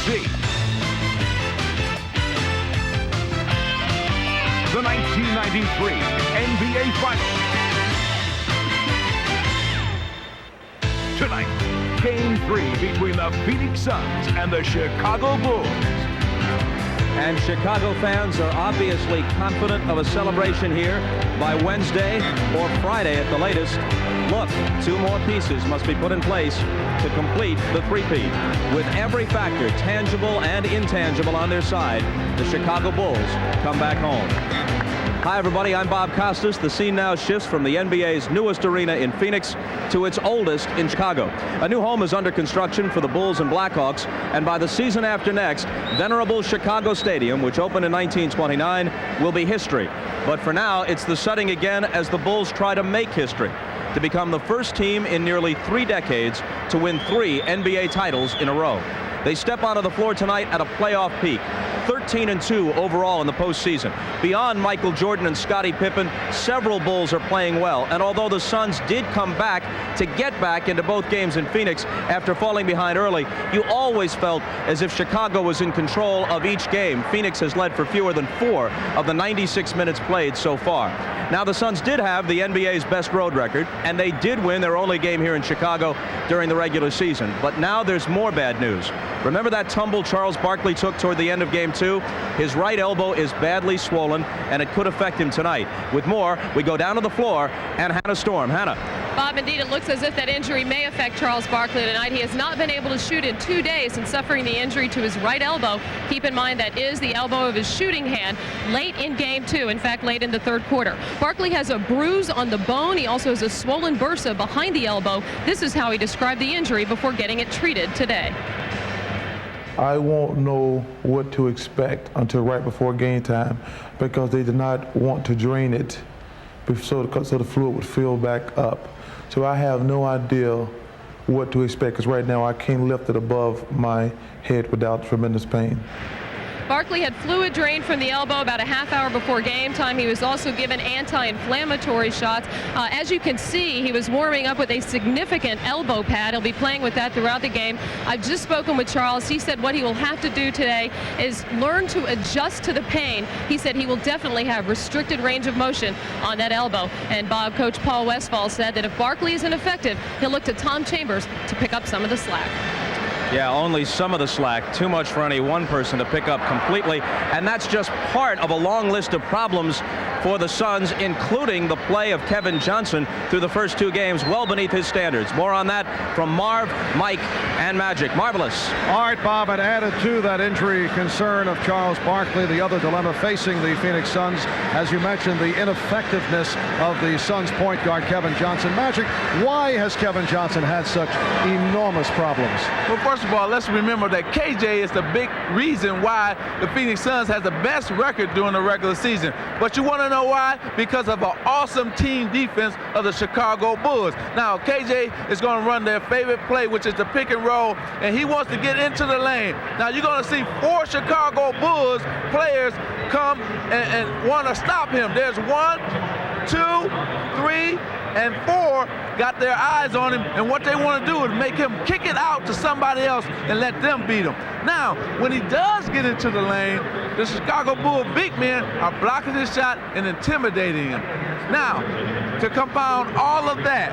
NBC. The 1993 NBA Finals. Tonight, Game 3 between the Phoenix Suns and the Chicago Bulls. And Chicago fans are obviously confident of a celebration here by Wednesday or Friday at the latest. Look, 2 more pieces must be put in place to complete the three-peat. With every factor, tangible and intangible, on their side, the Chicago Bulls come back home. Hi, everybody. I'm Bob Costas. The scene now shifts from the NBA's newest arena in Phoenix to its oldest in Chicago. A new home is under construction for the Bulls and Blackhawks, and by the season after next, venerable Chicago Stadium, which opened in 1929, will be history. But for now, it's the setting again as the Bulls try to make history, to become the first team in nearly 3 decades to win 3 NBA titles in a row. They step onto the floor tonight at a playoff peak. 13-2 overall in the postseason. Beyond Michael Jordan and Scottie Pippen, several Bulls are playing well. And although the Suns did come back to get back into both games in Phoenix after falling behind early, you always felt as if Chicago was in control of each game. Phoenix has led for fewer than 4 of the 96 minutes played so far. Now, the Suns did have the NBA's best road record, and they did win their only game here in Chicago during the regular season. But now there's more bad news. Remember that tumble Charles Barkley took toward the end of Game 2? His right elbow is badly swollen, and it could affect him tonight. With more, we go down to the floor, and Hannah Storm. Hannah. Bob, indeed, it looks as if that injury may affect Charles Barkley tonight. He has not been able to shoot in 2 days since suffering the injury to his right elbow. Keep in mind that is the elbow of his shooting hand late in Game 2, in fact, late in the 3rd quarter. Barkley has a bruise on the bone. He also has a swollen bursa behind the elbow. This is how he described the injury before getting it treated today. I won't know what to expect until right before game time because they did not want to drain it so the fluid would fill back up. So I have no idea what to expect because right now I can't lift it above my head without tremendous pain. Barkley had fluid drained from the elbow about a half hour before game time. He was also given anti-inflammatory shots. As you can see, he was warming up with a significant elbow pad. He'll be playing with that throughout the game. I've just spoken with Charles. He said what he will have to do today is learn to adjust to the pain. He said he will definitely have restricted range of motion on that elbow. And Bob, Coach Paul Westphal said that if Barkley isn't effective, he'll look to Tom Chambers to pick up some of the slack. Yeah, only some of the slack. Too much for any one person to pick up completely. And that's just part of a long list of problems for the Suns, including the play of Kevin Johnson through the first 2 games, well beneath his standards. More on that from Marv, Mike, and Magic. Marvelous. All right, Bob, and added to that injury concern of Charles Barkley, the other dilemma facing the Phoenix Suns, as you mentioned, the ineffectiveness of the Suns point guard Kevin Johnson. Magic, why has Kevin Johnson had such enormous problems? Well, first of all, let's remember that KJ is the big reason why the Phoenix Suns has the best record during the regular season. But you want to know why? Because of an awesome team defense of the Chicago Bulls. Now, KJ is going to run their favorite play, which is the pick and roll, and he wants to get into the lane. Now, you're going to see 4 Chicago Bulls players come and want to stop him. There's 1, 2, 3, and 4 got their eyes on him, and what they want to do is make him kick it out to somebody else and let them beat him. Now, when he does get into the lane, the Chicago Bull big men are blocking his shot and intimidating him. Now, to compound all of that,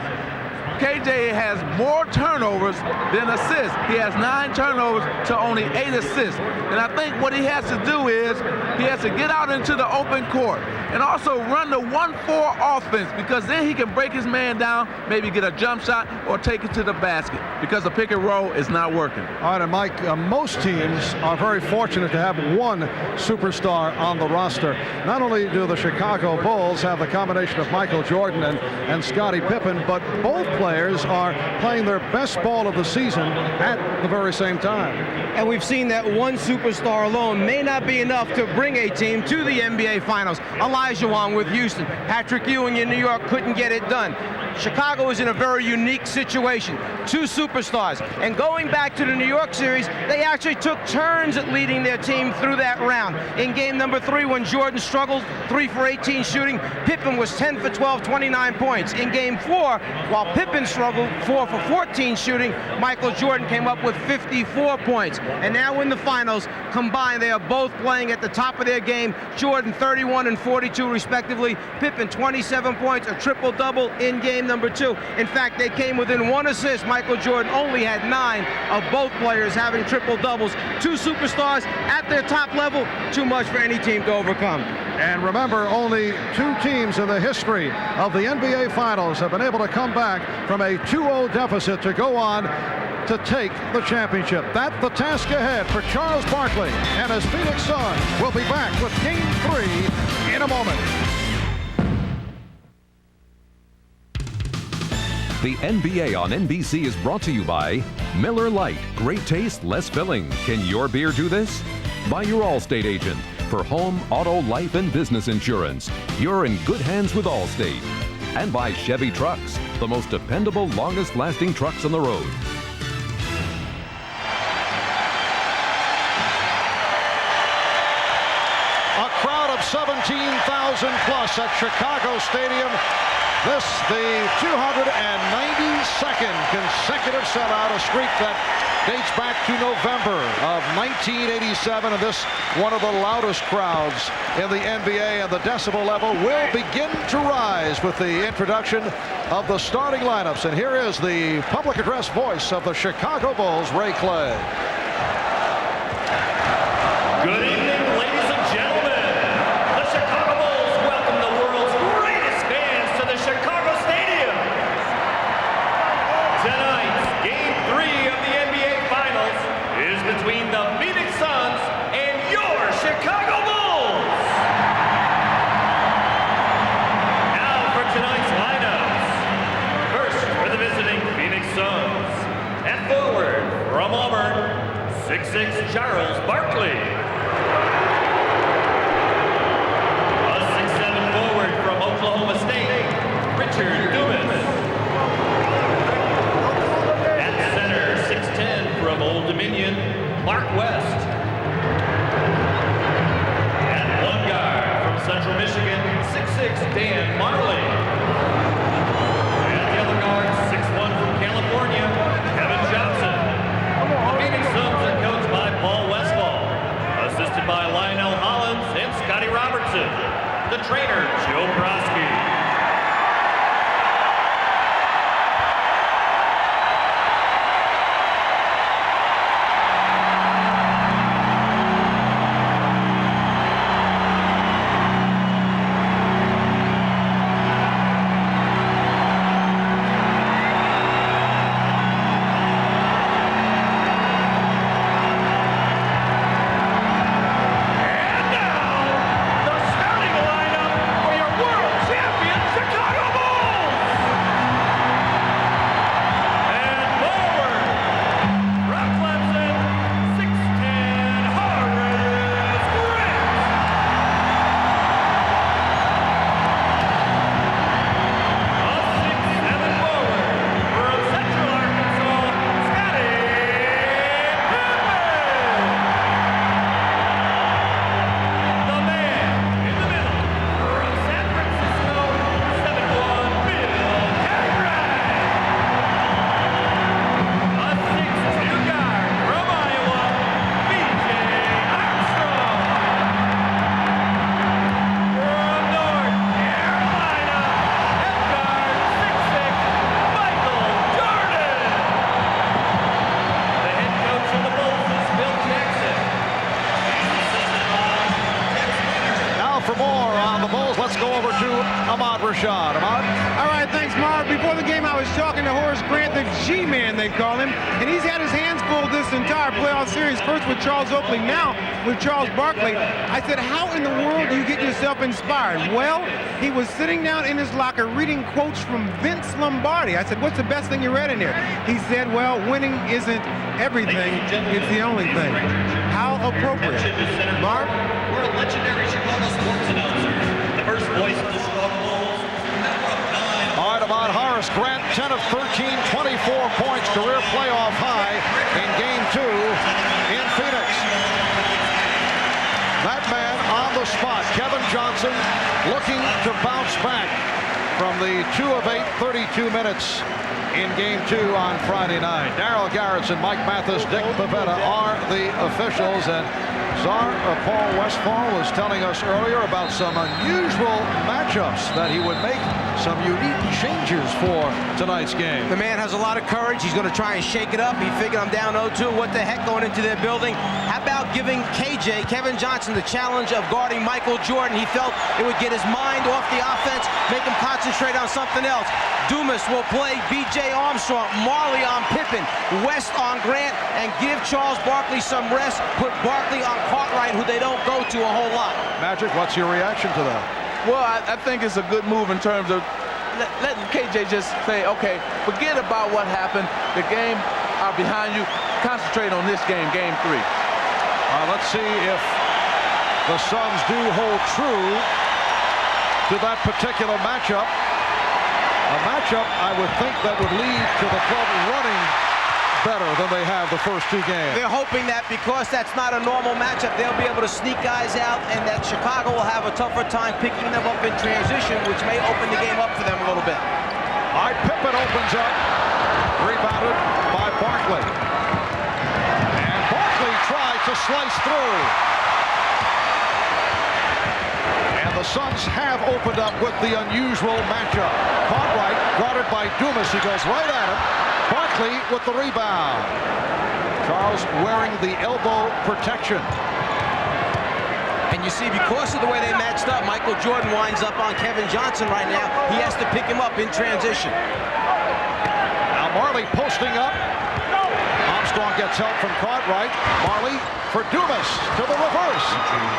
KJ has more turnovers than assists. He has 9 turnovers to only 8 assists. And I think what he has to do is he has to get out into the open court and also run the 1-4 offense, because then he can break his man down, maybe get a jump shot or take it to the basket, because the pick and roll is not working. All right, and Mike, most teams are very fortunate to have 1 superstar on the roster. Not only do the Chicago Bulls have the combination of Michael Jordan and Scottie Pippen, but both players are playing their best ball of the season at the very same time. And we've seen that 1 superstar alone may not be enough to bring a team to the NBA Finals. Elijah Wan with Houston. Patrick Ewing in New York couldn't get it done. Chicago is in a very unique situation. 2 superstars. And going back to the New York series, they actually took turns at leading their team through that round. In game number 3, when Jordan struggled 3 for 18 shooting, Pippen was 10 for 12, 29 points. In game 4, while Pippen struggled 4 for 14 shooting, Michael Jordan came up with 54 points. And now in the finals, combined, they are both playing at the top of their game. Jordan 31 and 42 respectively. Pippen 27 points, a triple-double in game number 2. In fact, they came within 1 assist. Michael Jordan only had 9 of both players having triple-doubles. 2 superstars at their top level, too much for any team to overcome. And remember, only 2 teams in the history of the NBA Finals have been able to come back from a 2-0 deficit to go on to take the championship. That's the task ahead for Charles Barkley and his Phoenix Suns. We'll be back with Game 3 in a moment. The NBA on NBC is brought to you by Miller Lite. Great taste, less filling. Can your beer do this? By your Allstate agent. For home, auto, life, and business insurance, you're in good hands with Allstate. And by Chevy Trucks, the most dependable, longest-lasting trucks on the road. A crowd of 17,000 plus at Chicago Stadium. This, the 292nd consecutive sellout, a streak that dates back to November of 1987, and this one of the loudest crowds in the NBA, and the decibel level will begin to rise with the introduction of the starting lineups. And here is the public address voice of the Chicago Bulls, Ray Clay. Good evening, ladies and gentlemen. The Chicago Bulls welcome the world's greatest fans to the Chicago Stadium. Tonight's Game 3 of the NBA Finals is between the Phoenix Suns and your Chicago Bulls. Now for tonight's lineups. First for the visiting Phoenix Suns. At forward from Auburn, 6'6" Charles Barkley. A 6'7" forward from Oklahoma State, Richard Dumas. At center, 6'10" from Old Dominion, Mark West. At one guard from Central Michigan, 6'6" Dan Marley. At the other guard, 6'1" from California, Kevin Johnson. The Phoenix Suns are coached by Paul Westphal, assisted by Lionel Hollins and Scotty Robertson. The trainer, Joe Brodsky. Rashad. Ahmad? All right, thanks, Marv. Before the game, I was talking to Horace Grant, the G-Man, they call him, and he's had his hands full this entire playoff series, first with Charles Oakley, now with Charles Barkley. I said, how in the world do you get yourself inspired? Well, he was sitting down in his locker reading quotes from Vince Lombardi. I said, what's the best thing you read in here? He said, well, winning isn't everything, it's the only thing. How appropriate. Marv? We're a legendary Chicago sports announcer. The first voice of the Chicago Bulls. All right, about Horace Grant, 10 of 13, 24 points, career playoff high in Game 2 in Phoenix. That man on the spot, Kevin Johnson, looking to bounce back from the 2 of 8, 32 minutes in Game 2 on Friday night. Darryl Garretson, Mike Mathis, Dick Pavetta are the officials, and Czar Paul Westphal was telling us earlier about some unusual matchups that he would make some unique changes for tonight's game. The man has a lot of courage. He's going to try and shake it up. He figured I'm down 0-2. What the heck going into their building? How about giving KJ, Kevin Johnson, the challenge of guarding Michael Jordan? He felt it would get his mind off the offense, make him concentrate on something else. Dumas will play B.J. Armstrong, Marley on Pippen, West on Grant, and give Charles Barkley some rest. Put Barkley on Cartwright, who they don't go to a whole lot. Magic, what's your reaction to that? Well, I think it's a good move in terms of letting KJ just say, okay, forget about what happened. The game are behind you. Concentrate on this game, Game 3. Let's see if the Suns do hold true to that particular matchup. A matchup, I would think, that would lead to the club running better than they have the first 2 games. They're hoping that because that's not a normal matchup, they'll be able to sneak guys out, and that Chicago will have a tougher time picking them up in transition, which may open the game up for them a little bit. All right, Pippen opens up, rebounded by Barkley. And Barkley tried to slice through. And the Suns have opened up with the unusual matchup. Cartwright guarded by Dumas. He goes right at him. Barkley with the rebound. Charles wearing the elbow protection. And you see, because of the way they matched up, Michael Jordan winds up on Kevin Johnson right now. He has to pick him up in transition. Now Marley posting up. Armstrong gets help from Cartwright. Marley for Dumas to the reverse.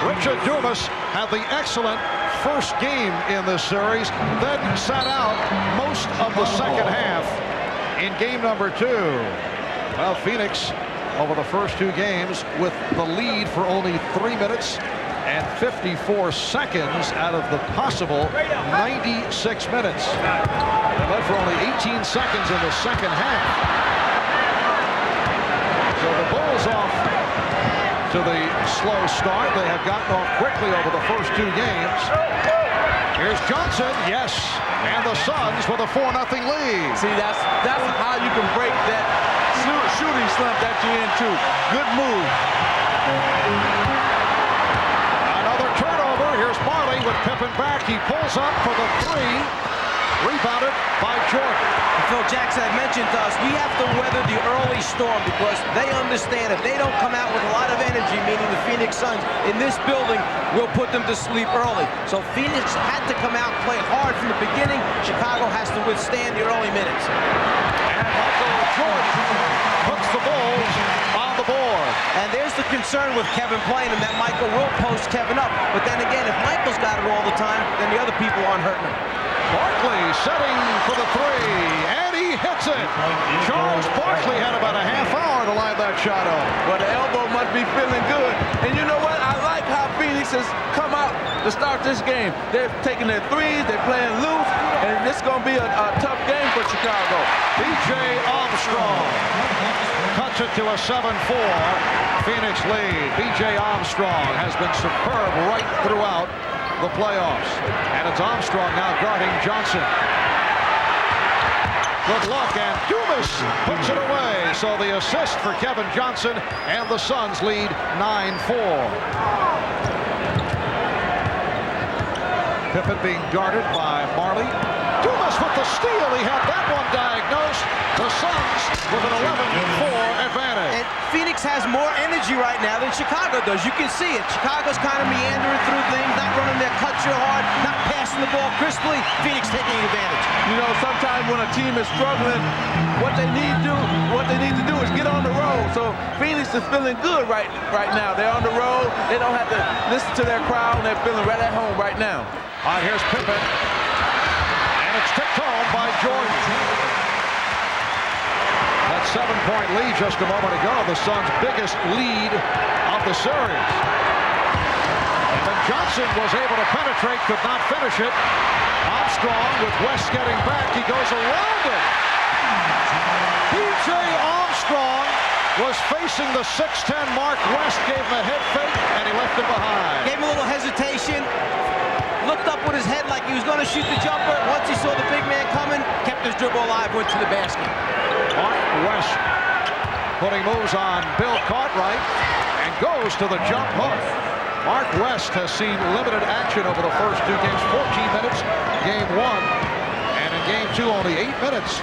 Richard Dumas had the excellent first game in this series, then sat out most of the second half in game number 2. Well, Phoenix over the first 2 games with the lead for only 3 minutes and 54 seconds out of the possible 96 minutes. They led for only 18 seconds in the second half. So the Bulls off to the slow start. They have gotten off quickly over the first 2 games. Here's Johnson, yes, and the Suns with a 4-0 lead. See, that's how you can break that shooting slump that you're into. Good move. Another turnover. Here's Marley with Pippen back. He pulls up for the 3. Rebounded by Jordan. Phil Jackson had mentioned to us, we have to weather the early storm because they understand if they don't come out with a lot of energy, meaning the Phoenix Suns, in this building, we'll put them to sleep early. So Phoenix had to come out and play hard from the beginning. Chicago has to withstand the early minutes. And Michael Jordan puts the Bulls on the board. And there's the concern with Kevin playing him, that Michael will post Kevin up. But then again, if Michael's got it all the time, then the other people aren't hurting him. Barkley setting for the 3, and he hits it. Charles Barkley had about a half hour to line that shot up. Well, the elbow must be feeling good. And you know what? I like how Phoenix has come out to start this game. They're taking their threes, they're playing loose, and this is going to be a tough game for Chicago. B.J. Armstrong cuts it to a 7-4 Phoenix lead. B.J. Armstrong has been superb right throughout the playoffs. And it's Armstrong now guarding Johnson. Good luck, and Dumas puts it away. So the assist for Kevin Johnson, and the Suns lead 9-4. Pippen being guarded by Marley. Dumas with the steal. He had that one diagnosed. The Suns with an 11-4 advantage. And Phoenix has more energy right now than Chicago does. You can see it. Chicago's kind of meandering through things, not running their cuts real hard, not passing the ball crisply. Phoenix taking advantage. You know, sometimes when a team is struggling, what they need to do is get on the road. So Phoenix is feeling good right now. They're on the road. They don't have to listen to their crowd, and they're feeling right at home right now. All right, here's Pippen. And it's tipped home by Jordan. That 7-point lead just a moment ago, the Suns' biggest lead of the series. And then Johnson was able to penetrate, could not finish it. Armstrong with West getting back. He goes around it. B.J. Armstrong was facing the 6'10 mark. West gave him a head fake, and he left him behind. Gave him a little hesitation. Looked up with his head like he he was going to shoot the jumper. Once he saw the big man coming, kept his dribble alive, went to the basket. Mark West putting moves on Bill Cartwright and goes to the jump hook. Mark West has seen limited action over the first two games, 14 minutes, game 1, and in game 2 only 8 minutes.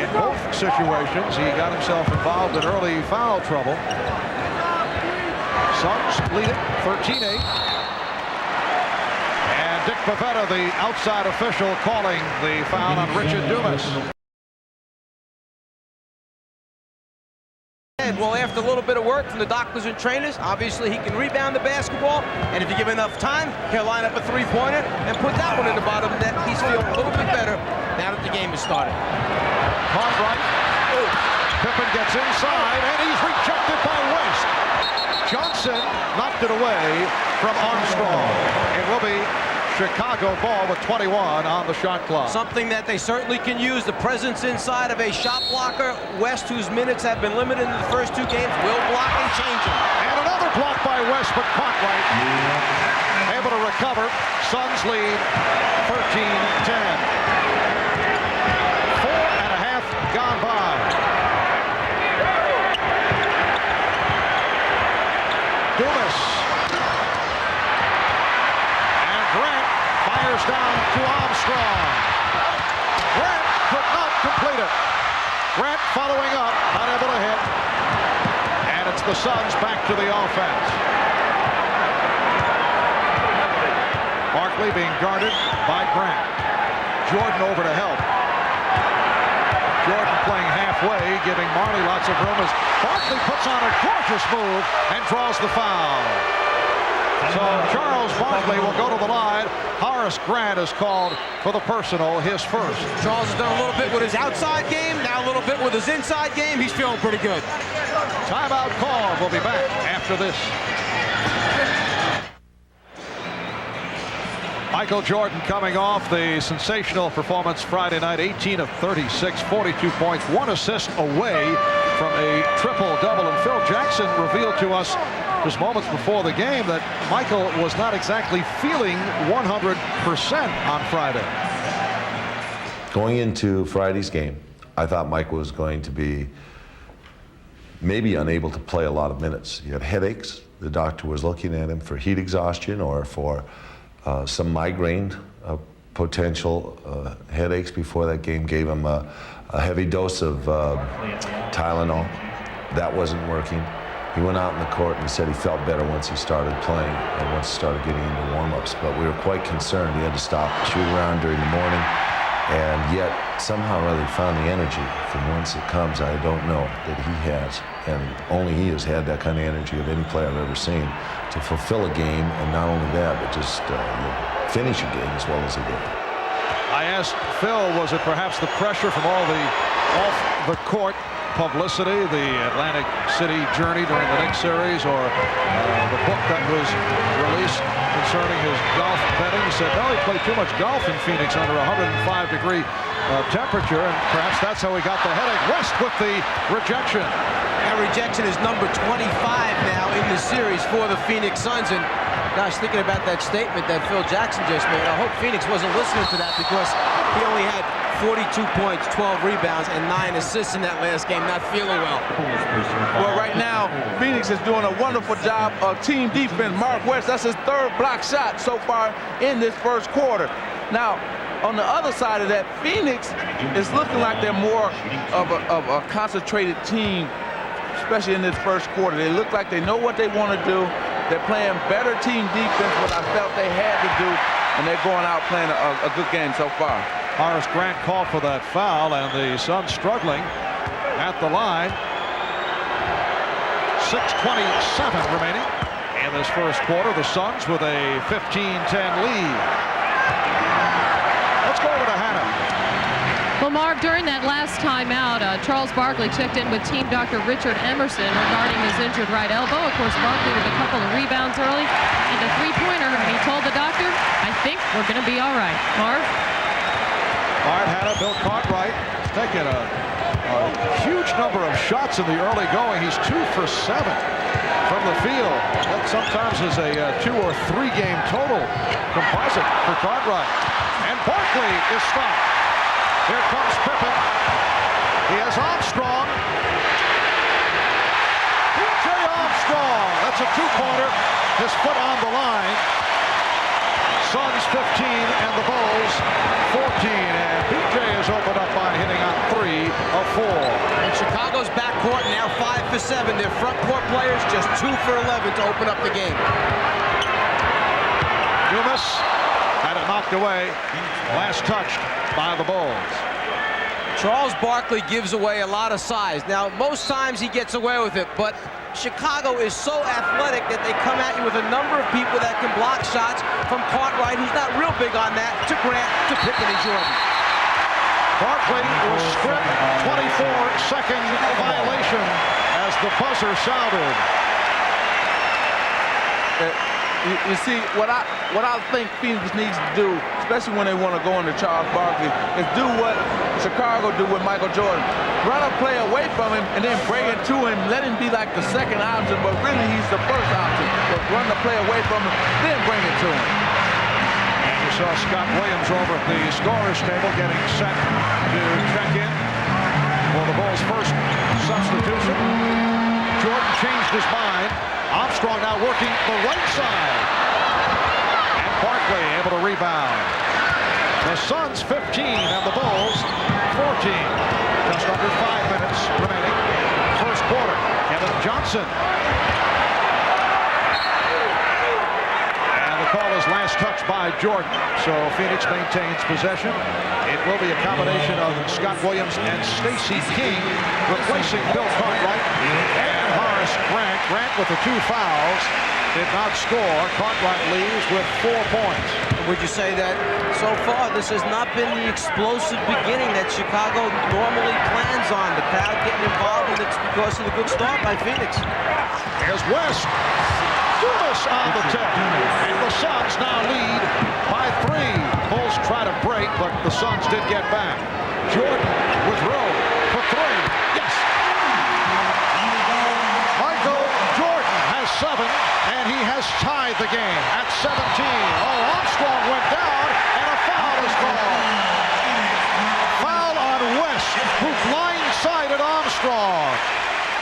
In both situations, he got himself involved in early foul trouble. Suns lead it 13-8. And Dick Pavetta, the outside official, calling the foul on Richard Dumas. Well, after a little bit of work from the doctors and trainers, obviously he can rebound the basketball, and if you give enough time, he'll line up a three-pointer and put that one in the bottom net. He's feeling a little bit better now that the game has started. Cartwright. Pippen gets inside, and he's rejected by West. Johnson knocked it away from Armstrong. It will be Chicago ball with 21 on the shot clock. Something that they certainly can use, the presence inside of a shot blocker. West, whose minutes have been limited in the first two games, will block and change them. And another block by West, but Cartwright able to recover. Suns lead 13-10. 4.5 gone by. Dumas. And Grant fires down to Armstrong. Grant could not complete it. Grant following up, not able to hit. And it's the Suns back to the offense. Barkley being guarded by Grant. Jordan over to help. Jordan playing halfway, giving Marley lots of room as Barkley puts on a gorgeous move and draws the foul. So Charles Barkley will go to the line. Horace Grant is called for the personal, his first. Charles has done a little bit with his outside game, now a little bit with his inside game. He's feeling pretty good. Timeout call. We'll be back after this. Michael Jordan coming off the sensational performance Friday night, 18 of 36, 42 points, 1 assist away from a triple-double. And Phil Jackson revealed to us just moments before the game that Michael was not exactly feeling 100% on Friday. Going into Friday's game, I thought Michael was going to be maybe unable to play a lot of minutes. He had headaches. The doctor was looking at him for heat exhaustion or for some migraine potential headaches before that game. Gave him a heavy dose of Tylenol. That wasn't working. He went out in the court and he said he felt better once he started playing and once he started getting into warm-ups. But we were quite concerned. He had to stop shooting around during the morning, and yet somehow or other he found the energy. From whence it comes, I don't know, that he has. And only he has had that kind of energy of any player I've ever seen to fulfill a game, and not only that, but just finish a game as well as he did. I asked Phil, was it perhaps the pressure from all the off-the-court publicity, the Atlantic City journey during the Knicks series, or the book that was released concerning his golf betting? He said, no, he played too much golf in Phoenix under 105-degree temperature, and perhaps that's how he got the headache. West with the rejection. That rejection is number 25 now in the series for the Phoenix Suns. And gosh, thinking about that statement that Phil Jackson just made, I hope Phoenix wasn't listening to that, because he only had 42 points, 12 rebounds, and 9 assists in that last game, not feeling well. Well, right now, Phoenix is doing a wonderful job of team defense. Mark West, that's his third block shot so far in this first quarter. Now, on the other side of that, Phoenix is looking like they're more of a concentrated team, especially in this first quarter. They look like they know what they want to do. They're playing better team defense, what I felt they had to do, and they're going out playing a good game so far. Horace Grant called for that foul, and the Suns struggling at the line. 6:27 remaining in this first quarter. The Suns with a 15-10 lead. Let's go over to Hannah. Well, Mark, during that last timeout, Charles Barkley checked in with team Dr. Richard Emerson regarding his injured right elbow. Of course, Barkley with a couple of rebounds early and a three-pointer, and he told the doctor, I think we're going to be all right. Marv? All right, Hannah, Bill Cartwright taking a A huge number of shots in the early going. He's 2 for 7 from the field. That sometimes is a 2 or 3 game total composite for Cartwright. And Barkley is stopped. Here comes Pippen. He has Armstrong. B.J. Armstrong. That's a 2-pointer. His foot on the line. Suns 15 and the Bulls 14. And B.J. is opened up by hitting on 3 of 4. And Chicago's backcourt now 5 for 7. Their front court players just 2 for 11 to open up the game. Dumas had it knocked away. Last touched by the Bulls. Charles Barkley gives away a lot of size. Now, most times he gets away with it, but Chicago is so athletic that they come at you with a number of people that can block shots, from Cartwright, who's not real big on that, to Grant, to Pippen and Jordan. Barkley was stripped. 24-second violation as the buzzer sounded. You see, what I think Phoenix needs to do, especially when they want to go into Charles Barkley, is do what Chicago do with Michael Jordan. Run a play away from him and then bring it to him. Let him be like the second option, but really he's the first option. But run the play away from him, then bring it to him. And you saw Scott Williams over at the scorer's table getting set to check in for the Bulls' first substitution. Jordan changed his mind. Armstrong now working the right side. And Barkley able to rebound. The Suns 15 and the Bulls 14. Just under 5 minutes remaining. First quarter. Kevin Johnson. And the call is last touch by Jordan. So Phoenix maintains possession. It will be a combination of Scott Williams and Stacey King replacing Bill Cartwright and Horace Grant. Grant with the 2 fouls did not score. Cartwright leaves with 4 points. Would you say that so far this has not been the explosive beginning that Chicago normally plans on? The crowd getting involved, and it's because of the good start by Phoenix. Here's West. Dumas on the tip. And the Suns now lead by 3. Bulls try to break, but the Suns did get back. Jordan with room for 3. Yes. Michael Jordan has 7, and he has tied the game at 17. Oh, Armstrong went down, and a foul is called. Foul on West, who blindsided Armstrong.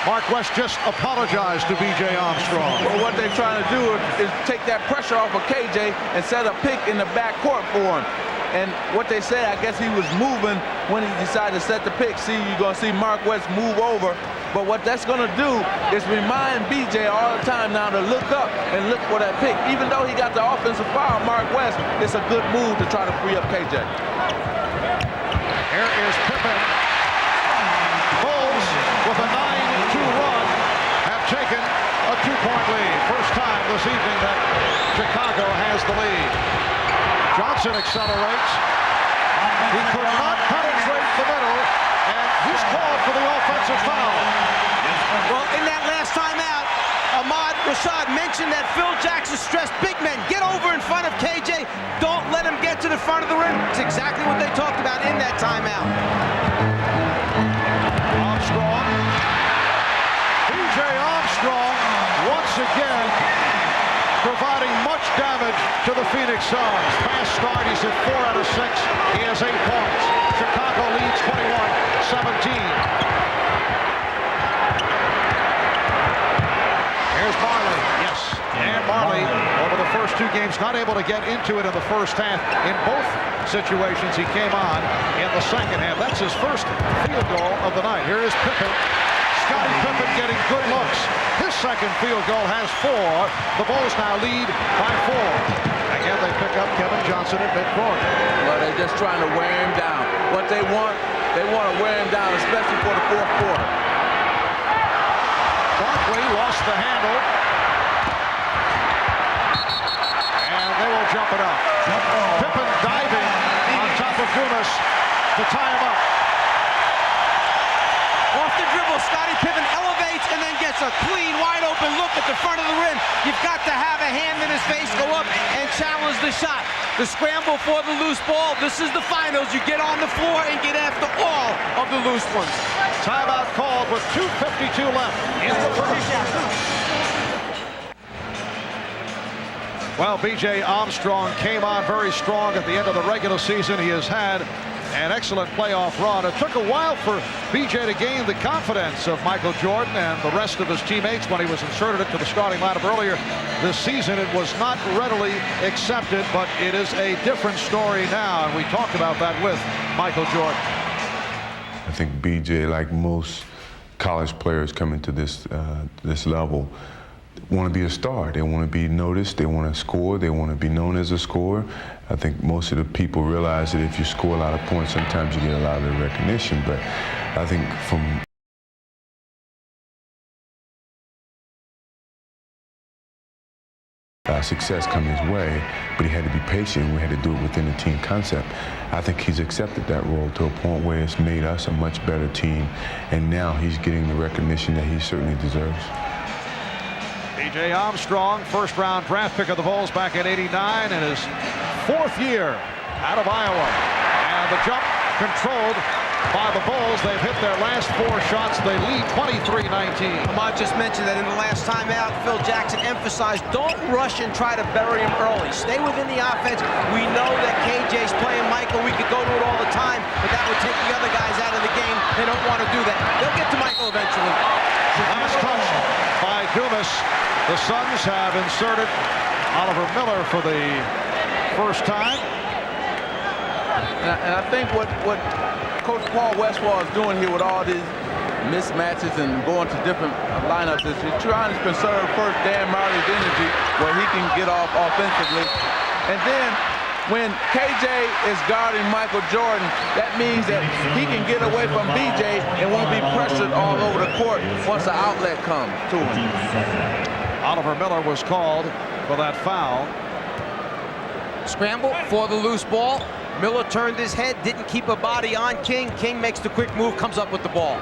Mark West just apologized to B.J. Armstrong. Well, what they're trying to do is take that pressure off of KJ and set a pick in the backcourt for him. And what they say, I guess he was moving when he decided to set the pick. See, you're going to see Mark West move over. But what that's going to do is remind B.J. all the time now to look up and look for that pick. Even though he got the offensive foul, Mark West, it's a good move to try to free up KJ. Here is Pippen. Bulls with a 9-2 run have taken a 2-point lead. First time this evening that Chicago has the lead. Johnson accelerates. He could not penetrate the middle, and he's called for the offensive foul. Well, in that last timeout, Ahmad Rashad mentioned that Phil Jackson stressed big men. Get over in front of KJ. Don't let him get to the front of the rim. It's exactly what they talked about in that timeout. Armstrong. B.J. Armstrong once again providing much damage to the Phoenix Suns. Fast start, he's at 4 out of 6. He has 8 points. Chicago leads 21-17. Here's Marley. Yes. And Marley, over the first 2 games, not able to get into it in the first half. In both situations, he came on in the second half. That's his first field goal of the night. Here is Pippen. Scottie Pippen getting good looks. His second field goal has 4. The Bulls now lead by 4. Again, they pick up Kevin Johnson at midcourt. Well, they're just trying to wear him down. What they want to wear him down, especially for the fourth quarter. Barkley lost the handle. And they will jump it up. Pippen diving on top of Dumas to tie him up. Off the dribble, Scottie Pippen elevates and then gets a clean, wide-open look at the front of the rim. You've got to have a hand in his face, go up and challenge the shot. The scramble for the loose ball. This is the finals. You get on the floor and get after all of the loose ones. Timeout called with 2:52 left in the first. Well, B.J. Armstrong came on very strong at the end of the regular season. He has had an excellent playoff run. It took a while for B.J. to gain the confidence of Michael Jordan and the rest of his teammates when he was inserted into the starting lineup earlier this season. It was not readily accepted, but it is a different story now, and we talked about that with Michael Jordan. I think B.J., like most college players coming to this level, want to be a star. They want to be noticed. They want to score. They want to be known as a scorer. I think most of the people realize that if you score a lot of points, sometimes you get a lot of recognition. But I think from success come his way, but he had to be patient. We had to do it within the team concept. I think he's accepted that role to a point where it's made us a much better team, and now he's getting the recognition that he certainly deserves. B.J. Armstrong, first-round draft pick of the Bulls back in '89, in his fourth year out of Iowa. And the jump controlled by the Bulls. They've hit their last 4 shots. They lead 23-19. Ahmad just mentioned that in the last time out, Phil Jackson emphasized, don't rush and try to bury him early. Stay within the offense. We know that KJ's playing Michael. We could go to it all the time, but that would take the other guys out of the game. They don't want to do that. They'll get to Michael eventually. Last touch by Dumas. The Suns have inserted Oliver Miller for the first time. And I think what Coach Paul Westphal is doing here with all these mismatches and going to different lineups is he's trying to conserve first Dan Marley's energy where he can get off offensively. And then when KJ is guarding Michael Jordan, that means that he can get away from BJ and won't be pressured all over the court once the outlet comes to him. Oliver Miller was called for that foul. Scramble for the loose ball. Miller turned his head, didn't keep a body on King. King makes the quick move, comes up with the ball.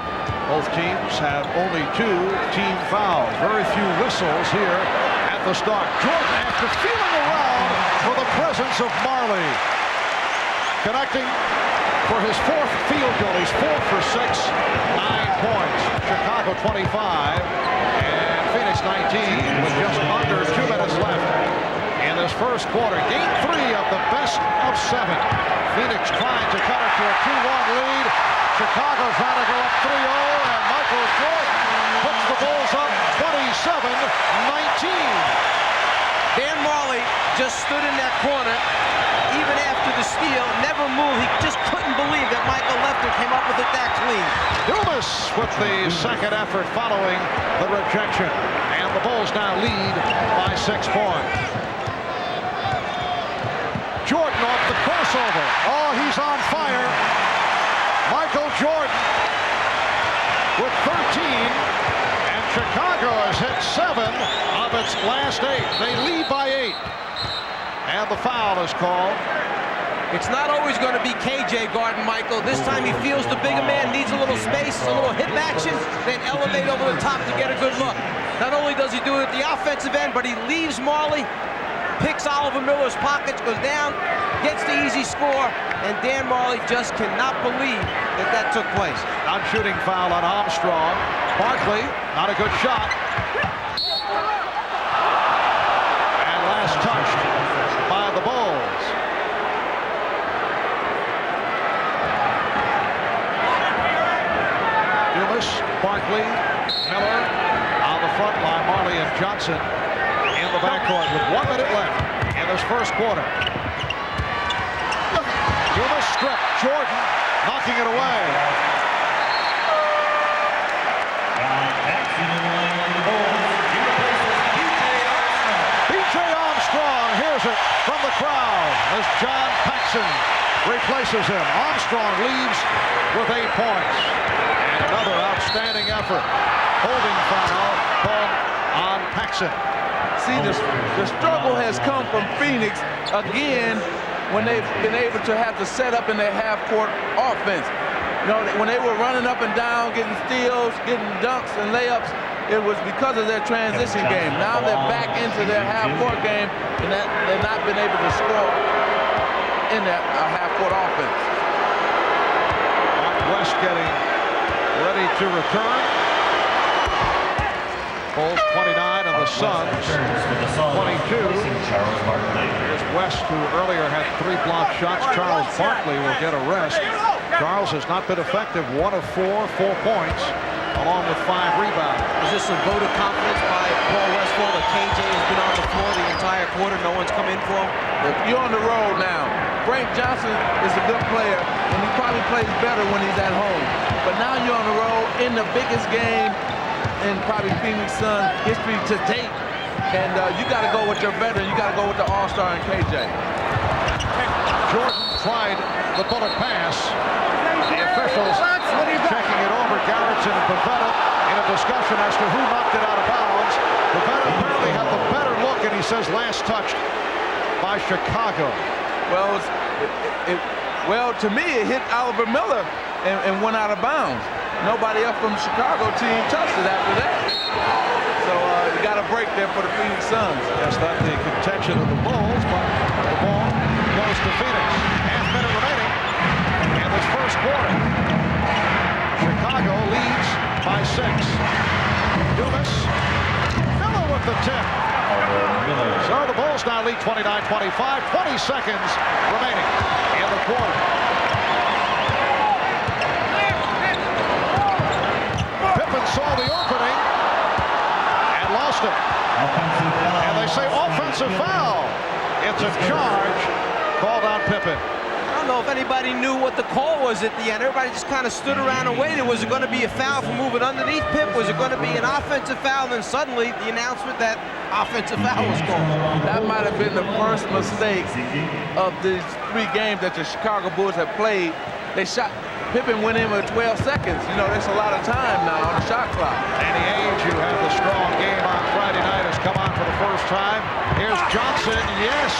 Both teams have only 2 team fouls. Very few whistles here at the start. Jordan, after feeling around for the presence of Marley, connecting for his 4th field goal. He's 4 for 6, 9 points. Chicago 25 and Phoenix 19 with just under 2 minutes left in this first quarter. Game 3 of the best of 7. Phoenix trying to cut it to a 2-1 lead. Chicago trying to go up 3-0, and Michael Jordan puts the Bulls up 27-19. Dan Marley just stood in that corner, even after the steal, never moved. He just couldn't believe that Michael Lefton came up with it that clean. Dumas with the second effort following the rejection, and the Bulls now lead by 6 points. Jordan off the crossover. Oh, he's on fire. Michael Jordan with 13, and Chicago has hit 7 of its last 8. They lead by 8, and the foul is called. It's not always going to be KJ guarding Michael. This time he feels the bigger man needs a little space, a little hip action, then elevate over the top to get a good look. Not only does he do it at the offensive end, but he leaves Marley, picks Oliver Miller's pockets, goes down, gets the easy score, and Dan Marley just cannot believe that that took place. Non-shooting foul on Armstrong. Barkley, not a good shot. And last touched by the Bulls. Dumas, Barkley, Miller on the front line. Marley and Johnson in the backcourt with 1 minute left in this first quarter. Dumas stripped. Jordan knocking it away. B.J. Armstrong hears it from the crowd as John Paxson replaces him. Armstrong leaves with 8 points. And another outstanding effort. Holding foul called on Paxson. See, the struggle has come from Phoenix again when they've been able to have to set up in their half-court offense. You know, when they were running up and down, getting steals, getting dunks and layups, it was because of their transition game. Now they're back into their half-court game, and they've not been able to score in that half-court offense. Mark West getting ready to return. Bulls 29 and the Suns 22. Here's West, who earlier had 3 blocked shots. Charles Barkley will get a rest. Charles has not been effective. 1 of 4, 4 points, along with 5 rebounds. Is this a vote of confidence by Paul Westphal that KJ has been on the floor the entire quarter? No one's come in for him? You're on the road now. Frank Johnson is a good player, and he probably plays better when he's at home. But now you're on the road in the biggest game in probably Phoenix Sun history to date. And you got to go with your veteran. You got to go with the all-star and KJ. Jordan tried the bullet pass. The officials checking it over. Garrettson and Pavetta in a discussion as to who knocked it out of bounds. Pavetta apparently had the better look, and he says last touched by Chicago. Well, to me, it hit Oliver Miller and went out of bounds. Nobody else from the Chicago team touched it after that. So you got a break there for the Phoenix Suns. Yes, that's the contention of the Bulls, but the ball goes to Phoenix. Half-minute remaining in this first quarter. Chicago leads by 6. Dumas, Miller with the tip. So the Bulls now lead 29-25. 20 seconds remaining in the quarter. Pippen saw the opening and lost it. And they say offensive foul. It's a charge called on Pippen. I don't know if anybody knew what the call was at the end. Everybody just kind of stood around and waited. Was it going to be a foul for moving underneath Pip? Was it going to be an offensive foul? And then suddenly the announcement that offensive foul was called. That might have been the first mistake of these 3 games that the Chicago Bulls have played. They shot. Pippen went in with 12 seconds. You know, there's a lot of time now on the shot clock. Danny Ainge, who had the strong game on Friday night, has come on for the first time. Here's Johnson. Yes.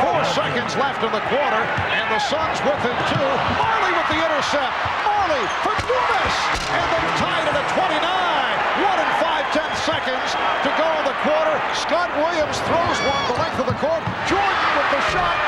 4 seconds left in the quarter, and the Suns with him too. Marley with the intercept. Marley for Dumas, and they've tied it at 29. 1 and 5/10 seconds to go in the quarter. Scott Williams throws one the length of the court. Jordan with the shot.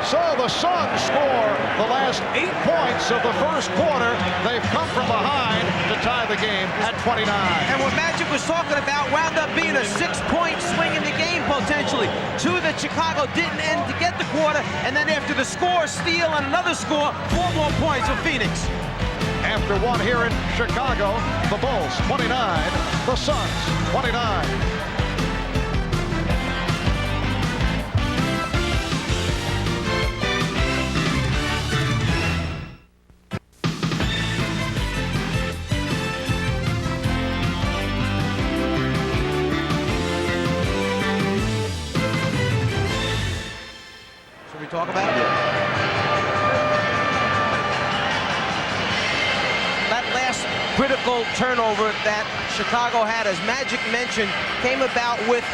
So the Suns score the last 8 points of the first quarter. They've come from behind to tie the game at 29. And what Magic was talking about wound up being a 6-point swing in the game potentially. 2 that Chicago didn't end to get the quarter, and then after the score, steal, and another score, 4 more points for Phoenix. After 1 here in Chicago, the Bulls 29, the Suns 29. Talk about it. That last critical turnover that Chicago had, as Magic mentioned, came about with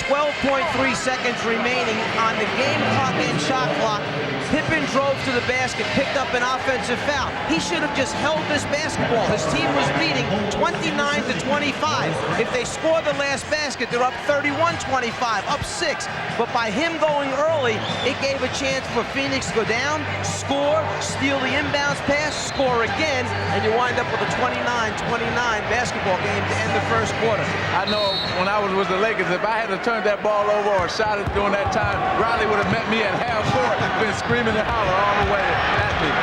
12.3 seconds remaining on the game clock and shot clock. Pippen drove to the basket, picked up an offensive foul. He should have just held this basketball. His team was leading 29-25. If they score the last basket, they're up 31-25, up 6. But by him going early, it gave a chance for Phoenix to go down, score, steal the inbounds pass, score again, and you wind up with a 29-29 basketball game to end the first quarter. I know when I was with the Lakers, if I had to turn that ball over or shot it during that time, Riley would have met me at half court and been screaming and hollering all the way at me.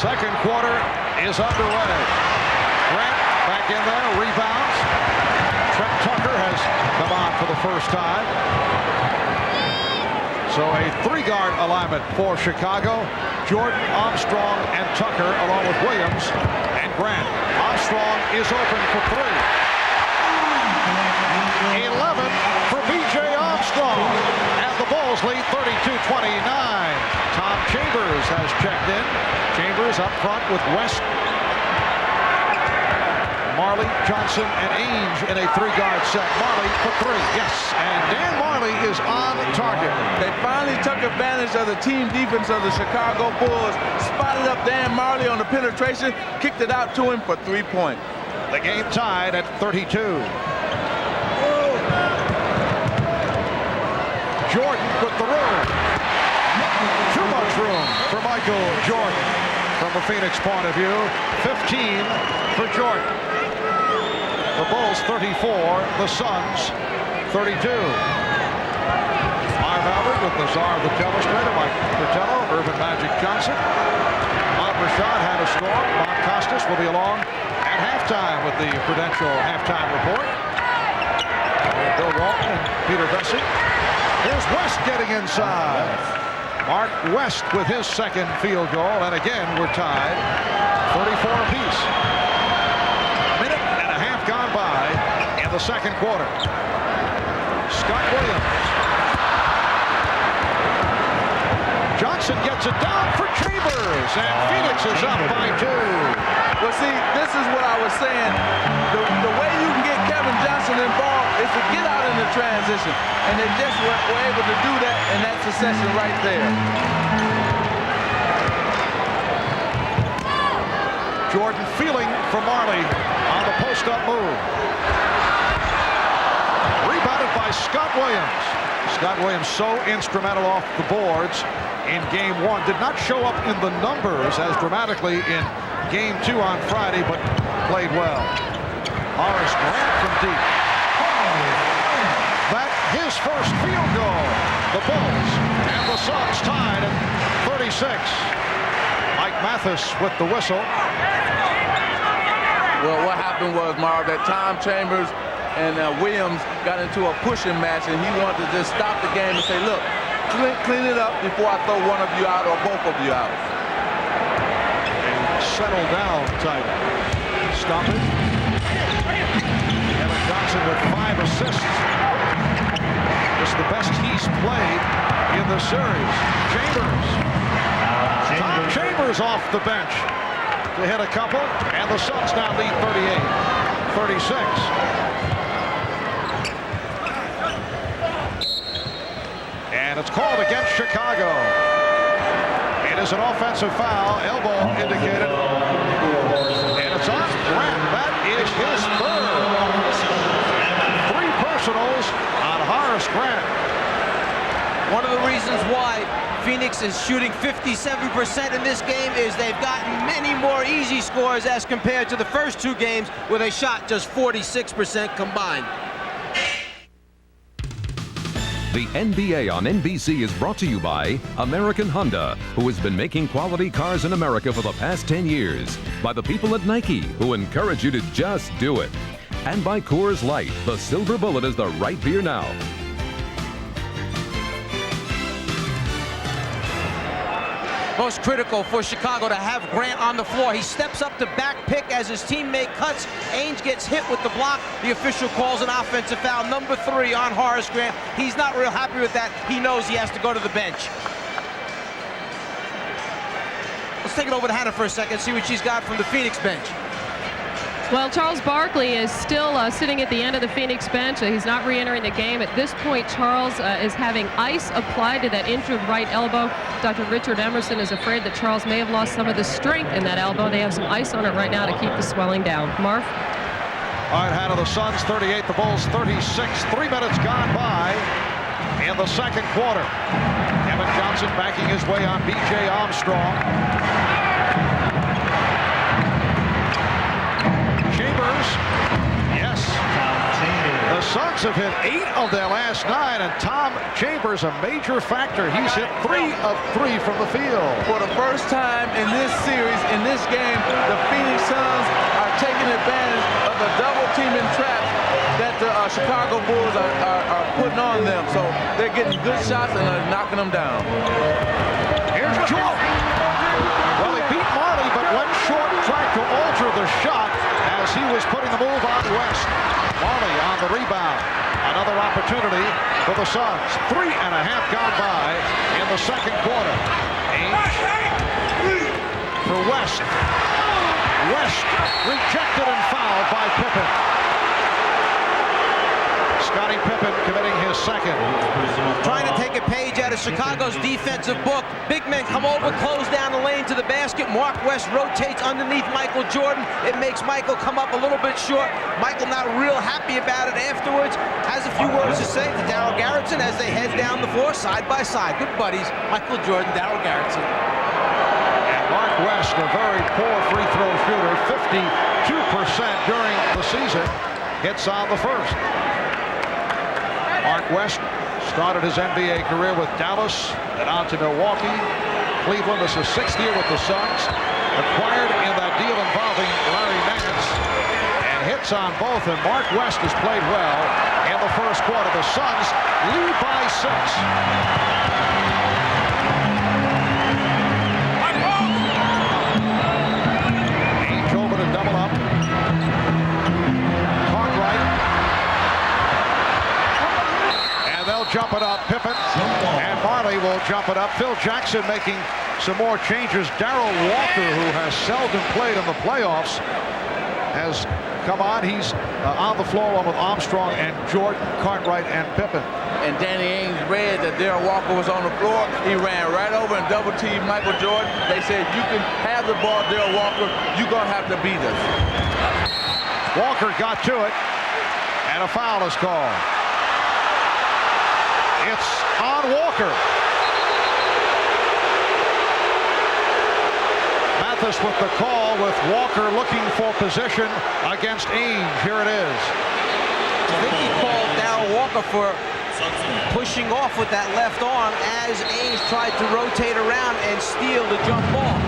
Second quarter is underway. Grant back in there, rebounds. Trent Tucker has come on for the first time. So a 3-guard alignment for Chicago. Jordan, Armstrong, and Tucker, along with Williams and Grant. Armstrong is open for 3. 11 for B.J. Armstrong. And the Bulls lead 32-29. Tom Chambers has checked in. Chambers up front with West, Marley, Johnson, and Ainge in a 3-guard set. Marley for 3. Yes, and Dan Marley is on target. They finally took advantage of the team defense of the Chicago Bulls, spotted up Dan Marley on the penetration, kicked it out to him for 3-point. The game tied at 32. Jordan with the room. for Michael Jordan. From the Phoenix point of view, 15 for Jordan. The Bulls 34, the Suns 32. Marv Albert with the czar of the telestrator, Mike Fratello, Irvin Magic Johnson. Bob Rashad had a storm. Bob Costas will be along at halftime with the Prudential halftime report. Bill Walton and Peter Vesey. Here's West getting inside. Mark West with his second field goal, and again we're tied 34 apiece. Minute and a half gone by in the second quarter. Scott Williams. Johnson gets it down for Chambers, and Phoenix is up by 2. Well, see, this is what I was saying. The way you can get Kevin Johnson involved is to get out in the transition. And they just were able to do that in that succession right there. Jordan feeling for Marley on the post-up move. Rebounded by Scott Williams. Scott Williams so instrumental off the boards in Game 1. Did not show up in the numbers as dramatically in Game 2 on Friday, but played well. Horace Grant from deep. That his first field goal. The Bulls and the Suns tied at 36. Mike Mathis with the whistle. Well, what happened was, Marv, that Tom Chambers and Williams got into a pushing match, and he wanted to just stop the game and say, look, clean it up before I throw one of you out or both of you out. Settle down tight. Stop it. Kevin Johnson with 5 assists. It's the best he's played in the series. Chambers. Tom Chambers off the bench to hit a couple, and the Suns now lead 38-36. And it's called against Chicago. It is an offensive foul, elbow indicated. And it's on Grant. That is his third. 3 personals on Horace Grant. One of the reasons why Phoenix is shooting 57% in this game is they've gotten many more easy scores as compared to the first 2 games where they shot just 46% combined. The NBA on NBC is brought to you by American Honda, who has been making quality cars in America for the past 10 years. By the people at Nike, who encourage you to just do it. And by Coors Light, the silver bullet is the right beer now. Most critical for Chicago to have Grant on the floor. He steps up to back pick as his teammate cuts. Ainge gets hit with the block. The official calls an offensive foul, number 3 on Horace Grant. He's not real happy with that. He knows he has to go to the bench. Let's take it over to Hannah for a second, see what she's got from the Phoenix bench. Well, Charles Barkley is still sitting at the end of the Phoenix bench. He's not re-entering the game. At this point, Charles is having ice applied to that injured right elbow. Dr. Richard Emerson is afraid that Charles may have lost some of the strength in that elbow. They have some ice on it right now to keep the swelling down. Marv? All right, Hannah, the Suns 38, the Bulls 36. 3 minutes gone by in the second quarter. Kevin Johnson backing his way on B.J. Armstrong. Chambers, yes. The Suns have hit 8 of their last 9, and Tom Chambers a major factor. He's hit 3 of 3 from the field. For the first time in this series, in this game, the Phoenix Suns are taking advantage of the double teaming traps that the Chicago Bulls are putting on them. So they're getting good shots and they're knocking them down. Here's Jordan. Well, he beat Marley, but went short, tried to alter the shot as he was putting the move on West. Marley on the rebound. Another opportunity for the Suns. 3.5 gone by in the second quarter. Ainge for West. West rejected and fouled by Pippen. Scottie Pippen committing his second. Trying to take a page out of Chicago's defensive book. Big men come over, close down the lane to the basket. Mark West rotates underneath Michael Jordan. It makes Michael come up a little bit short. Michael not real happy about it afterwards. Has a few words to say to Darryl Garretson as they head down the floor side by side. Good buddies, Michael Jordan, Darryl Garretson. Mark West, a very poor free throw shooter, 52% during the season, hits on the first. Mark West started his NBA career with Dallas and on to Milwaukee. Cleveland is his 6th year with the Suns. Acquired in that deal involving Larry Nance, and hits on both. And Mark West has played well in the first quarter. The Suns lead by 6. Double up. Cartwright. And they'll jump it up. Pippen and Marley will jump it up. Phil Jackson making some more changes. Darrell Walker, who has seldom played in the playoffs, has come on. He's on the floor along with Armstrong and Jordan, Cartwright, and Pippen. And Danny Ainge read that Darrell Walker was on the floor. He ran right over and double-teamed Michael Jordan. They said, you can have the ball, Darrell Walker. You're going to have to beat us. Walker got to it, and a foul is called. It's on Walker. Mathis with the call, with Walker looking for position against Ainge. Here it is. I think he called Darrell Walker for pushing off with that left arm as Ainge tried to rotate around and steal the jump ball.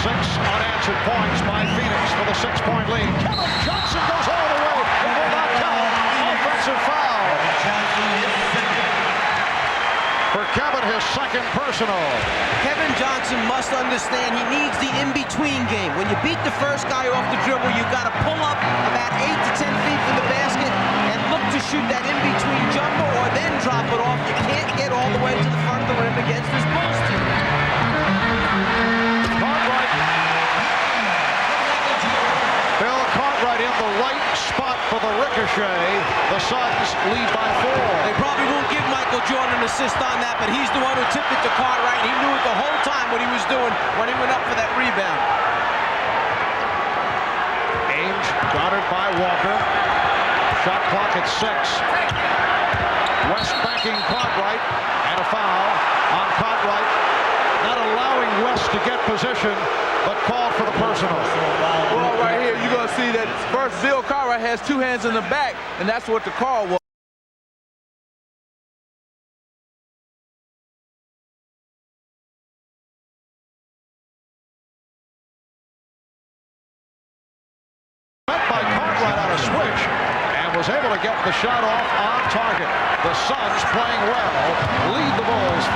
6 unanswered points by Phoenix for the 6-point lead. Kevin Johnson goes all the way. It will not count. Offensive foul. For Kevin, his second personal. Kevin Johnson must understand he needs the in-between game. When you beat the first guy off the dribble, you've got to pull up about 8 to 10 feet from the basket and look to shoot that in-between jumper or then drop it off. You can't get all the way to the front of the rim against this Bulls team. Cartwright. Bill Cartwright in the right spot for the ricochet. The Suns lead by 4. They probably won't give Michael Jordan an assist on that, but he's the one who tipped it to Cartwright. He knew it the whole time what he was doing when he went up for that rebound. Ainge guarded by Walker. Shot clock at 6. West backing Cartwright, and a foul on Cartwright. Not allowing West to get position, but called for the personal. Well, right here, you're going to see that first Bill Cartwright has 2 hands in the back, and that's what the call was. By Cartwright on a switch, and was able to get the shot off on target. The Suns playing well, lead the Bulls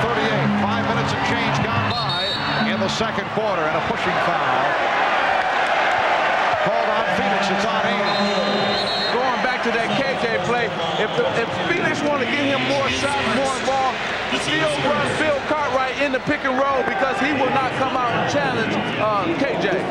44-38. 5 minutes and change gone by in the second quarter, and a pushing foul called on Phoenix. It's on Ainge. Going back to that KJ play, if Phoenix want to get him more shots, more involved, still run Bill Cartwright in the pick and roll, because he will not come out and challenge KJ.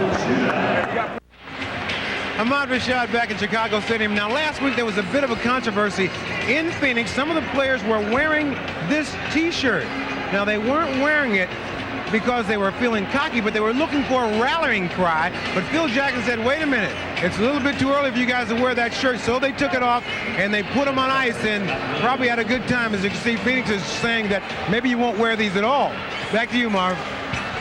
Ahmad Rashad back in Chicago Stadium. Now, last week there was a bit of a controversy in Phoenix. Some of the players were wearing this T-shirt. Now, they weren't wearing it because they were feeling cocky, but they were looking for a rallying cry. But Phil Jackson said, wait a minute, it's a little bit too early for you guys to wear that shirt. So they took it off and they put them on ice and probably had a good time. As you can see, Phoenix is saying that maybe you won't wear these at all. Back to you, Marv.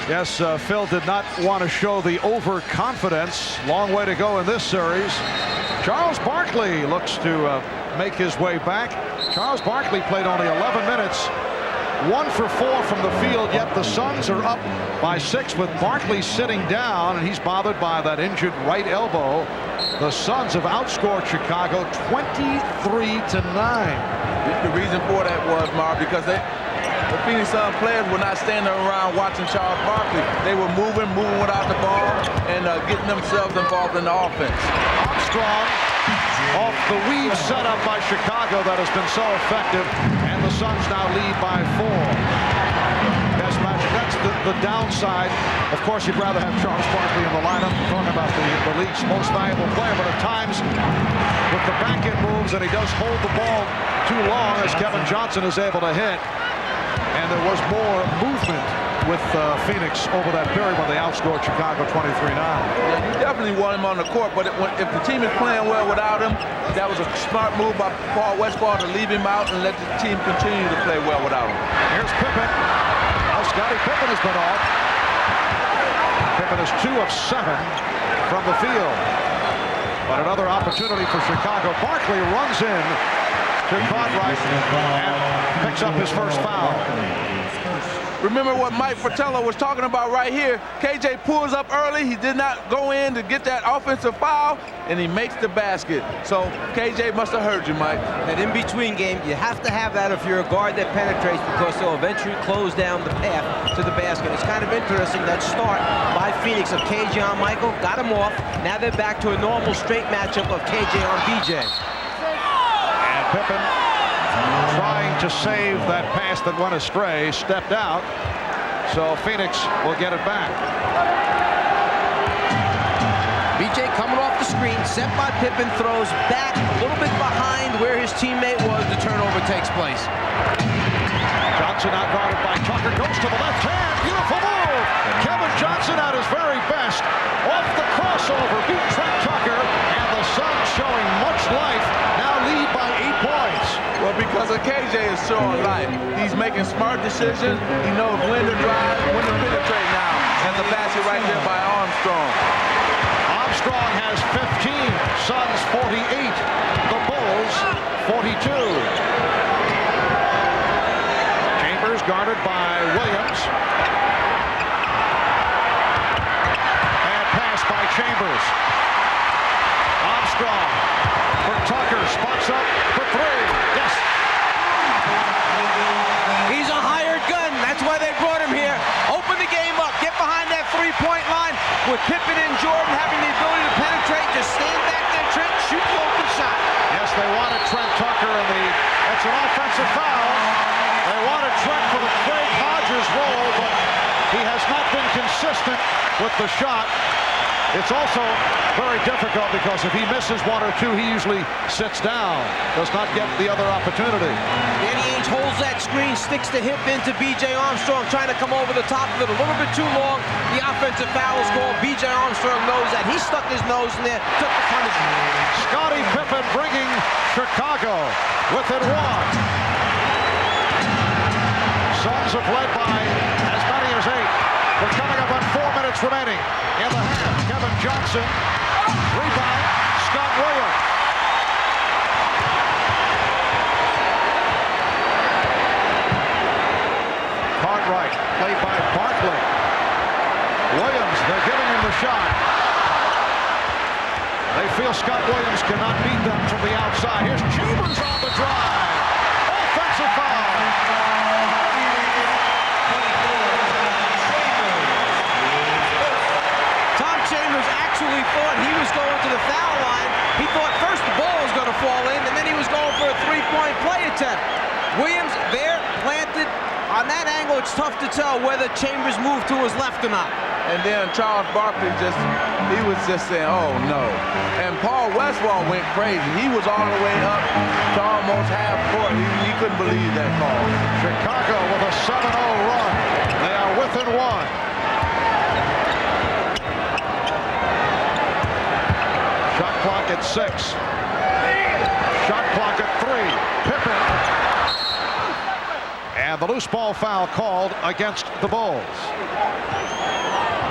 Yes, Phil did not want to show the overconfidence. Long way to go in this series. Charles Barkley looks to make his way back. Charles Barkley played only 11 minutes. 1 for 4 from the field, yet the Suns are up by 6 with Barkley sitting down, and he's bothered by that injured right elbow. The Suns have outscored Chicago 23-9. The reason for that was, Marv, because the Phoenix Suns players were not standing around watching Charles Barkley. They were moving without the ball, and getting themselves involved in the offense. Armstrong off the weave setup by Chicago that has been so effective, and the Suns now lead by 4. Best match. That's the downside. Of course, you'd rather have Charles Barkley in the lineup. We're talking about the league's most valuable player, but at times with the back-end moves, and he does hold the ball too long, as Kevin Johnson is able to hit. And there was more movement with Phoenix over that period when they outscored Chicago 23-9. Yeah, you definitely want him on the court, but if the team is playing well without him, that was a smart move by Paul Westphal to leave him out and let the team continue to play well without him. Here's Pippen. Oh, Scottie Pippen has been off. Pippen is 2 of 7 from the field. But another opportunity for Chicago. Barkley runs in to Cartwright and picks up his first foul. Remember what Mike Fratello was talking about right here. KJ pulls up early. He did not go in to get that offensive foul, and he makes the basket. So KJ must have heard you, Mike. That in-between game, you have to have that if you're a guard that penetrates, because they'll eventually close down the path to the basket. It's kind of interesting, that start by Phoenix of KJ on Michael, got him off. Now they're back to a normal straight matchup of KJ on BJ. And Pippen, trying to save that pass that went astray, stepped out. So Phoenix will get it back. BJ coming off the screen, set by Pippen, throws back a little bit behind where his teammate was. The turnover takes place. Johnson out guarded by Tucker, goes to the left hand. Beautiful move. Kevin Johnson at his very best. Off the crossover, beat Trent Tucker, and the Suns showing much life. Now lead by 8 points. Well, because of KJ is showing life. He's making smart decisions. He knows when to drive, when to penetrate now. And the basket right there by Armstrong. Armstrong has 15. Suns 48. The Bulls 42. Chambers guarded by Williams. And pass by Chambers. Armstrong for Tucker. Spots up for 3. Yes. He's a hired gun. That's why they brought him here. Open the game up. Get behind that three-point line with Pippen and Jordan having the ability to penetrate. Just stand back there, Trent, shoot the open shot. Yes, they wanted Trent Tucker in that's an offensive foul. They wanted Trent for the Craig Hodges role, but he has not been consistent with the shot. It's also very difficult because if he misses 1 or 2, he usually sits down, does not get the other opportunity. Danny Ainge holds that screen, sticks the hip into B.J. Armstrong, trying to come over the top of it a little bit too long. The offensive foul is called. B.J. Armstrong knows that. He stuck his nose in there, took the punishment. Scottie Pippen bringing Chicago within 1. Suns have led by as many as 8. We're coming up on 4 minutes remaining in the half. Kevin Johnson, rebound, Scott Williams. Cartwright, played by Barkley. Williams, they're giving him the shot. They feel Scott Williams cannot beat them from the outside. Here's Chambers on the drive. Offensive foul. Chambers actually thought he was going to the foul line. He thought first the ball was going to fall in, and then he was going for a three-point play attempt. Williams there, planted. On that angle, it's tough to tell whether Chambers moved to his left or not. And then Charles Barkley he was just saying, oh no. And Paul Westphal went crazy. He was all the way up to almost half court. He couldn't believe that call. Chicago with a 7-0 run. They are within 1. Shot clock at 6. Shot clock at 3. Pippen. And the loose ball foul called against the Bulls.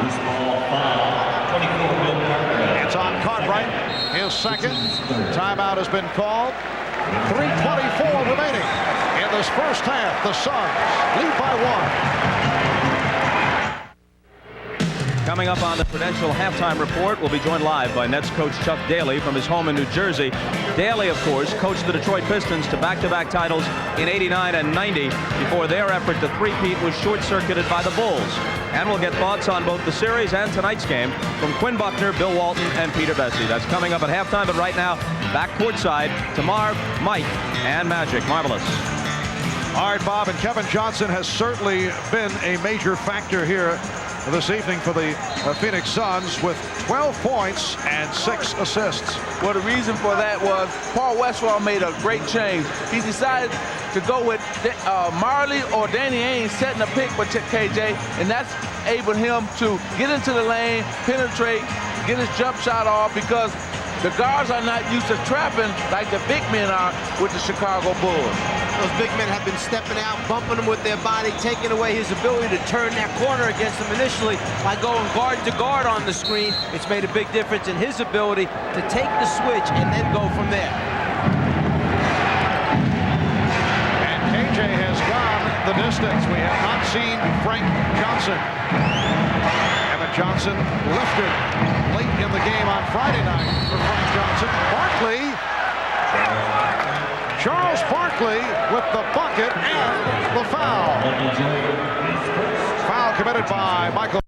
Loose ball foul. 24, Bill Cartwright. It's on Cartwright. His second. Timeout has been called. 3:24 remaining in this first half. The Suns lead by 1. Coming up on the Prudential Halftime Report, we'll be joined live by Nets coach Chuck Daly from his home in New Jersey. Daly, of course, coached the Detroit Pistons to back-to-back titles in '89 and '90 before their effort to three-peat was short-circuited by the Bulls. And we'll get thoughts on both the series and tonight's game from Quinn Buckner, Bill Walton, and Peter Bessie. That's coming up at halftime, but right now, back courtside to Marv, Mike, and Magic. Marvelous. All right, Bob, and Kevin Johnson has certainly been a major factor here this evening for the Phoenix Suns with 12 points and 6 assists. Well, the reason for that was Paul Westphal made a great change. He decided to go with Marley or Danny Ainge setting a pick for KJ, and that's able him to get into the lane, penetrate, get his jump shot off, because the guards are not used to trapping like the big men are with the Chicago Bulls. Those big men have been stepping out, bumping him with their body, taking away his ability to turn that corner against him initially by going guard to guard on the screen. It's made a big difference in his ability to take the switch and then go from there. And KJ has gone the distance. We have not seen Frank Johnson. Evan Johnson lifted late in the game on Friday night for Frank Johnson. Barkley, Charles Barkley with the bucket and the foul. Foul committed by Michael.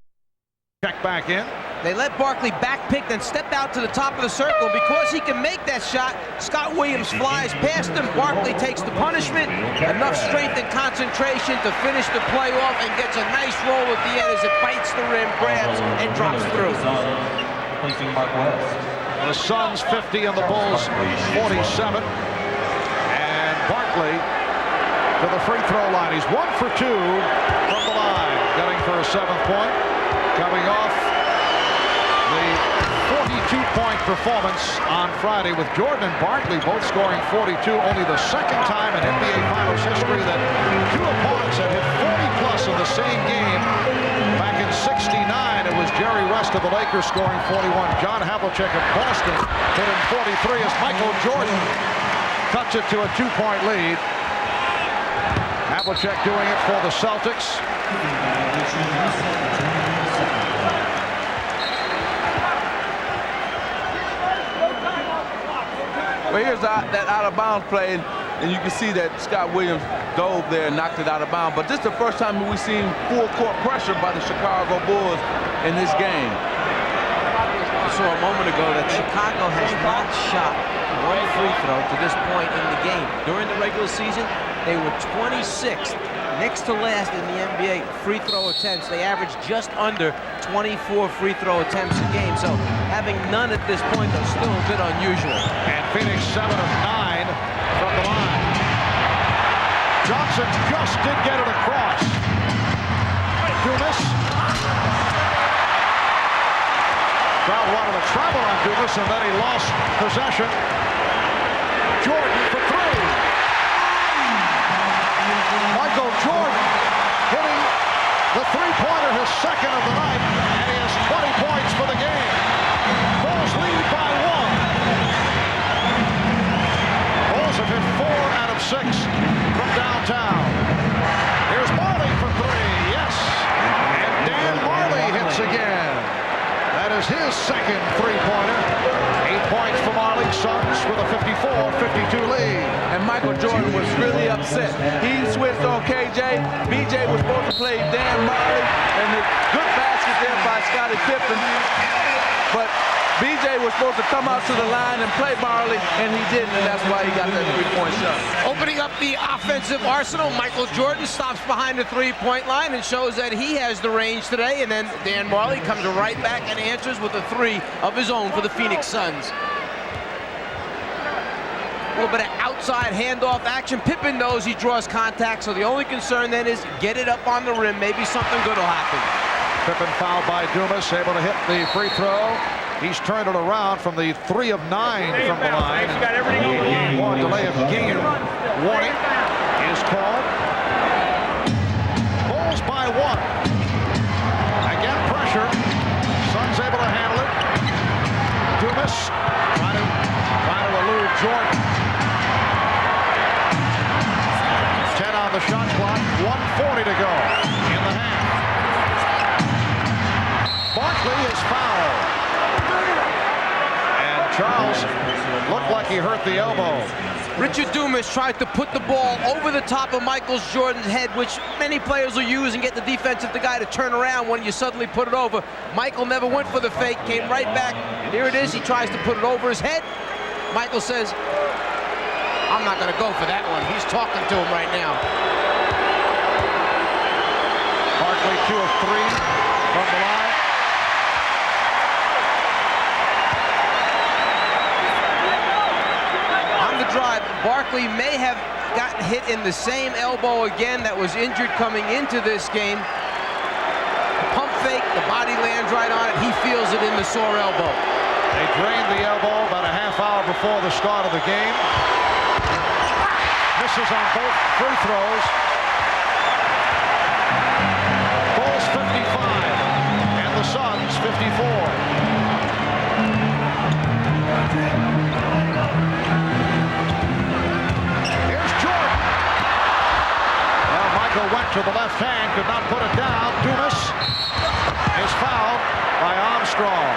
Check back in. They let Barkley backpick, then step out to the top of the circle. Because he can make that shot, Scott Williams flies past him. Barkley takes the punishment. Enough strength and concentration to finish the play off and gets a nice roll at the end as it bites the rim, grabs, and drops through. The Suns 50 and the Bulls 47. And Barkley to the free throw line. He's 1 for 2 from the line, getting for a 7th point. Coming off the 42-point performance on Friday with Jordan and Barkley both scoring 42, only the second time in NBA Finals history that two opponents had hit 40-plus in the same game. Back in '69, it was Jerry West of the Lakers scoring 41. John Havlicek of Boston hit in 43 as Michael Jordan cuts it to a 2-point lead. Havlicek doing it for the Celtics. Well, here's that out-of-bounds play, and you can see that Scott Williams dove there and knocked it out of bounds. But this is the first time we've seen full court pressure by the Chicago Bulls in this game. I saw a moment ago that Chicago has not shot one free throw to this point in the game. During the regular season, they were 26th, next to last in the NBA free throw attempts. They averaged just under 24 free throw attempts a game. So having none at this point, though, still a bit unusual. And Phoenix 7 of 9 from the line. Johnson just did get it across. Dumas. Crowd wanted to travel on Dumas, and then he lost possession. Jordan for 3. Michael Jordan hitting the three-pointer, his second of the night, and he has 20 points for the game. Bulls lead by 1. Bulls have hit 4 out of 6 from downtown. Here's Marley for 3, yes. And Dan Marley hits again. That is his second three-pointer. 8 points for Marley. Suns with a 54-52 lead. And Michael Jordan was really upset. He switched on KJ. BJ was supposed to play Dan Marley, and the good basket there by Scottie Pippen. But BJ was supposed to come out to the line and play Marley, and he didn't, and that's why he got that three-point shot. Opening up the offensive arsenal, Michael Jordan stops behind the three-point line and shows that he has the range today, and then Dan Marley comes right back and answers with a 3 of his own for the Phoenix Suns. A little bit of outside handoff action. Pippen knows he draws contact, so the only concern then is get it up on the rim. Maybe something good will happen. Pippen fouled by Dumas, able to hit the free throw. He's turned it around from the 3 of 9 from the line. One delay of game. Warning is called. Bulls by 1. Again, pressure. Suns able to handle it. Dumas trying to elude Jordan. 10 on the shot clock. 1:40 to go in the half. Barkley is fouled. Charles looked like he hurt the elbow. Richard Dumas tried to put the ball over the top of Michael Jordan's head, which many players will use and get the defensive guy to turn around when you suddenly put it over. Michael never went for the fake, came right back. Here it is. He tries to put it over his head. Michael says, I'm not going to go for that one. He's talking to him right now. Barkley 2 of 3 from the line. Drive, Barkley may have gotten hit in the same elbow again that was injured coming into this game. Pump fake, the body lands right on it. He feels it in the sore elbow. They drained the elbow about a half hour before the start of the game. Misses on both free throws. Bulls 55 and the Suns 54. Went to the left hand, could not put it down. Dumas is fouled by Armstrong.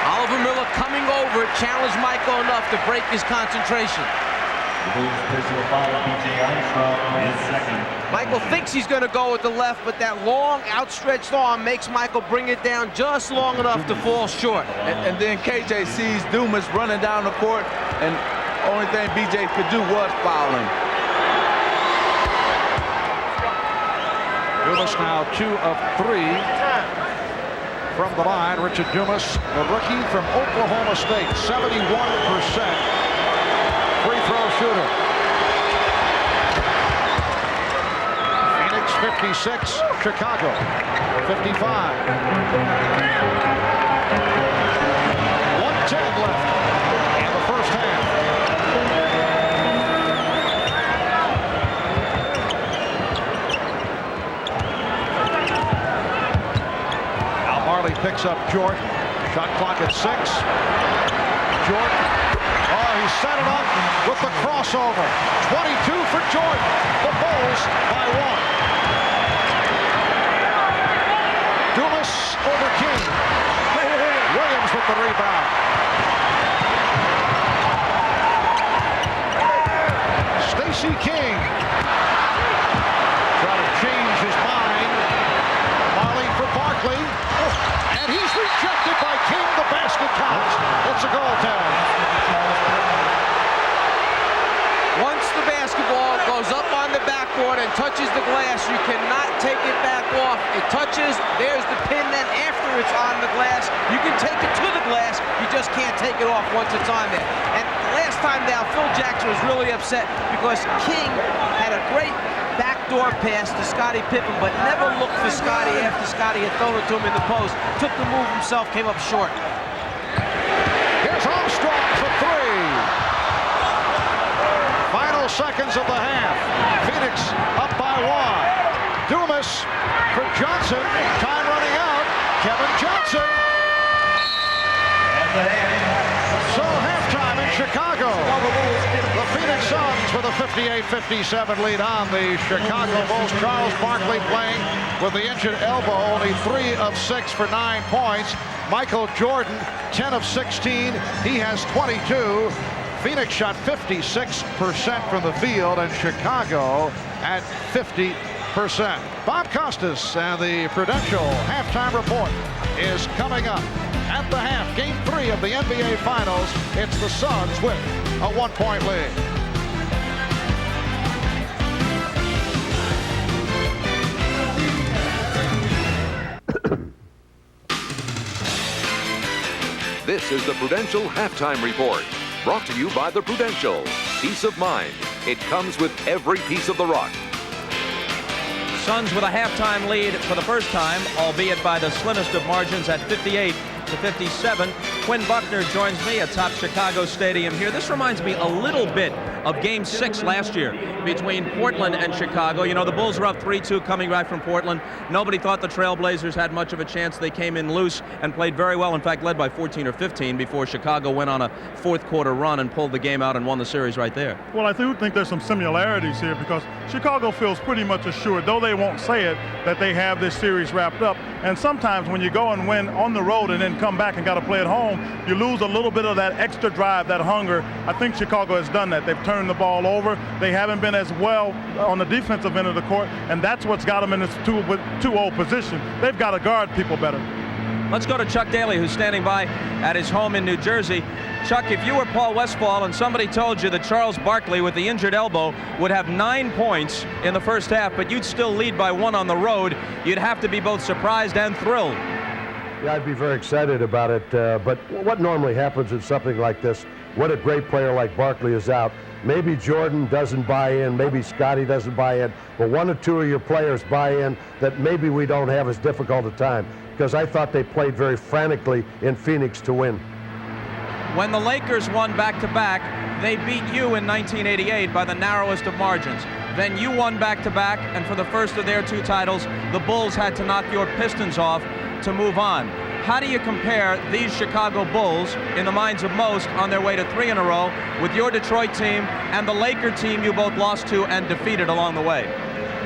Oliver Miller coming over, challenged Michael enough to break his concentration. The Bulls' personal foul, B.J. Armstrong is second. Michael thinks he's going to go with the left, but that long outstretched arm makes Michael bring it down just long enough to fall short. And then KJ sees Dumas running down the court, and the only thing BJ could do was foul him. Dumas now 2 of 3 from the line. Richard Dumas, the rookie from Oklahoma State, 71% free throw shooter. Phoenix 56, Chicago 55. 1:10 left in the first half. Picks up Jordan. Shot clock at 6. Jordan. Oh, he set it up with the crossover. 22 for Jordan. The Bulls by 1. Dumas over King. Williams with the rebound. Stacey King. Trying to change his mind. Marley for Barkley. And he's rejected by King. The basket counts. It's a goal tag. Once the basketball goes up on the backboard and touches the glass, you cannot take it back off. It touches, there's the pin, then after it's on the glass, you can take it to the glass, you just can't take it off once it's on there. And last time down, Phil Jackson was really upset because King had a great backdoor pass to Scottie Pippen, but never looked for Scottie after Scottie had thrown it to him in the post. Took the move himself, came up short. Here's Armstrong for 3. Final seconds of the half. Phoenix up by 1. Dumas for Johnson. Time running out. Kevin Johnson. So halftime in Chicago. The Phoenix Suns with a 58-57 lead on the Chicago Bulls. Charles Barkley playing with the injured elbow, only 3 of 6 for 9 points. Michael Jordan, 10 of 16. He has 22. Phoenix shot 56% from the field, and Chicago at 50%. Bob Costas and the Prudential halftime report is coming up. At the half, Game 3 of the NBA Finals, it's the Suns with a 1-point lead. This is the Prudential Halftime Report, brought to you by the Prudential. Peace of mind. It comes with every piece of the rock. Suns with a halftime lead for the first time, albeit by the slimmest of margins at 58-57. Quinn Buckner joins me atop Chicago Stadium here. This reminds me a little bit of Game 6 last year between Portland and Chicago. You know, the Bulls were up 3-2 coming back from Portland. Nobody thought the Trailblazers had much of a chance. They came in loose and played very well, in fact led by 14 or 15 before Chicago went on a fourth quarter run and pulled the game out and won the series right there. Well, I do think there's some similarities here because Chicago feels pretty much assured, though they won't say it, that they have this series wrapped up. And sometimes when you go and win on the road and then come back and got to play at home, you lose a little bit of that extra drive, that hunger. I think Chicago has done that. They've turned the ball over. They haven't been as well on the defensive end of the court, and that's what's got them in this 2-0 position. They've got to guard people better. Let's go to Chuck Daly, who's standing by at his home in New Jersey. Chuck, if you were Paul Westphal and somebody told you that Charles Barkley with the injured elbow would have 9 points in the first half, but you'd still lead by 1 on the road, you'd have to be both surprised and thrilled. Yeah, I'd be very excited about it. But what normally happens in something like this, when a great player like Barkley is out, maybe Jordan doesn't buy in, maybe Scotty doesn't buy in, but one or two of your players buy in that maybe we don't have as difficult a time, because I thought they played very frantically in Phoenix to win. When the Lakers won back-to-back, they beat you in 1988 by the narrowest of margins. Then you won back-to-back, and for the first of their two titles, the Bulls had to knock your Pistons off to move on. How do you compare these Chicago Bulls, in the minds of most, on their way to 3 in a row, with your Detroit team and the Laker team you both lost to and defeated along the way?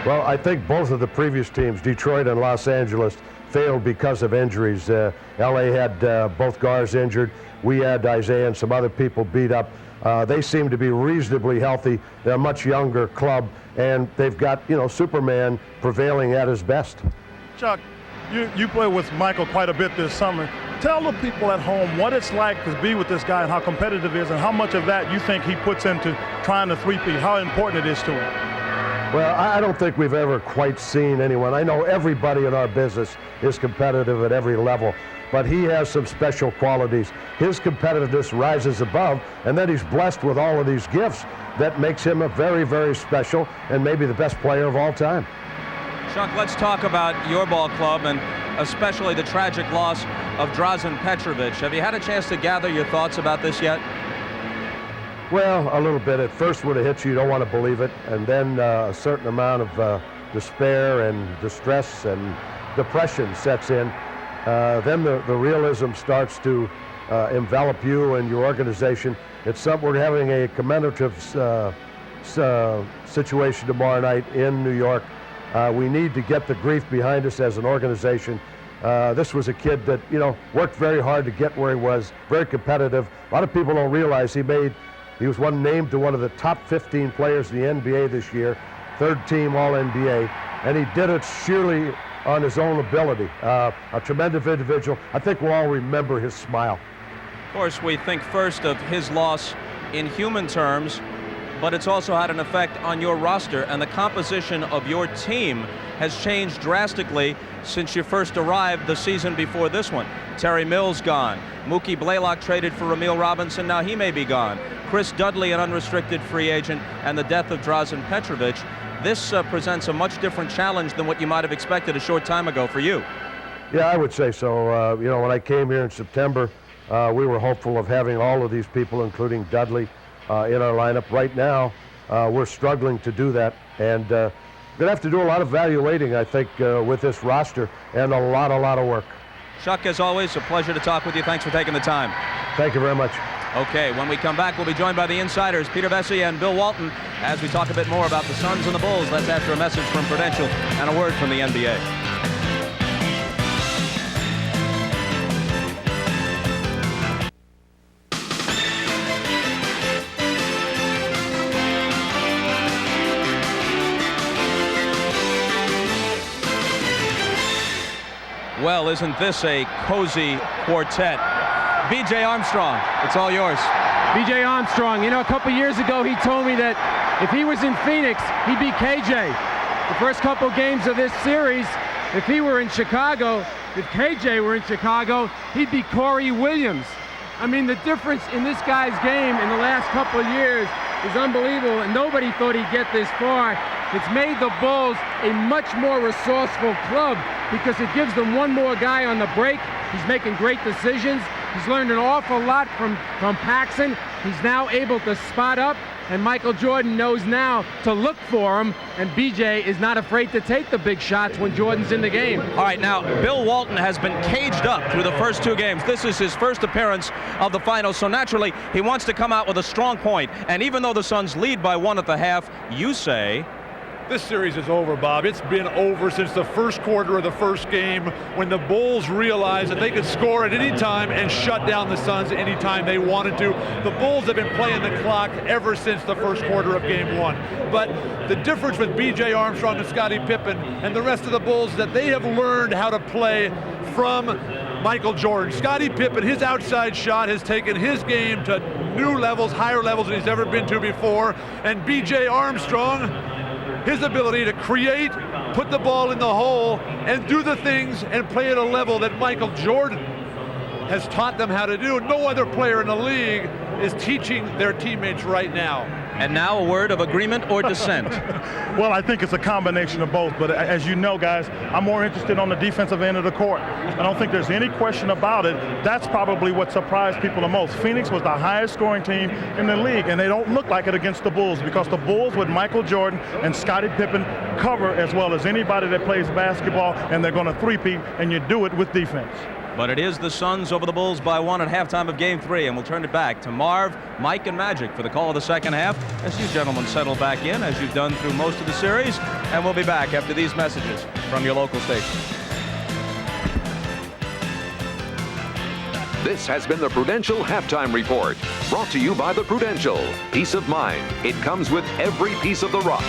Well, I think both of the previous teams, Detroit and Los Angeles, failed because of injuries. LA had both guards injured. We had Isaiah and some other people beat up. They seem to be reasonably healthy. They're a much younger club, and they've got, Superman prevailing at his best. Chuck, you play with Michael quite a bit this summer. Tell the people at home what it's like to be with this guy and how competitive it is and how much of that you think he puts into trying to three-peat, how important it is to him. Well, I don't think we've ever quite seen anyone. I know everybody in our business is competitive at every level, but he has some special qualities. His competitiveness rises above, and then he's blessed with all of these gifts that makes him a very, very special and maybe the best player of all time. Chuck, let's talk about your ball club and especially the tragic loss of Drazen Petrovic. Have you had a chance to gather your thoughts about this yet? Well, a little bit. At first, when it hits you, you don't want to believe it, and then a certain amount of despair and distress and depression sets in. Then the realism starts to envelop you and your organization. We're having a commemorative situation tomorrow night in New York. We need to get the grief behind us as an organization. This was a kid that, worked very hard to get where he was, very competitive. A lot of people don't realize he was named to one of the top 15 players in the NBA this year, third team All-NBA, and he did it sheerly on his own ability. A tremendous individual. I think we'll all remember his smile. Of course, we think first of his loss in human terms, but it's also had an effect on your roster, and the composition of your team has changed drastically since you first arrived the season before this one. Terry Mills gone. Mookie Blaylock traded for Emil Robinson. Now he may be gone. Chris Dudley, an unrestricted free agent, and the death of Drazen Petrovic. This presents a much different challenge than what you might have expected a short time ago for you. Yeah, I would say so. When I came here in September, we were hopeful of having all of these people, including Dudley, in our lineup. Right now, we're struggling to do that, and going to have to do a lot of evaluating, I think, with this roster, and a lot of work. Chuck, as always, a pleasure to talk with you. Thanks for taking the time. Thank you very much. Okay, when we come back, we'll be joined by the insiders, Peter Vecsey and Bill Walton, as we talk a bit more about the Suns and the Bulls. That's after a message from Prudential and a word from the NBA. Well, isn't this a cozy quartet? B.J. Armstrong, it's all yours. B.J. Armstrong, a couple years ago he told me that if he was in Phoenix, he'd be KJ. The first couple games of this series, if he were in Chicago, if KJ were in Chicago, he'd be Corey Williams. I mean, the difference in this guy's game in the last couple of years is unbelievable, and nobody thought he'd get this far. It's made the Bulls a much more resourceful club because it gives them one more guy on the break. He's making great decisions. He's learned an awful lot from Paxson. He's now able to spot up, and Michael Jordan knows now to look for him, and BJ is not afraid to take the big shots when Jordan's in the game. All right, now, Bill Walton has been caged up through the first two games. This is his first appearance of the finals, so naturally, he wants to come out with a strong point. And even though the Suns lead by 1 at the half, you say... This series is over, Bob. It's been over since the first quarter of the first game when the Bulls realized that they could score at any time and shut down the Suns at any time they wanted to. The Bulls have been playing the clock ever since the first quarter of game one. But the difference with B.J. Armstrong and Scottie Pippen and the rest of the Bulls is that they have learned how to play from Michael Jordan. Scottie Pippen, his outside shot has taken his game to new levels, higher levels than he's ever been to before. And B.J. Armstrong, his ability to create, put the ball in the hole, and do the things and play at a level that Michael Jordan has taught them how to do. No other player in the league is teaching their teammates right now. And now a word of agreement or dissent. Well, I think it's a combination of both, but as you know, guys, I'm more interested on the defensive end of the court. I don't think there's any question about it. That's probably what surprised people the most. Phoenix was the highest scoring team in the league, and they don't look like it against the Bulls because the Bulls with Michael Jordan and Scottie Pippen cover as well as anybody that plays basketball, and they're going to three-peat, and you do it with defense. But it is the Suns over the Bulls by 1 at halftime of Game 3, and we'll turn it back to Marv, Mike, and Magic for the call of the second half as you gentlemen settle back in, as you've done through most of the series, and we'll be back after these messages from your local station. This has been the Prudential Halftime Report, brought to you by the Prudential. Peace of mind. It comes with every piece of the rock.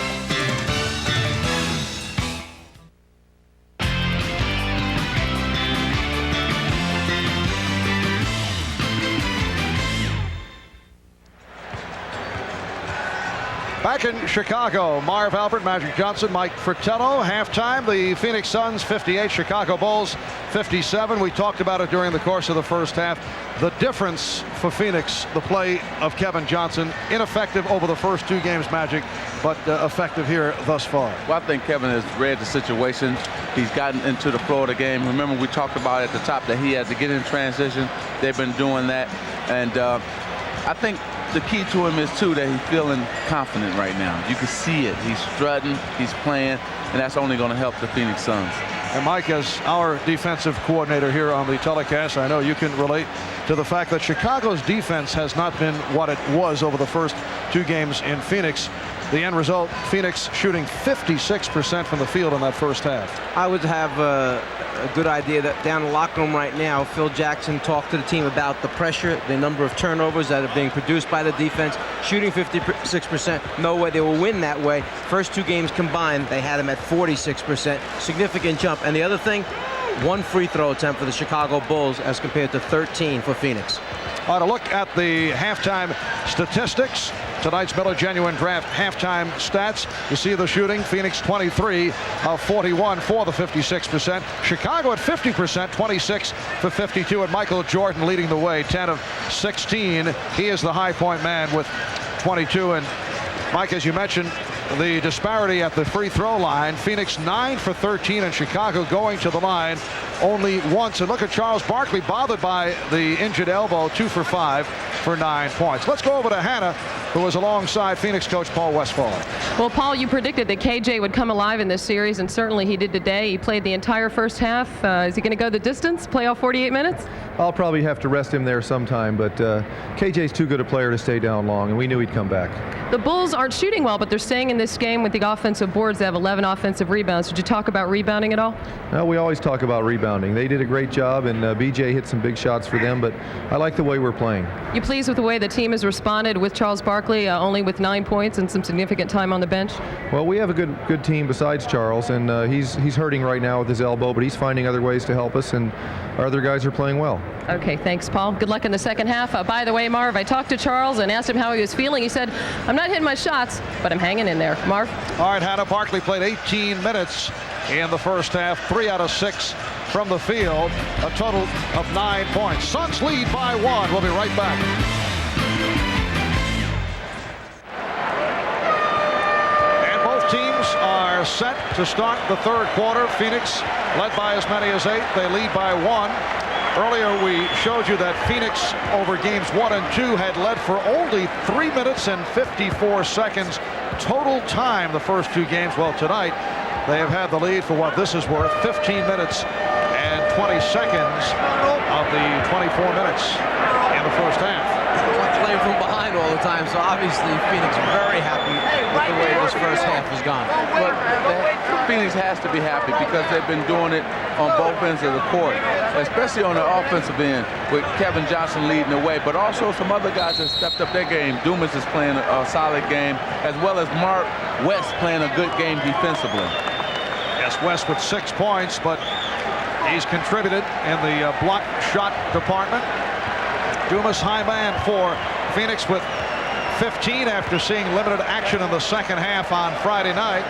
Back in Chicago, Marv Albert, Magic Johnson, Mike Fratello. Halftime, the Phoenix Suns 58, Chicago Bulls 57. We talked about it during the course of the first half. The difference for Phoenix, the play of Kevin Johnson, ineffective over the first 2 games, Magic, but effective here thus far. Well, I think Kevin has read the situation. He's gotten into the flow of the game. Remember, we talked about at the top that he had to get in transition. They've been doing that. And I think the key to him is, too, that he's feeling confident right now. You can see it. He's strutting, he's playing, and that's only going to help the Phoenix Suns. And Mike, as our defensive coordinator here on the telecast, I know you can relate to the fact that Chicago's defense has not been what it was over the first 2 games in Phoenix. The end result, Phoenix shooting 56% from the field in that first half. I would have a good idea that down in the locker room right now, Phil Jackson talked to the team about the pressure, the number of turnovers that are being produced by the defense. Shooting 56%, no way they will win that way. First 2 games combined, they had them at 46%. Significant jump. And the other thing, 1 free throw attempt for the Chicago Bulls as compared to 13 for Phoenix. All right, a look at the halftime statistics. Tonight's Miller Genuine Draft halftime stats. You see the shooting. Phoenix 23 of 41 for the 56%. Chicago at 50%, 26 for 52. And Michael Jordan leading the way, 10 of 16. He is the high point man with 22. And Mike, as you mentioned, the disparity at the free throw line. Phoenix 9 for 13 and Chicago going to the line only once. And look at Charles Barkley, bothered by the injured elbow, 2 for 5 for 9 points. Let's go over to Hannah, who was alongside Phoenix coach Paul Westphal. Well, Paul, you predicted that KJ would come alive in this series, and certainly he did today. He played the entire first half. Is he going to go the distance, play all 48 minutes? I'll probably have to rest him there sometime, but KJ's too good a player to stay down long, and we knew he'd come back. The Bulls aren't shooting well, but they're staying in this game with the offensive boards. They have 11 offensive rebounds. Did you talk about rebounding at all? Well, we always talk about rebounding. They did a great job, and BJ hit some big shots for them, but I like the way we're playing. You pleased with the way the team has responded with Charles Barkley only with 9 points and some significant time on the bench? Well, we have a good team besides Charles, and he's hurting right now with his elbow, but he's finding other ways to help us, and our other guys are playing well. Okay, thanks, Paul. Good luck in the second half. By the way, Marv, I talked to Charles and asked him how he was feeling. He said, I'm not hitting my shots, but I'm hanging in there. Marv? All right, Hannah, Barkley played 18 minutes in the first half, 3 out of 6 from the field, a total of 9 points. Suns lead by 1. We'll be right back. And both teams are set to start the third quarter. Phoenix led by as many as 8. They lead by 1. Earlier we showed you that Phoenix over games 1 and 2 had led for only 3 minutes and 54 seconds total time the first 2 games. Well, tonight they have had the lead for what this is worth, 15 minutes and 20 seconds of the 24 minutes in the first half. Playing from behind all the time, so obviously Phoenix very happy with the way this first half has gone. But Phoenix has to be happy because they've been doing it on both ends of the court, especially on the offensive end with Kevin Johnson leading the way, but also some other guys that stepped up their game. Dumas is playing a solid game, as well as Mark West playing a good game defensively. Yes, West with 6 points, but he's contributed in the block shot department. Dumas high man for Phoenix with 15 after seeing limited action in the second half on Friday night.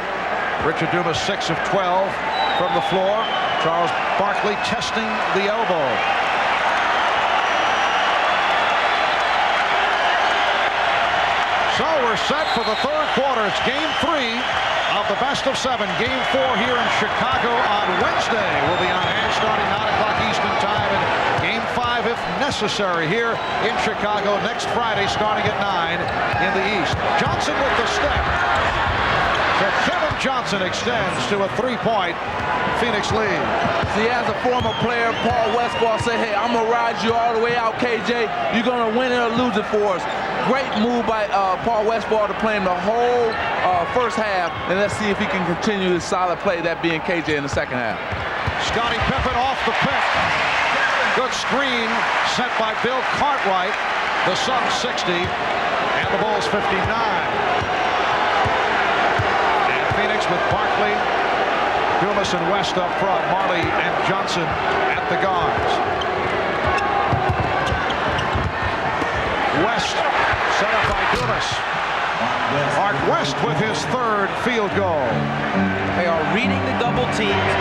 Richard Dumas 6 of 12 from the floor. Charles Barkley testing the elbow. So we're set for the third quarter. It's game 3 of the best of 7. Game 4 here in Chicago on Wednesday. Will be on hand starting 9 o'clock Eastern time. And game 5, if necessary, here in Chicago next Friday starting at 9 in the East. Johnson with the step. So Kevin Johnson extends to a 3-point Phoenix lead. See, as a former player, Paul Westphal said, hey, I'm going to ride you all the way out, KJ. You're going to win it or lose it for us. Great move by Paul Westphal to play him the whole first half. And let's see if he can continue his solid play, that being KJ in the second half. Scottie Pippen off the pick. Good screen sent by Bill Cartwright. The Suns 60 and the Bulls 59. And Phoenix with Barkley, Dumas and West up front. Marley and Johnson at the guards. West set up by Dumas. Mark West with his third field goal. They are reading the double teams.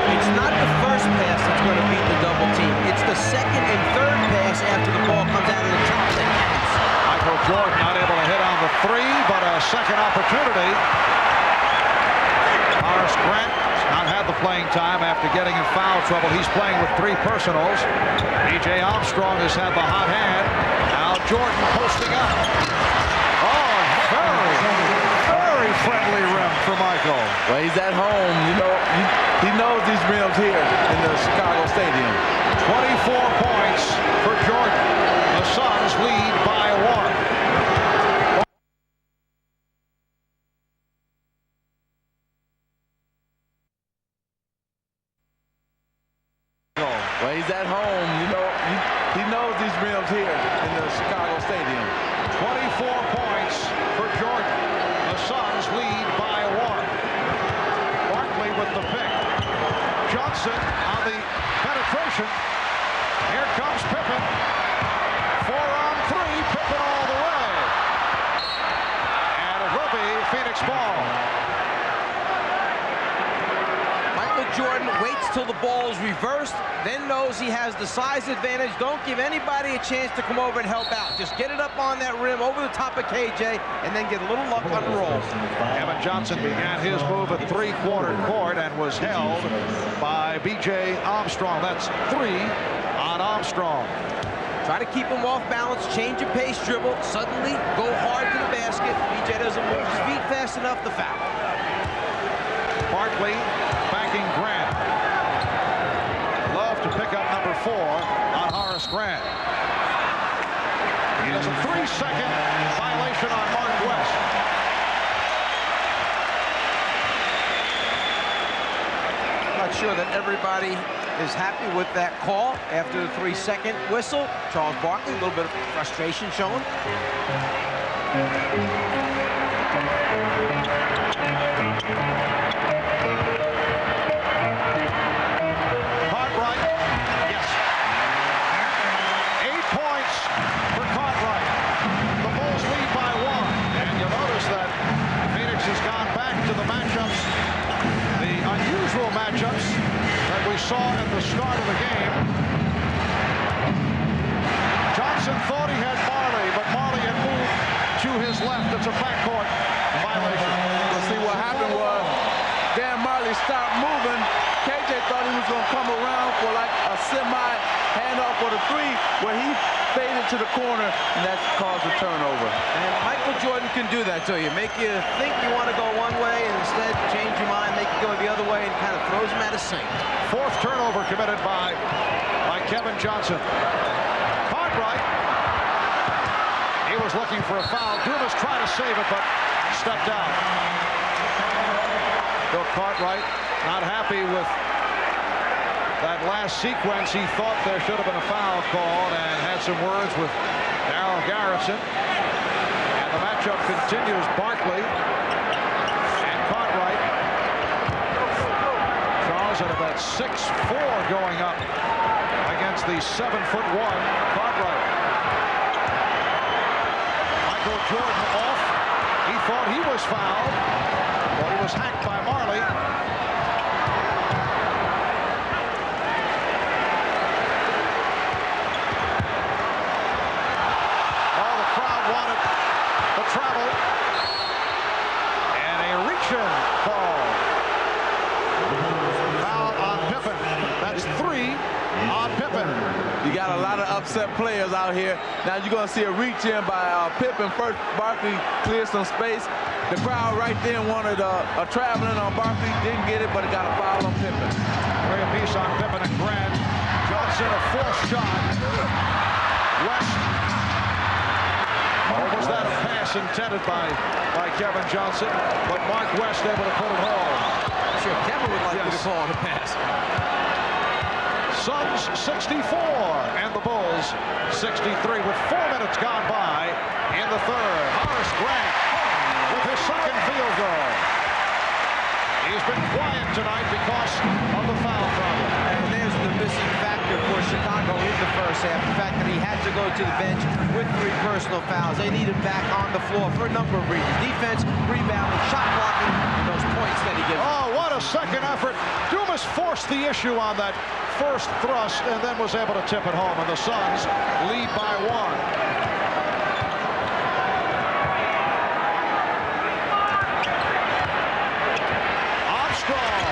It's not the first pass that's going to beat the double team. It's the second and third pass after the ball comes out of the top that counts. Michael Jordan not able to hit on the 3, but a second opportunity. Horace Grant has not had the playing time after getting in foul trouble. He's playing with 3 personals. B.J. Armstrong has had the hot hand. Now Jordan posting up. Oh, very friendly rim for Michael. Well, he's at home. You know, he knows these rims here in the Chicago Stadium. 24 points for Jordan. The Suns lead by 1. Well, he's at home. You know, he knows these rims here in the Chicago Stadium. 24 points for Jordan. The Suns lead by 1. Barkley with the pick. Johnson on the penetration. Here comes Pippen. 4 on 3. Pippen all the way. And it will be Phoenix ball. Michael Jordan waits till the ball is reversed, then knows he has the size advantage. Don't give anybody a chance to come over and help out. Just get it up on that rim over the top of KJ and then get a little luck on the roll. Kevin Johnson began his move at 3-quarter court and was held by B.J. Armstrong. That's 3 on Armstrong. Try to keep him off balance, change your pace dribble, suddenly go hard to the basket. B.J. doesn't move his feet fast enough to foul. Barkley backing Grant. Love to pick up number 4 on Horace Grant. He does a 3-second violation on Mark West. I'm not sure that everybody is happy with that call after the 3-second whistle. Charles Barkley, a little bit of frustration showing. Cartwright, yes. 8 points for Cartwright. The Bulls lead by 1. And you'll notice that Phoenix has gone back to the matchups, the unusual matchups that we saw at the start of the game. Johnson thought he had Marley, but Marley had moved to his left. It's a backcourt violation. Well, see, what happened was Dan Marley stopped moving. KJ thought he was going to come around for like a semi handoff for the 3, where he faded to the corner, and that caused a turnover. And Michael Jordan can do that to you. Make you think you want to go one way, and instead change your mind, make you go the other way, and kind of throws him out of sync. 4th turnover committed by Kevin Johnson. Cartwright. He was looking for a foul. Dumas tried to save it, but stepped out. Bill Cartwright not happy with that last sequence. He thought there should have been a foul called and had some words with Darryl Garrison. And the matchup continues. Barkley and Cartwright. Charles at about 6'4" going up against the 7'1" Cartwright. Michael Jordan off. He thought he was fouled. But he was hacked by Marley. Oh, the crowd wanted the travel. And a reach-in call. Foul on Pippen. That's 3 on Pippen. You got a lot of upset players out here. Now you're going to see a reach-in by Pippen. First, Barkley cleared some space. The crowd right there wanted a traveling on Barkley. Didn't get it, but it got a foul on Pippen. Three apiece on Pippen and Grant. Johnson, a false shot. West. Or was that a pass intended by Kevin Johnson? But Mark West able to put it home. Sure, Kevin would like to call the pass. Suns 64 and the Bulls 63 with 4 minutes gone by in the third. Horace Grant with his second field goal. He's been quiet tonight because of the foul problem. And there's the missing factor for Chicago in the first half. The fact that he had to go to the bench with 3 personal fouls. They need him back on the floor for a number of reasons. Defense, rebounding, shot blocking, and those points that he gives. Oh, what a second effort. Dumas forced the issue on that first thrust and then was able to tip it home, and the Suns lead by 1. Armstrong,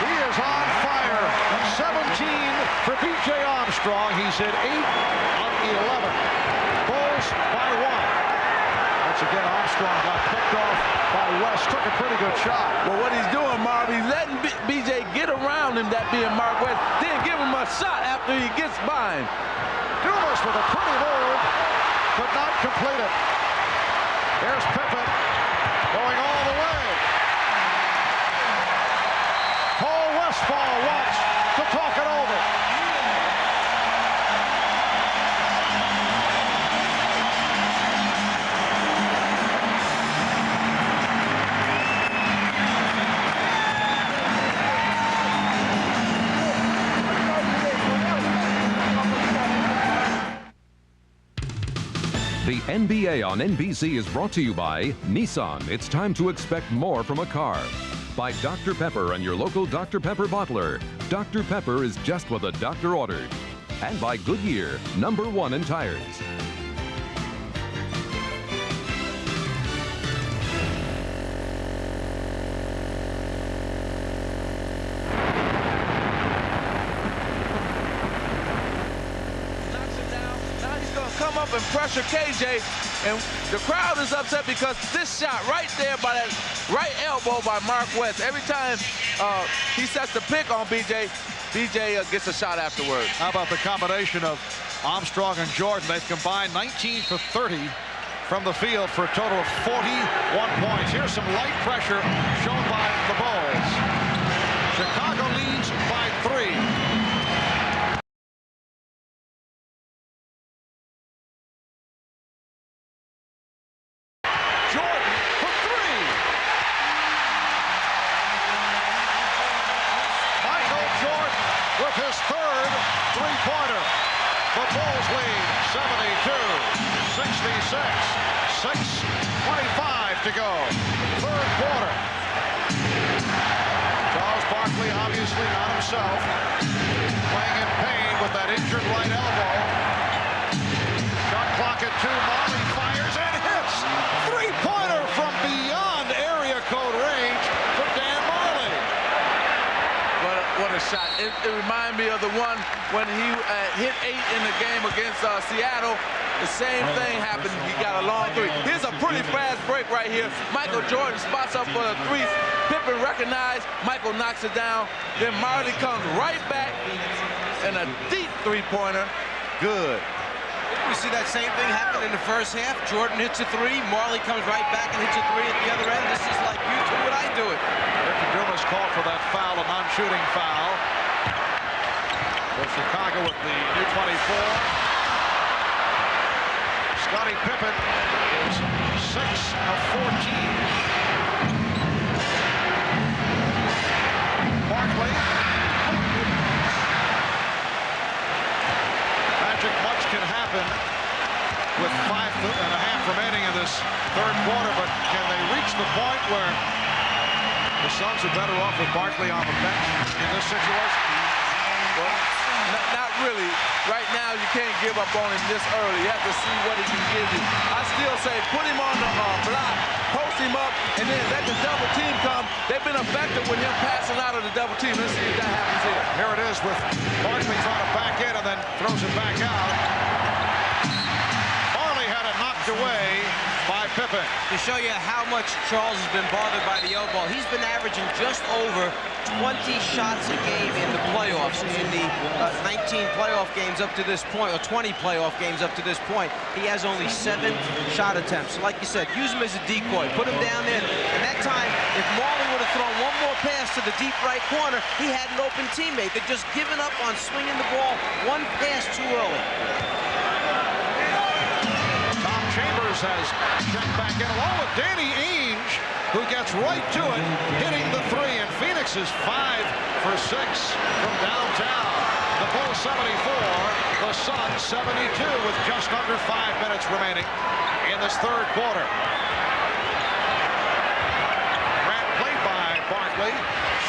he is on fire. 17 for B.J. Armstrong. He's hit 8 of 11. Bulls by 1. Once again, Armstrong got picked off by West. Took a pretty good shot. Well, what he's doing, Marv, he's letting B.J. get around him, that being Mark West, then give him a shot after he gets by him. Dumas with a pretty move, but not complete it. There's Pippen going all the way. Paul Westphal wants to talk it over. The NBA on NBC is brought to you by Nissan. It's time to expect more from a car. By Dr. Pepper and your local Dr. Pepper bottler. Dr. Pepper is just what the doctor ordered. And by Goodyear, #1 in tires. Come up and pressure KJ, and the crowd is upset because this shot right there by that right elbow by Mark West. Every time he sets the pick on BJ gets a shot afterwards. How about the combination of Armstrong and Jordan? They've combined 19 for 30 from the field for a total of 41 points. Here's some light pressure shown by the Bulls. Chicago leads by 3. His third three-pointer. The Bulls lead 72-66. 6:25 to go. Third quarter. Charles Barkley obviously not himself. Playing in pain with that injured right elbow. Shot clock at 2. Marley fires and hits. Three-pointer from beyond area code range for Dan Marley. What a shot. It reminded me of the one when he hit 8 in the game against Seattle. The same thing happened. He got a long 3. Here's a pretty fast break right here. Michael Jordan spots up for the 3. Pippen recognized. Michael knocks it down. Then Marley comes right back and a deep three-pointer. Good. We see that same thing happen in the first half. Jordan hits a 3. Marley comes right back and hits a 3 at the other end. This is like you do what I do it. Victor Dumas called for that foul, a non-shooting foul. For Chicago with the new 24. Scottie Pippen is 6 of 14. Barkley. Magic, much can happen with 5.5 remaining in this third quarter, but can they reach the point where The Suns are better off with Barkley on the bench in this situation. Well, not really. Right now, you can't give up on him this early. You have to see what he can give you. I still say put him on the block, post him up, and then let the double team come. They've been effective with him passing out of the double team. Let's see if that happens here. Here it is with Barkley trying to back in and then throws it back out. Marley had it knocked away by Pippen. To show you how much Charles has been bothered by the elbow, he's been averaging just over 20 shots a game in the playoffs. In the 19 playoff games up to this point, or 20 playoff games up to this point, he has only 7 shot attempts. So like you said, use him as a decoy. Put him down there. And that time, if Marley would have thrown one more pass to the deep right corner, he had an open teammate. They're just giving up on swinging the ball one pass too early. Chambers has checked back in along with Danny Ainge, who gets right to it, hitting the 3. And Phoenix is 5 for 6 from downtown. The Bulls 74, the Suns 72 with just under 5 minutes remaining in this third quarter. Grant played by Barkley.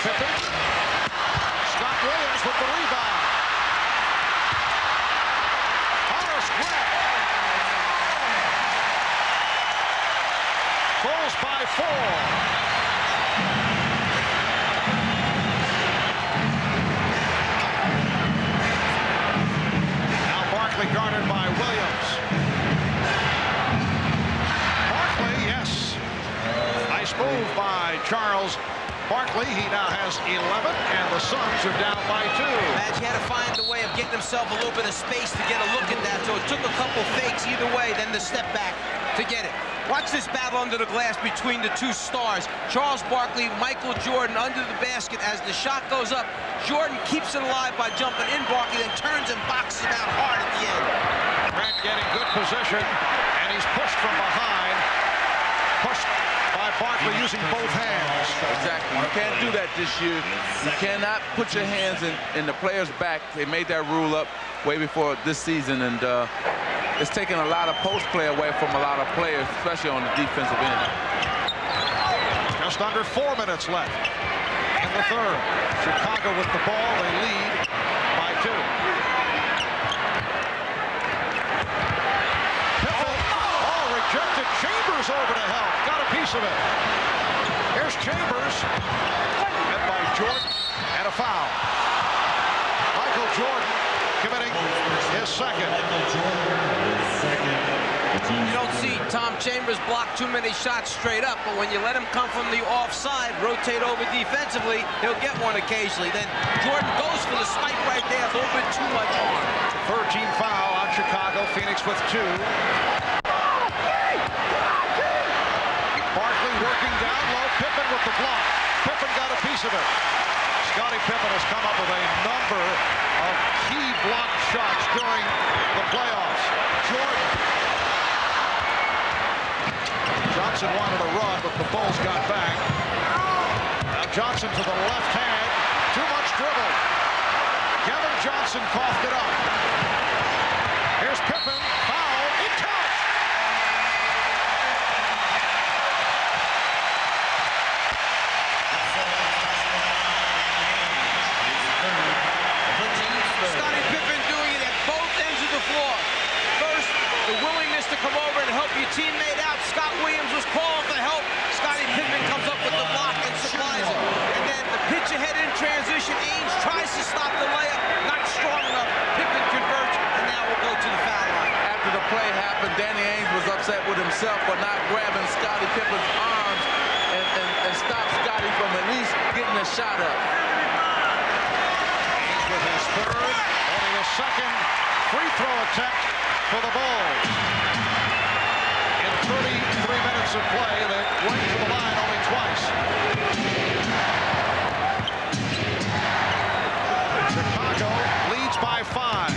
Pippen. Scott Williams with the rebound. Horace Grant. Bulls by 4. Now Barkley guarded by Williams. Barkley, yes. Nice move by Charles Barkley. He now has 11, and the Suns are down by 2. Madge had to find a way of getting himself a little bit of space to get a look at that, so it took a couple fakes either way, then the step back to get it. Watch this battle under the glass between the two stars. Charles Barkley, Michael Jordan under the basket. As the shot goes up, Jordan keeps it alive by jumping in. Barkley then turns and boxes him out hard at the end. Grant getting good position, and he's pushed from behind. Pushed by Barkley using both hands. Exactly. You can't do that this year. You cannot put your hands in the player's back. They made that rule up way before this season, and it's taken a lot of post play away from a lot of players, especially on the defensive end. Just under 4 minutes left in the third. Chicago with the ball. They lead by 2. Pippen. Oh, rejected. Chambers over to help. Got a piece of it. Here's Chambers. Met by Jordan. And a foul. Michael Jordan committing his second. You don't see Tom Chambers block too many shots straight up, but when you let him come from the offside, rotate over defensively, he'll get one occasionally. Then Jordan goes for the snipe right there, a little bit too much on. Third team foul on Chicago. Phoenix with 2. Barkley working down low. Pippen with the block. Pippen got a piece of it. Scottie Pippen has come up with a number of key block shots during the playoffs. Jordan. Johnson wanted a run, but the Bulls got back. Now Johnson to the left hand. Too much dribble. Kevin Johnson coughed it up. Here's Pippen. Foul. It counts. Scottie Pippen doing it at both ends of the floor. First, the willingness to come over and help your teammate out. Scott Williams was calling for help. Scottie Pippen comes up with the block and supplies it. And then the pitch ahead in transition. Ainge tries to stop the layup. Not strong enough. Pippen converts, and now we'll go to the foul line. After the play happened, Danny Ainge was upset with himself for not grabbing Scottie Pippen's arms and stop Scottie from at least getting a shot up. Ainge with his third, only the second free throw attempt for the Bulls. In 33 minutes of play, they went to the line only twice. Chicago leads by 5.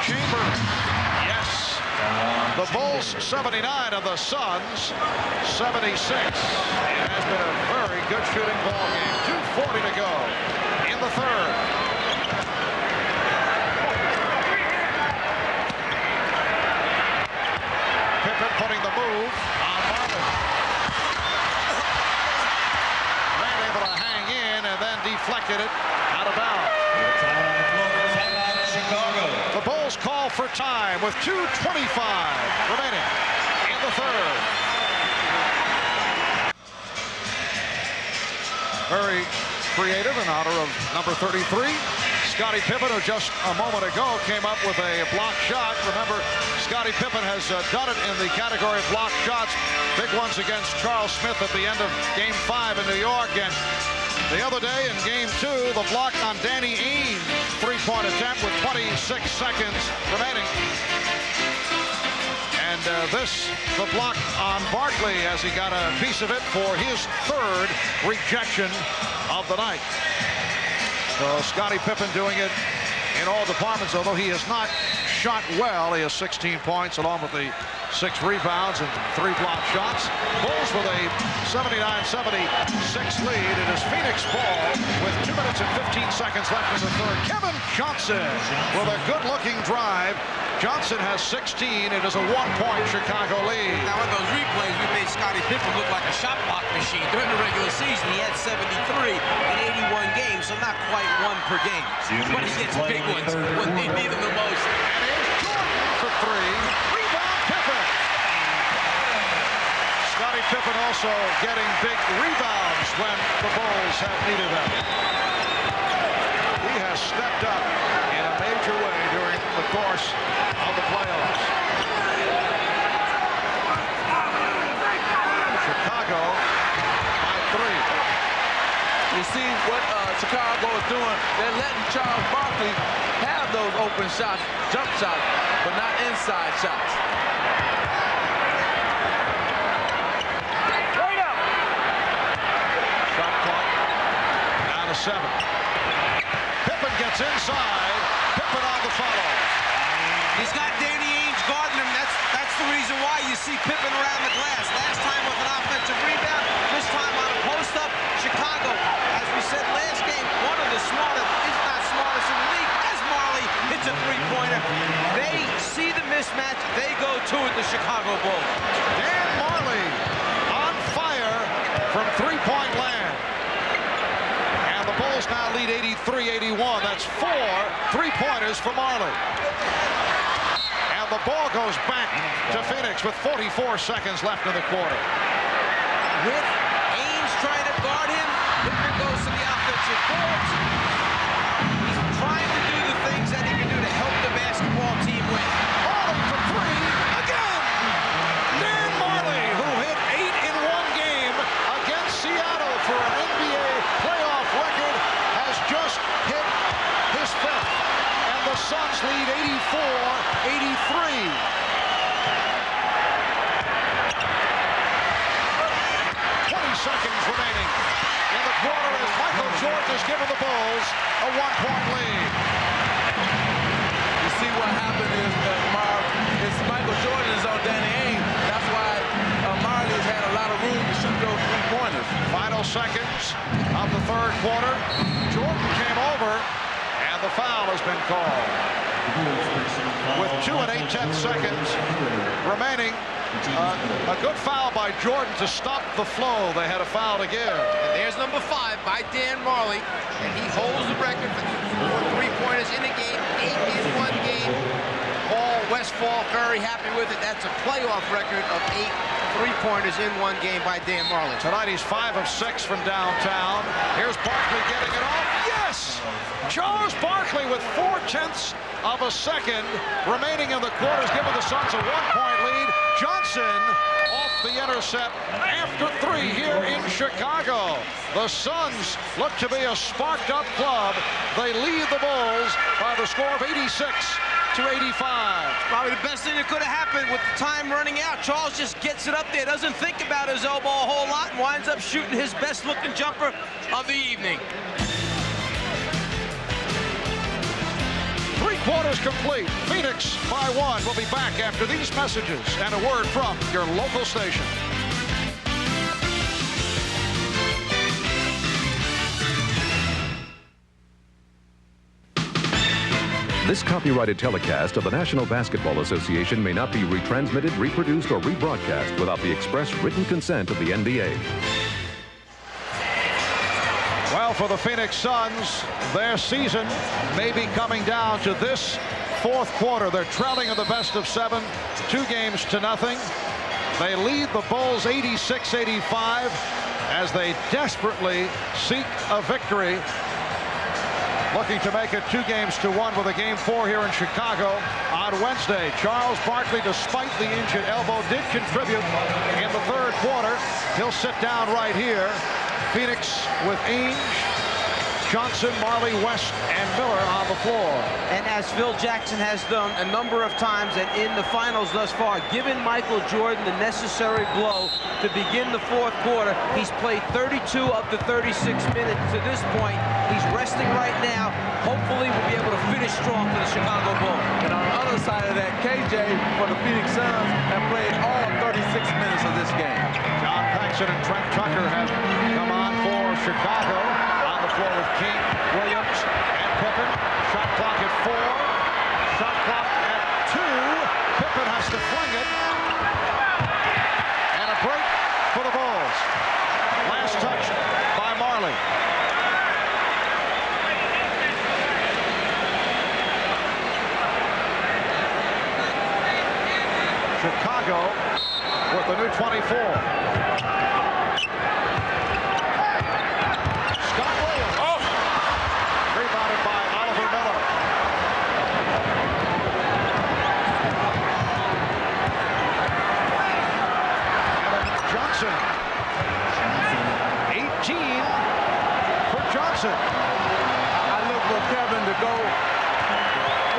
Chambers, yes. The Bulls 79 and the Suns 76. It has been a very good shooting ball game. 2:40 to go in the third. Pippen putting the move on Marley. it out of bounds. The Bulls call for time with 2:25 remaining in the third. Very creative in honor of number 33. Scottie Pippen, who just a moment ago came up with a block shot. Remember, Scottie Pippen has done it in the category of block shots. Big ones against Charles Smith at the end of Game 5 in New York. And the other day in Game 2, the block on Danny Ainge, three-point attempt with 26 seconds remaining. And the block on Barkley as he got a piece of it for his third rejection of the night. So Scottie Pippen doing it in all departments, although he has not shot well. He has 16 points along with the 6 rebounds and 3 block shots. Bulls with a 79-76 lead. It is Phoenix ball with 2 minutes and 15 seconds left in the third. Kevin Johnson with a good-looking drive. Johnson has 16. It is a 1-point Chicago lead. Now in those replays, we made Scottie Pippen look like a shot block machine. During the regular season, he had 73 in 81 games, so not quite 1 per game. But he gets big ones when they need them the most. There's Jordan for 3. Rebound Pippen. Scottie Pippen also getting big rebounds when the Bulls have needed them. He has stepped up in a major way during the course of the playoffs. Chicago by 3. You see what Chicago is doing. They're letting Charles Barkley have those open shots, jump shots, but not inside shots. Shot clock down to 7. Pippen gets inside. Pippen on the follow. He's got Danny Ainge guarding him. That's the reason why you see Pippen around the glass. Last time with an offensive rebound, this time on a post-up. Chicago, as we said last game, one of the smartest, if not smartest in the league, as Marley hits a three-pointer. They see the mismatch. They go to it, the Chicago Bulls. Dan Marley on fire from three-point land. And the Bulls now lead 83-81. That's 4 three-pointers for Marley. And the ball goes back to Phoenix with 44 seconds left in the quarter. With Ainge trying to guard him, Pippen goes to the offensive boards. He's trying to do the things that he can do to help the basketball team win. Marley for 3 again. Dan Marley, who hit 8 in one game against Seattle for an NBA playoff record, has just hit his 5th. And the Suns lead 84-83. 20 seconds remaining in the quarter as Michael Jordan has given the Bulls a 1-point lead. You see what happened is, Marv, is Michael Jordan is on Danny Ainge. That's why Marley has had a lot of room to shoot those three-pointers. Final seconds of the third quarter. Jordan came over, and the foul has been called. With 2 and 8/10 seconds remaining, a good foul by Jordan to stop the flow. They had a foul to give. And there's number 5 by Dan Marley, and he holds the record for three-pointers in a game, 8 in one game. Paul Westphal very happy with it. That's a playoff record of 8 three-pointers in one game by Dan Marley. Tonight he's 5 of 6 from downtown. Here's Barkley getting it off. Yes! Charles Barkley with 4/10 of a second remaining in the quarters, giving the Suns a 1-point lead. Johnson off the intercept after 3 here in Chicago. The Suns look to be a sparked-up club. They lead the Bulls by the score of 86-85. Probably the best thing that could have happened with the time running out. Charles just gets it up there, doesn't think about his elbow a whole lot, and winds up shooting his best-looking jumper of the evening. 3 quarters complete. Phoenix by 1. We'll be back after these messages and a word from your local station. This copyrighted telecast of the National Basketball Association may not be retransmitted, reproduced, or rebroadcast without the express written consent of the NBA. Well, Well, for the Phoenix Suns, their season may be coming down to this fourth quarter. They're trailing in the best of 7, 2-0. They lead the Bulls 86-85 as they desperately seek a victory, looking to make it 2-1 with a Game 4 here in Chicago on Wednesday. Charles Barkley, despite the injured elbow, did contribute in the third quarter. He'll sit down right here. Phoenix with Ainge, Johnson, Marley, West, and Miller on the floor. And as Phil Jackson has done a number of times and in the finals thus far, given Michael Jordan the necessary blow to begin the fourth quarter. He's played 32 of the 36 minutes to this point. He's resting right now. Hopefully we'll be able to finish strong for the Chicago Bulls. And on the other side of that, KJ for the Phoenix Suns have played all 36 minutes of this game. John Paxson and Trent Tucker have come on for Chicago. On the floor with King, Williams, and Pippen. Shot clock at 4. Shot clock at 2. Pippen has to fling it. And a break for the Bulls. Last touch by Marley. Chicago with the new 24. Scott Williams. Oh! Rebounded by Oliver Miller. Kevin Johnson. 18 for Johnson. I look for Kevin to go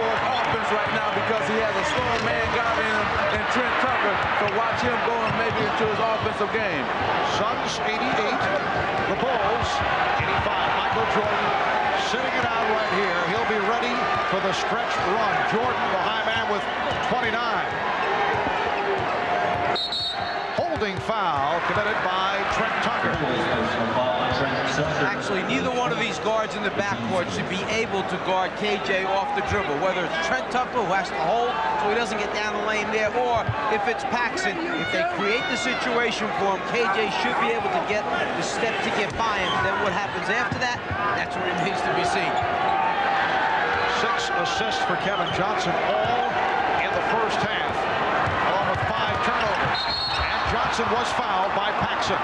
for offense right now because he has a strong man guard in him and Trent Tucker. So watch him going maybe into his offensive game. Suns 88. The Bulls 85. Michael Jordan sitting it out right here. He'll be ready for the stretch run. Jordan, the high man, with 29. Holding foul committed by Trent Tucker. Actually, neither one of these guards in the backcourt should be able to guard KJ off the dribble, whether it's Trent Tucker, who has to hold so he doesn't get down the lane there, or if it's Paxson, if they create the situation for him, KJ should be able to get the step to get by him. Then what happens after that, that's what remains to be seen. 6 assists for Kevin Johnson, all in the first half, along with 5 turnovers. And Johnson was fouled by Paxson.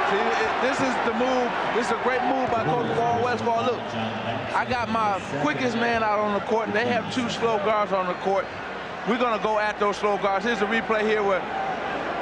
See, this is the move. This is a great move by Coach Wall Westphal. Look, I got my quickest man out on the court, and they have 2 slow guards on the court. We're going to go at those slow guards. Here's a replay here where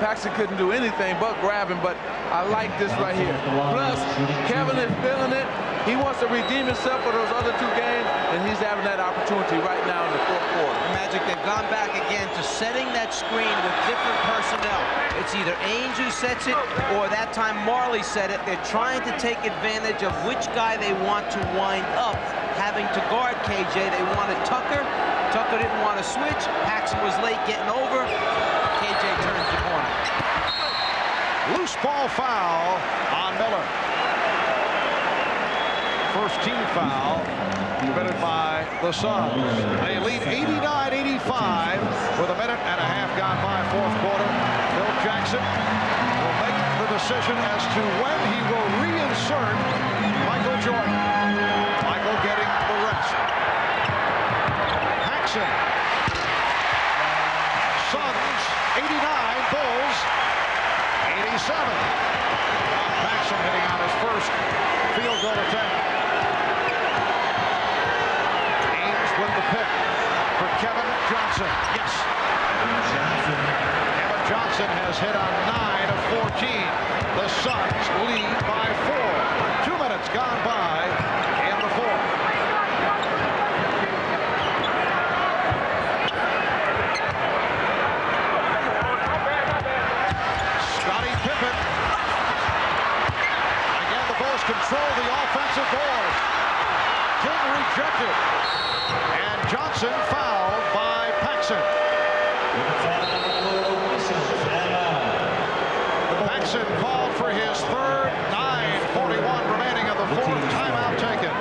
Paxson couldn't do anything but grab him, but I like this right here. Plus, Kevin is feeling it. He wants to redeem himself for those other 2 games, and he's having that opportunity right now in the fourth quarter. Magic, they've gone back again to setting that screen with different personnel. It's either Ainge who sets it, or that time Marley set it. They're trying to take advantage of which guy they want to wind up having to guard KJ. They wanted Tucker. Tucker didn't want to switch. Paxson was late getting over. KJ turns the corner. Loose ball foul on Miller. First team foul committed by the Suns. They lead 89-85 with a minute and a half gone by fourth quarter. Phil Jackson will make the decision as to when he will reinsert Michael Jordan. Michael getting the rest. Paxson. Suns 89, Bulls 87. Paxson hitting on his first field goal attempt. With the pick for Kevin Johnson. Yes. Kevin Johnson has hit on 9 of 14. The Suns lead by 4. 2 minutes gone by in the fourth. Scottie Pippen. Again, the Bulls control the offensive board. King rejected. And Johnson fouled by Paxson. Paxson called for his third. 9:41 remaining of the fourth. Timeout taken.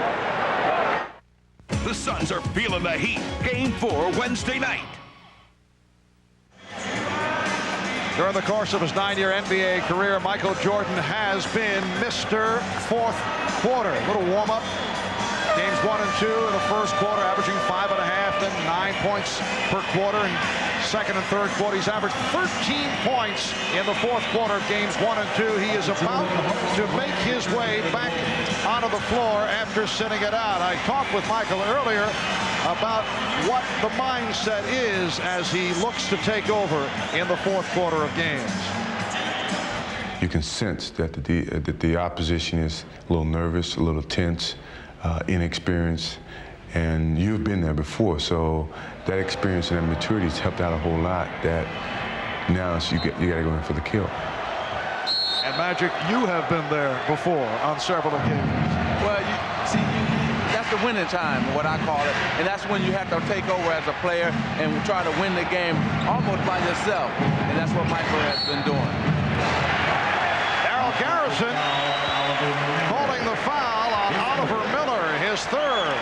The Suns are feeling the heat. Game 4 Wednesday night. During the course of his 9-year NBA career, Michael Jordan has been Mr. Fourth Quarter. A little warm-up. Games 1 and 2 in the first quarter, averaging 5.5, then 9 points per quarter. And second and third quarter, he's averaged 13 points in the fourth quarter of games 1 and 2. He is about to make his way back onto the floor after sitting it out. I talked with Michael earlier about what the mindset is as he looks to take over in the fourth quarter of games. You can sense that the opposition is a little nervous, a little tense, inexperienced, and you've been there before, so that experience and that maturity has helped out a whole lot. That now you got to go in for the kill. And Magic, you have been there before on several occasions. Well, that's the winning time, what I call it, and that's when you have to take over as a player and try to win the game almost by yourself, and that's what Michael has been doing. Darrell Garrison calling the foul on Oliver Miller, his third.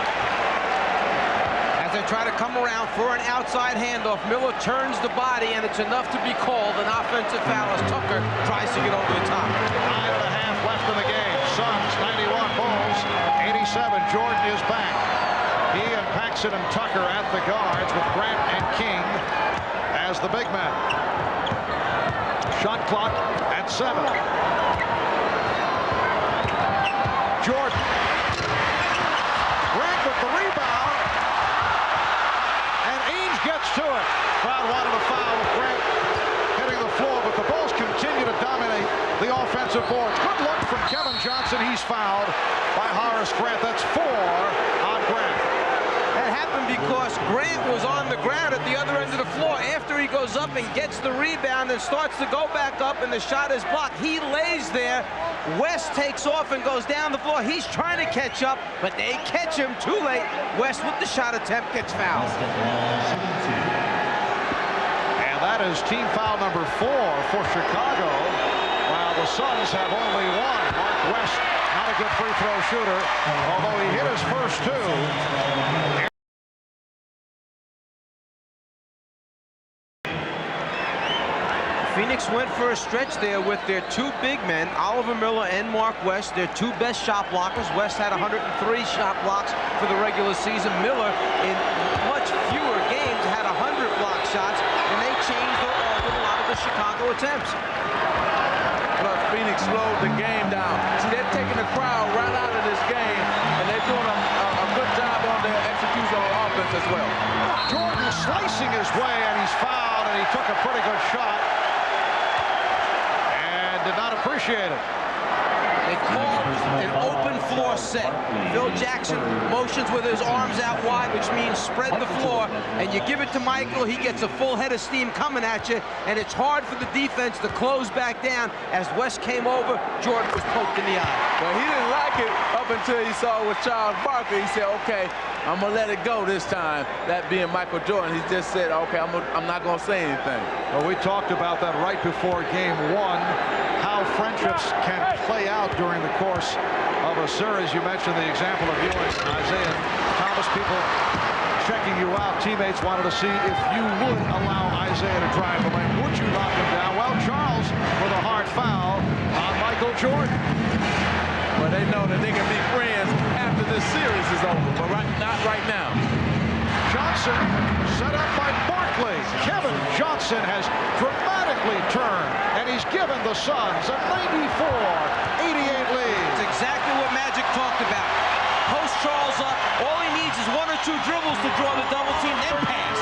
As they try to come around for an outside handoff, Miller turns the body, and it's enough to be called an offensive foul as Tucker tries to get over the top. 9.5 left in the game. Suns 91, Bulls 87. Jordan is back. He and Paxson and Tucker at the guards with Grant and King as the big men. Shot clock at 7. Jordan. Grant with the rebound. And Ainge gets to it. Crowd wanted a foul with Grant hitting the floor, but the Bulls continue to dominate the offensive boards. Good look from Kevin Johnson. He's fouled by Horace Grant. That's 4 on Grant. That happened because Grant was on the ground at the other end of the floor. After he goes up and gets the rebound and starts to go back up and the shot is blocked, he lays there. West takes off and goes down the floor. He's trying to catch up, but they catch him too late. West with the shot attempt gets fouled. And that is team foul number 4 for Chicago, while the Suns have only 1. Mark West, not a good free throw shooter, although he hit his first 2. Phoenix went for a stretch there with their 2 big men, Oliver Miller and Mark West, their 2 best shot blockers. West had 103 shot blocks for the regular season. Miller, in much fewer games, had 100 block shots, and they changed a lot of the Chicago attempts. Plus, Phoenix slowed the game down. See, they're taking the crowd right out of this game, and they're doing a good job on their execution on offense as well. Jordan slicing his way, and he's fouled, and he took a pretty good shot. Did not appreciate it. They called an open floor set. Phil Jackson motions with his arms out wide, which means spread the floor, and you give it to Michael. He gets a full head of steam coming at you, and it's hard for the defense to close back down. As West came over, Jordan was poked in the eye. Well, he didn't like it up until he saw it with Charles Barkley. He said, okay, I'm going to let it go this time. That being Michael Jordan, he just said, okay, I'm not going to say anything. Well, we talked about that right before game 1. How friendships can play out during the course of a series. You mentioned the example of you and Isaiah Thomas, people checking you out. Teammates wanted to see if you would allow Isaiah to drive the lane. Would you knock him down? Well, Charles with a hard foul on Michael Jordan. Well, they know that they can be friends after this series is over, but not right now. Johnson set up by Barkley. Kevin Johnson has dramatically turned, and he's given the Suns a 94-88 lead. It's exactly what Magic talked about. Post Charles up. All he needs is 1 or 2 dribbles to draw the double team, then pass.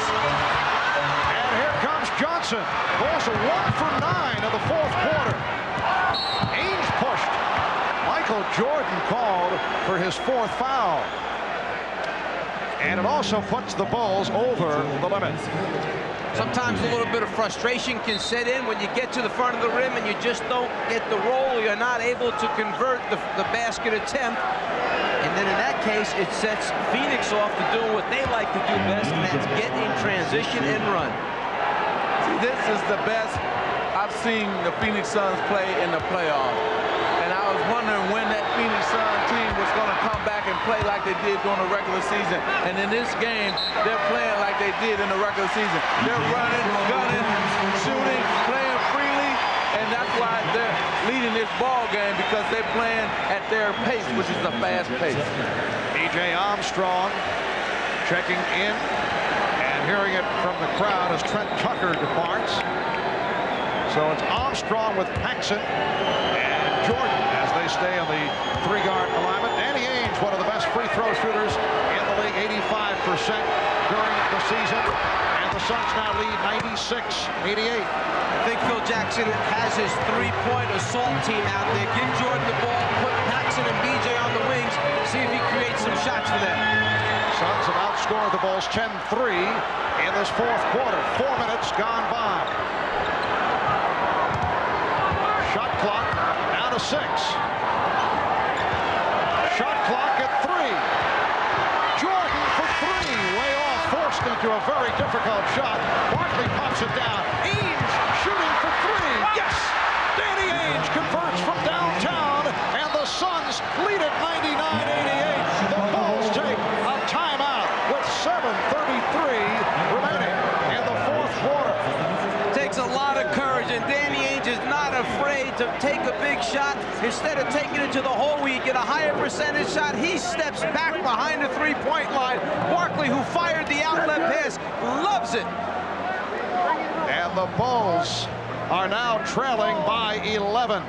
And here comes Johnson. Bulls are 1 for 9 of the fourth quarter. Ainge pushed. Michael Jordan called for his 4th foul. And it also puts the Bulls over the limit. Sometimes a little bit of frustration can set in when you get to the front of the rim and you just don't get the roll. You're not able to convert the basket attempt. And then in that case, it sets Phoenix off to do what they like to do best, and that's get in transition and run. See, this is the best I've seen the Phoenix Suns play in the playoffs. And I was wondering when that Phoenix Suns team was going to come back and play like they did during the regular season. And in this game, they're playing like they did in the regular season. They're running, gunning, shooting, playing free playing at their pace, which is a fast pace. B.J. Armstrong checking in, and hearing it from the crowd as Trent Tucker departs. So it's Armstrong with Paxson and Jordan as they stay on the 3-guard alignment. Danny Ainge, one of the best free throw shooters in the league, 85% during the season. And the Suns now lead 96-88. I think Phil Jackson has his three-point assault team out there. Give Jordan the ball, put Paxson and BJ on the wings, see if he creates some shots for them. Suns have outscored the Bulls 10-3 in this fourth quarter. 4 minutes gone by. Shot clock down to 6. Shot clock at 3. Jordan for 3, way off, forced into a very difficult shot. Barkley pops it down. Ainge shooting for 3. Yes! Danny Ainge converts from downtown, and the Suns lead at 99-88. The Bulls take a timeout with 7:33 remaining in the fourth quarter. Takes a lot of courage, and Danny Ainge is not afraid to take a big shot. Instead of taking it to the hole where you get a higher percentage shot, he steps back behind the three-point line. Barkley, who fired the outlet pass, loves it. And the Bulls are now trailing by 11.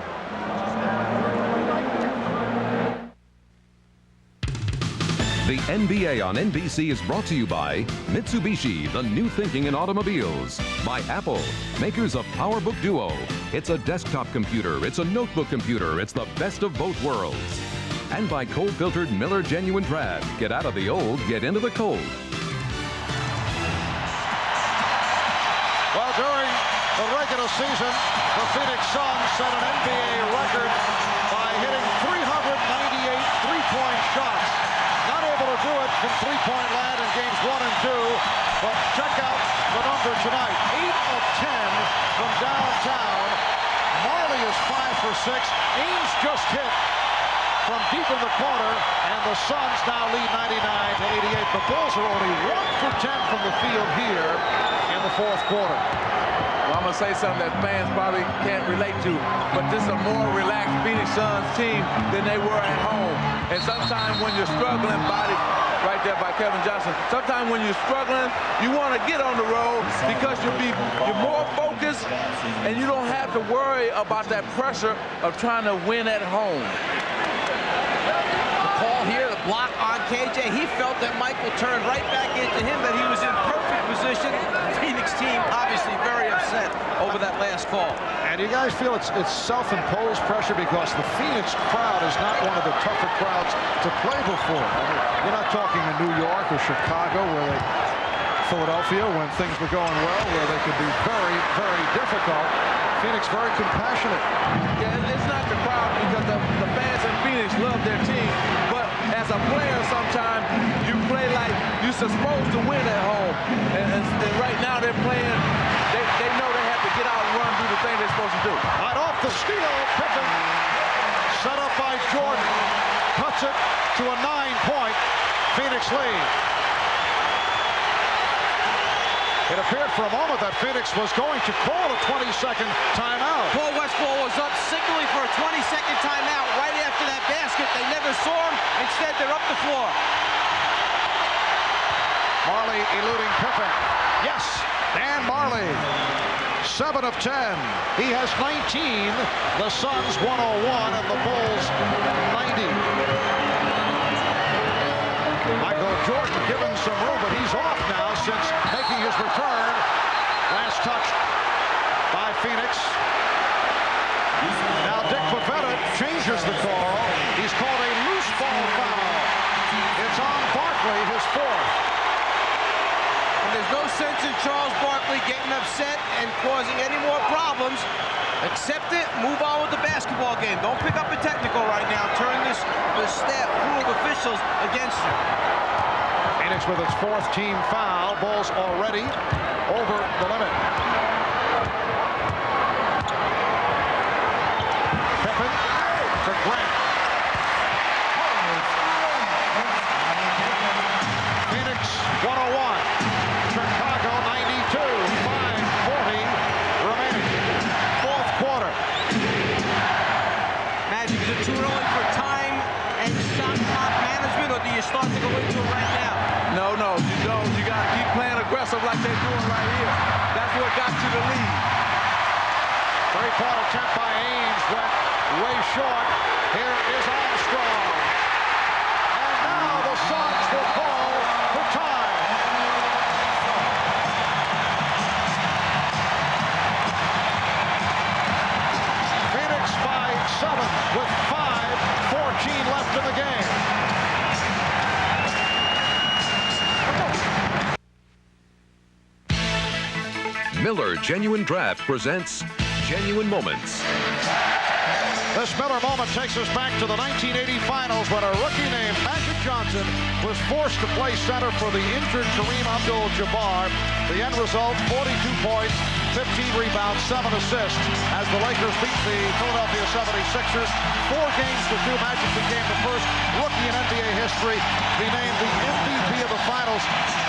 The NBA on NBC is brought to you by Mitsubishi, the new thinking in automobiles. By Apple, makers of PowerBook Duo. It's a desktop computer, it's a notebook computer, it's the best of both worlds. And by cold-filtered Miller Genuine Draft. Get out of the old, get into the cold. Well, during the regular season, the Phoenix Suns set an NBA record by hitting 398 three-point shots. Not able to do it from three-point land in games 1 and 2, but check out the number tonight. 8 of 10 from downtown. Marley is 5 for 6. Ainge just hit from deep in the corner, and the Suns now lead 99-88. The Bulls are only 1 for 10 from the field here in the fourth quarter. Well, I'm going to say something that fans probably can't relate to, but this is a more relaxed Phoenix Suns team than they were at home. And sometimes when you're struggling, body right there by Kevin Johnson, sometimes when you're struggling, you want to get on the road because you're more focused and you don't have to worry about that pressure of trying to win at home. The call here, the block on KJ, he felt that Michael turned right back into him, that he was in perfect position. Phoenix team obviously very upset over that last call. And you guys feel it's self-imposed pressure because the Phoenix crowd is not one of the tougher crowds to play before. I mean, you're not talking in New York or Chicago, Philadelphia, when things were going well, where they could be very, very difficult. Phoenix very compassionate. Yeah, it's not the crowd because the fans in Phoenix love their team, but as a player sometimes you play like you're supposed to win at home. And right now they're playing, they know they have to get out and run, do the thing they're supposed to do. Right off the steal, Pippen, set up by Jordan, cuts it to a 9-point Phoenix lead. It appeared for a moment that Phoenix was going to call a 20-second timeout. Paul Westphal was up signaling for a 20-second timeout right after that basket. They never saw him. Instead, they're up the floor. Marley eluding Pippen. Yes, Dan Marley. 7 of 10. He has 19. The Suns 101 and the Bulls 90. Michael Jordan given some room, but he's off now since making his return. Last touch by Phoenix. Now Dick Pavetta changes the call. He's called a loose ball foul. It's on Barkley, his 4th. And there's no sense in Charles Barkley getting upset and causing any more problems. Accept it, move on with the basketball game. Don't pick up a technical right now. Turn the crew of officials against you. Phoenix with its 4th team foul. Bulls already over the limit. Pippen for Grant. Phoenix 101. Chicago 92. 5:40 remaining. Fourth quarter. Magic is a 2-0 three-point attempt by Ames went way short. Here is Armstrong. And now the Suns will call for time. Phoenix by 7 with 5:14 left in the game. Miller Genuine Draft presents Genuine Moments. This Miller moment takes us back to the 1980 finals when a rookie named Magic Johnson was forced to play center for the injured Kareem Abdul-Jabbar. The end result, 42 points, 15 rebounds, 7 assists as the Lakers beat the Philadelphia 76ers. 4 games to 2, Magic became the first rookie in NBA history to be named the MVP of the finals.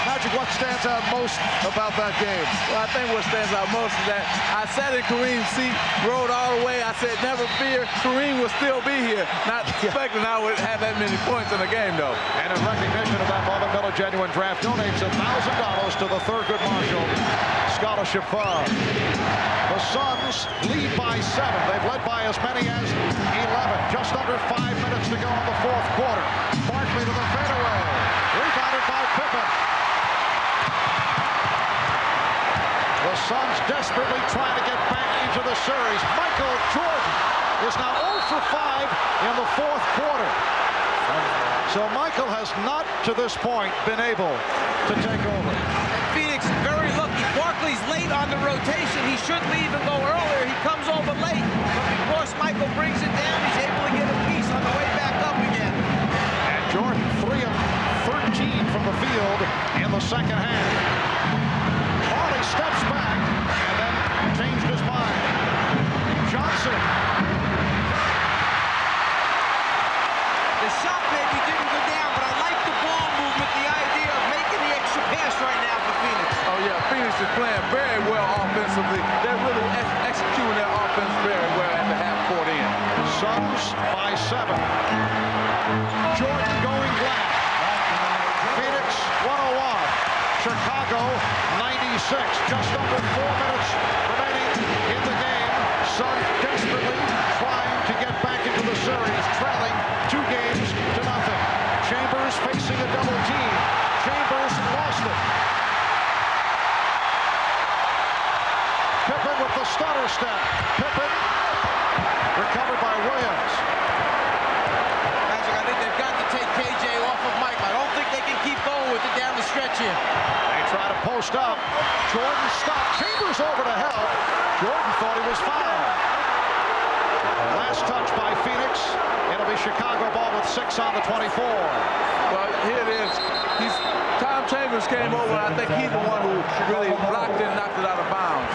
Magic, what stands out most about that game? Well, I think what stands out most is that I sat in Kareem's seat, rode all the way. I said, never fear, Kareem will still be here. Not expecting I would have that many points in the game, though. And in recognition of that moment, Miller Genuine Draft donates $1,000 to the Thurgood Marshall Scholarship Fund. The Suns lead by 7. They've led by as many as 11. Just under 5 minutes to go in the fourth quarter. Barkley to the fadeaway. Rebounded by Pippen. The Suns desperately trying to get back into the series. Michael Jordan is now 0 for 5 in the fourth quarter. So Michael has not, to this point, been able to take over. Phoenix very lucky. Barkley's late on the rotation. He should leave and go earlier. He comes over late. But because Michael brings it down, he's able to get a piece on the way back up again. And Jordan 3 of 13 from the field in the second half. Harley steps back and then changed his mind. Johnson. The shot maybe didn't go down, but I like the ball movement, the idea of making the extra pass right now for Phoenix. Oh, yeah, Phoenix is playing very well offensively. They're really executing their offense very well at the half-court end. Suns by 7. Jordan going black. Phoenix 101. Chicago 96. Just under 4 minutes remaining in the game. Suns desperately trying to get back into the series, trailing 2 games to nothing. Chambers facing a double team. Chambers lost it. Pippen with the stutter step. Pippen recovered by Williams. Magic, I think they've got to take KJ off of Michael. I don't think they can keep going with it down the stretch here. They try to post up. Jordan stopped. Chambers over to help. Jordan thought he was fouled. Last touch by Phoenix. It'll be Chicago ball with 6 on the 24. Well, here it is. Tom Chambers came over, and I think he's the one who really blocked it and knocked it out of bounds.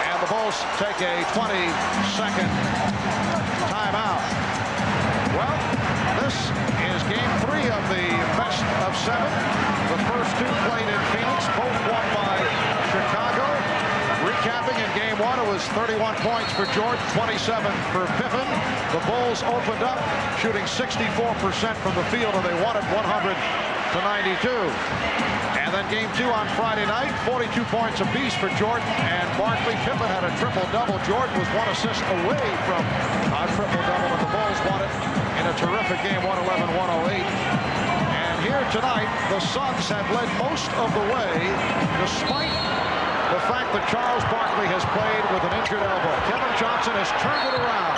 And the Bulls take a 20-second timeout. Well, this is game 3 of the best of 7. The first 2 played in Phoenix, both won by Chicago. Recapping in game 1, it was 31 points for Jordan, 27 for Pippen. The Bulls opened up, shooting 64% from the field, and they won it 100-92. And then game 2 on Friday night, 42 points apiece for Jordan and Barkley. Pippen had a triple-double. Jordan was 1 assist away from a triple-double, and the Bulls won it in a terrific game, 111-108. And here tonight, the Suns have led most of the way, despite the fact that Charles Barkley has played with an injured elbow. Kevin Johnson has turned it around,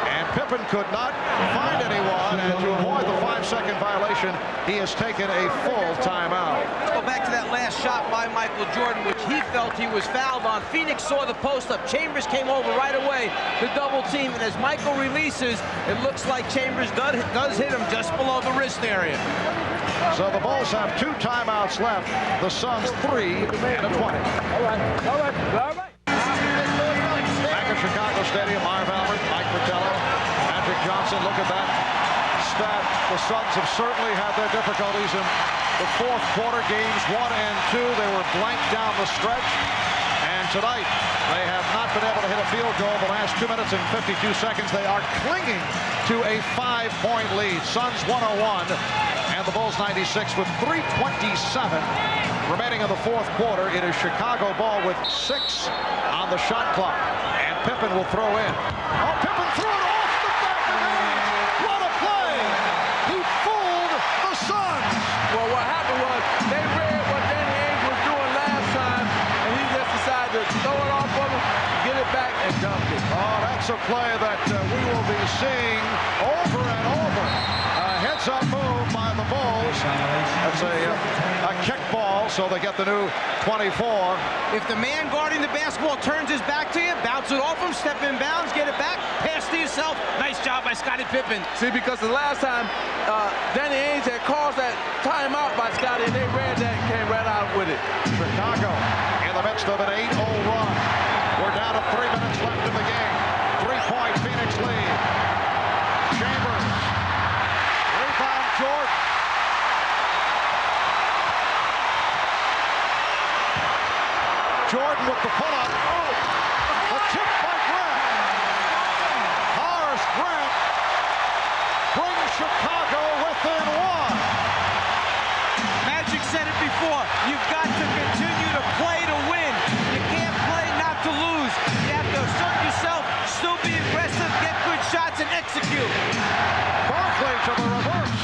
and Pippen could not find anyone, and to avoid the 5-second violation, he has taken a full timeout. Go back to that last shot by Michael Jordan, which he felt he was fouled on. Phoenix saw the post-up. Chambers came over right away to double team, and as Michael releases, it looks like Chambers does hit him just below the wrist area. So the Bulls have 2 timeouts left. The Suns 3 and a 20. All right. Back at Chicago Stadium, Marv Albert, Mike Fratello, Magic Johnson. Look at that stat. The Suns have certainly had their difficulties in the fourth quarter. Games 1 and 2, they were blank down the stretch. And tonight, they have not been able to hit a field goal the last 2 minutes and 52 seconds. They are clinging to a 5-point lead. Suns 101 and the Bulls 96 with 3:27 remaining in the fourth quarter. It is Chicago ball with 6 on the shot clock. And Pippen will throw in. Oh, Pippen threw it off the back of the net. What a play! He fooled the Suns. Well, what happened was they read what Danny Ainge was doing last time, and he just decided to throw it off of him, get it back, and dunk it. Oh, that's a play that we will be seeing over and over. A heads-up move by the Bulls. That's a kick ball, so they get the new 24. If the man guarding the basketball turns his back to you, bounce it off him, step in bounds, get it back, pass to yourself. Nice job by Scottie Pippen. See, because the last time Danny Ainge had caused that timeout by Scottie, and they read that and came right out with it. Chicago in the midst of an 8-0 run. We're down to 3 minutes left in the game. 3-point Phoenix lead. Chambers. Rebound Jordan. Jordan with the pull-up. Oh! A tip by Grant. Horace Grant brings Chicago within 1. Magic said it before. You've got to continue to play to win. You can't play not to lose. You have to assert yourself, still be aggressive, get good shots, and execute. Barkley to the reverse.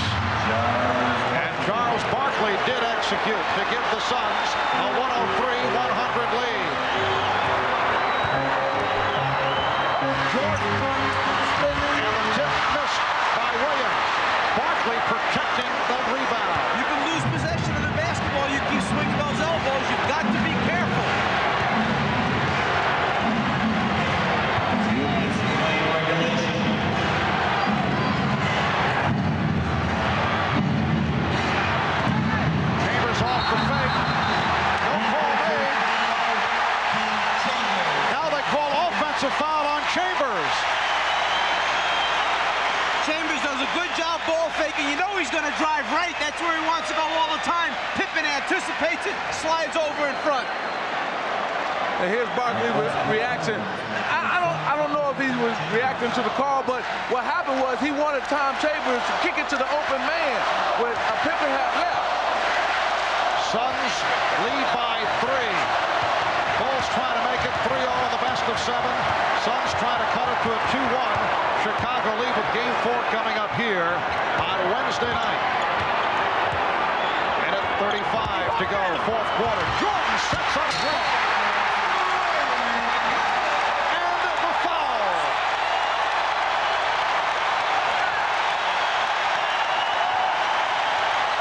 And Charles Barkley did execute to give the Suns a 103-100 lead. Jordan and the tip missed by Williams. Barkley protecting the rebound. You can lose possession of the basketball. You keep swinging those elbows. You've got to be careful. Chambers off the fake. No call made. Now they call offensive foul on Chambers. Chambers does a good job ball faking. You know he's going to drive right. That's where he wants to go all the time. Pippen anticipates it, slides over in front. And here's Barkley's reaction. I don't know if he was reacting to the call, but what happened was he wanted Tom Chambers to kick it to the open man when Pippen had left. Suns lead by 3. Bulls trying to make it 3-0 in the best of 7. Suns trying to cut it to a 2-1. Chicago lead with Game 4 coming up here on Wednesday night. Minute 35 to go, fourth quarter. Jordan sets up Grant. And the foul.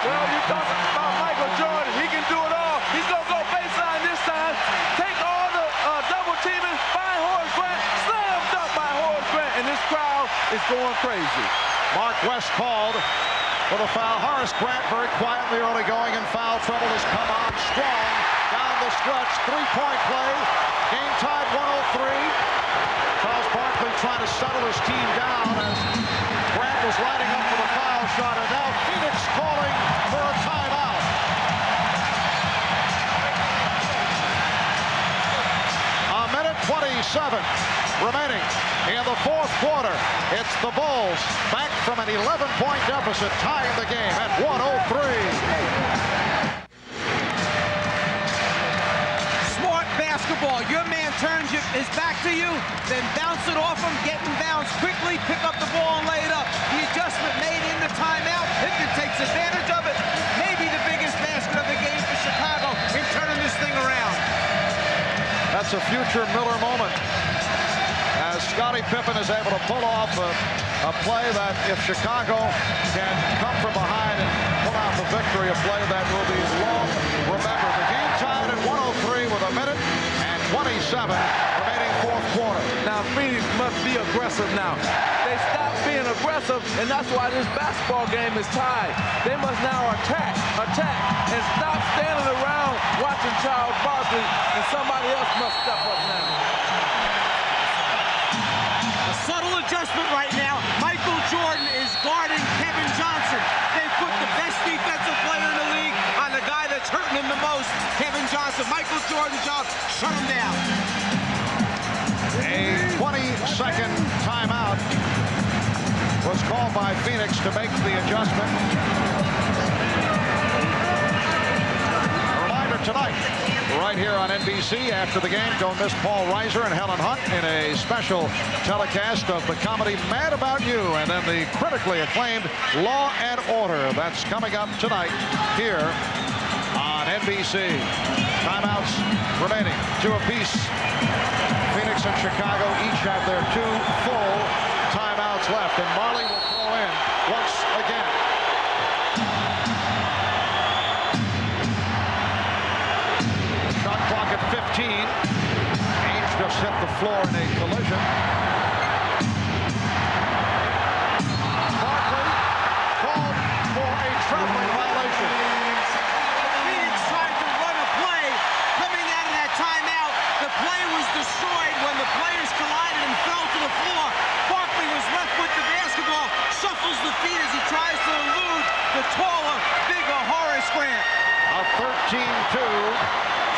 Well, you talk about Michael Jordan. He can do it all. He's going to go baseline this time. Take all the double teaming by Horace Grant. Slam dunk by Horace Grant. And this crowd is going crazy. Mark West called for the foul. Horace Grant very quietly early going in foul trouble has come on strong down the stretch. 3-point play. Game tied 103. Charles Barkley trying to settle his team down as Grant was lining up for the foul shot. And now Phoenix calling for a timeout. A minute 27 remaining in the fourth quarter. It's the Bulls back from an 11-point deficit, tying the game at 103. Smart basketball. Your man turns his back to you, then bounce it off him, get in bounds quickly, pick up the ball and lay it up. The adjustment made in the timeout. Pippen takes advantage of it. Maybe the biggest basket of the game for Chicago in turning this thing around. That's a future Miller moment, as Scottie Pippen is able to pull off a play that, if Chicago can come from behind and pull out the victory, a play that will be long remembered. The game tied at 103 with a minute and 27 remaining fourth quarter. Now Phoenix must be aggressive now. They stopped being aggressive, and that's why this basketball game is tied. They must now attack, and stop standing around watching Charles Barkley, and somebody else must step up now. A subtle adjustment right now. Michael Jordan is guarding Kevin Johnson. They put the best defensive player in the league on the guy that's hurting him the most, Kevin Johnson. Michael Jordan's job, shut him down. A 20-second timeout was called by Phoenix to make the adjustment. A reminder, tonight, right here on NBC. After the game, don't miss Paul Reiser and Helen Hunt in a special telecast of the comedy Mad About You, and then the critically acclaimed Law and Order. That's coming up tonight here on NBC. Timeouts remaining, 2 apiece. Phoenix and Chicago each have their 2 full timeouts left, and Marley will throw in once again. Shot clock at 15. Ainge just hit the floor in a collision. Barkley called for a traveling violation. Phoenix tried to run a play. Coming out of that timeout, the play was destroyed when the players collided and fell to the floor. Barkley was left with the basketball, shuffles the feet as he tries to elude the taller, bigger Horace Grant. A 13-2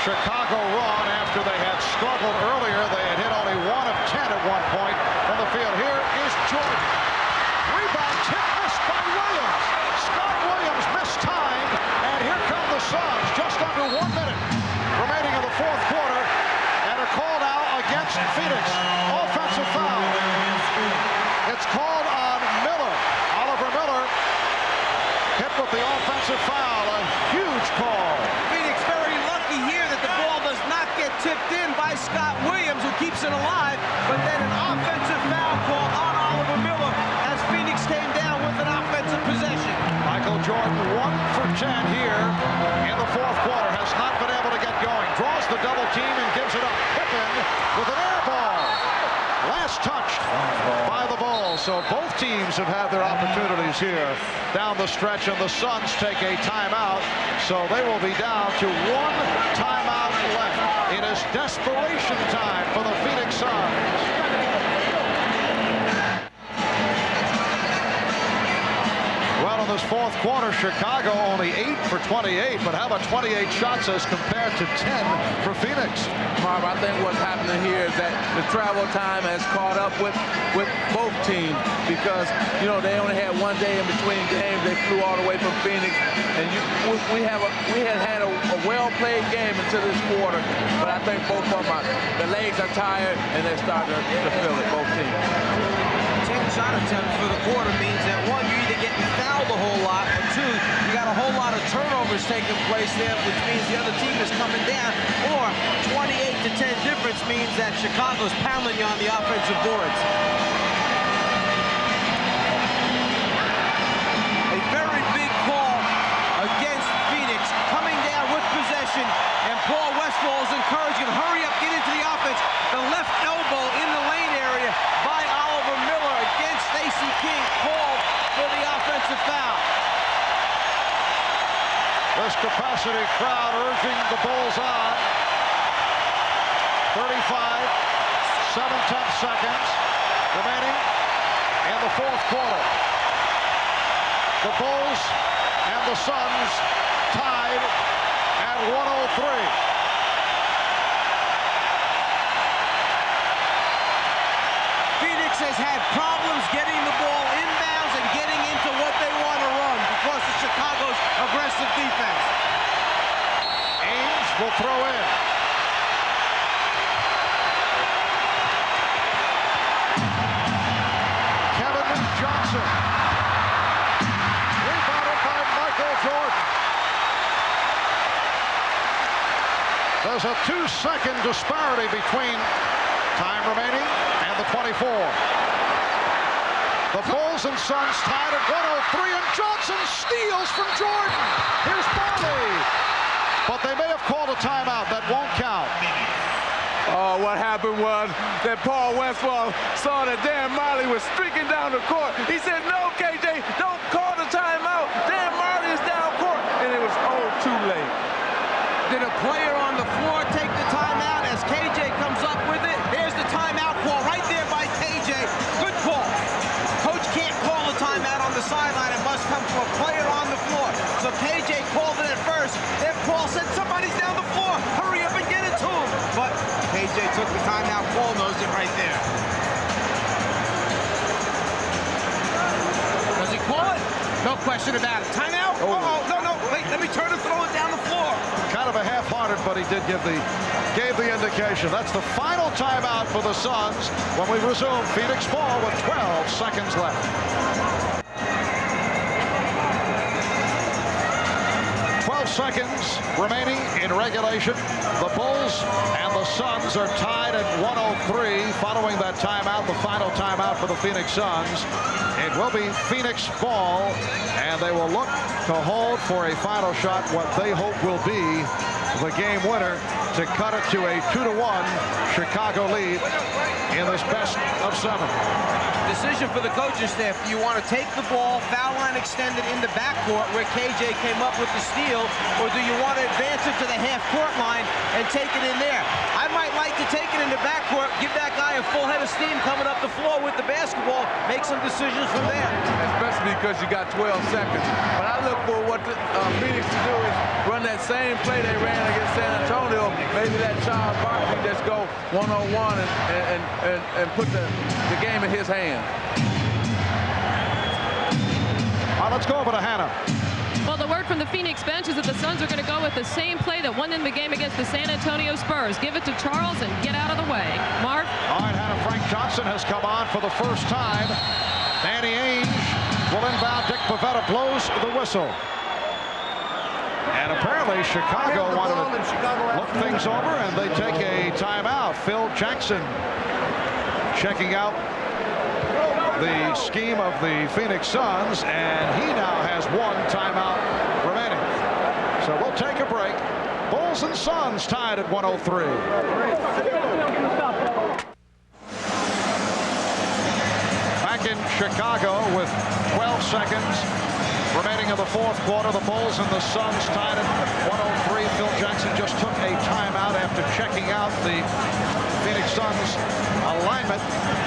Chicago run after they had struggled earlier. They had hit only 1 of 10 at one point from the field. Here is Jordan. Rebound tip missed by Williams. Scott Williams missed time, and here come the Suns. Just under 1 minute remaining in the 4th quarter, and a call now against Phoenix. Offensive foul. It's called on Miller. Oliver Miller hit with the offensive foul. A huge call. Phoenix very lucky here that the ball does not get tipped in by Scott Williams, who keeps it alive, but then an offensive foul call on Oliver Miller as Phoenix came down with an offensive possession. Michael Jordan 1 for 10 here in the 4th quarter. Has not been able to get going. Draws the double team and gives it up. Pippen with an air ball. Last touched by the Bulls. So both teams have had their opportunities here down the stretch, and the Suns take a timeout. So they will be down to 1 timeout left. It is desperation time for the Phoenix Suns. Well, in this 4th quarter, Chicago only 8 for 28, but how about 28 shots as compared to 10 for Phoenix? Marv, I think what's happening here is that the travel time has caught up with both teams, because, you know, they only had 1 day in between games. They flew all the way from Phoenix, and we had a well-played game until this quarter, but I think both of them, the legs are tired, and they're starting to feel it, both teams. 10 shot attempts for the quarter means that 1, you're either getting fouled a whole lot, or 2, you got a whole lot of turnovers taking place there, which means the other team is coming down, or 28 to 10 difference means that Chicago's pounding you on the offensive boards. A very big call against Phoenix, coming down with possession, and Paul Westphal is encouraging, hurry up, get into the offense. The left elbow in the lane area by Oliver Miller against Stacey King, called for the offensive foul. This capacity crowd urging the Bulls on. 35, 7/10 seconds remaining in the 4th quarter. The Bulls and the Suns tied at 103. Has had problems getting the ball inbounds and getting into what they want to run because of Chicago's aggressive defense. Ainge will throw in. Kevin Johnson. Rebounded by Michael Jordan. There's a 2-second disparity between time remaining and the 24. The Bulls and Suns tied at 103, and Johnson steals from Jordan. Here's Marley. But they may have called a timeout. That won't count. Oh, what happened was that Paul Westphal saw that Dan Marley was streaking down the court. He said, no, KJ, don't call the timeout. Dan Marley is down court. And it was too late. Did a player on the floor take the timeout as KJ comes up with it? There's the timeout call right there by KJ. Good call. Coach can't call a timeout on the sideline. It must come from a player on the floor. So KJ called it at first. Then Paul said, somebody's down the floor. Hurry up and get it to him. But KJ took the timeout. Paul knows it right there. Does he call it? No question about it. Timeout? Uh-oh. No. Wait, let me turn and throw it down the floor. Kind of a half half-hearted, but he did gave the indication. That's the final timeout for the Suns when we resume Phoenix ball with 12 seconds left. 12 seconds remaining in regulation. The Bulls and the Suns are tied at 103 following that timeout, the final timeout for the Phoenix Suns. It will be Phoenix ball, and they will look to hold for a final shot, what they hope will be the game winner to cut it to a 2-1 Chicago lead in this best of 7. Decision for the coaching staff. Do you want to take the ball, foul line extended in the backcourt where KJ came up with the steal, or do you want to advance it to the half-court line and take it in there? I might like to take it in the backcourt, give that guy a full head of steam coming up the floor with the basketball, make some decisions from there. Especially because you got 12 seconds. But I look for what Phoenix to do is run that same play they ran against San Antonio. Maybe that Charles Barkley just go one-on-one and put the game in his hands. Let's go over to Hannah. Well, the word from the Phoenix bench is that the Suns are going to go with the same play that won them the game against the San Antonio Spurs. Give it to Charles and get out of the way. Marv? All right, Hannah, Frank Johnson has come on for the first time. Danny Ainge will inbound. Dick Pavetta blows the whistle. And apparently Chicago wanted to look things over, and they take a timeout. Phil Jackson checking out the scheme of the Phoenix Suns, and he now has one timeout remaining. So we'll take a break. Bulls and Suns tied at 103. Back in Chicago with 12 seconds remaining in the fourth quarter. The Bulls and the Suns tied at 103. Phil Jackson just took a timeout after checking out the Phoenix Suns alignment.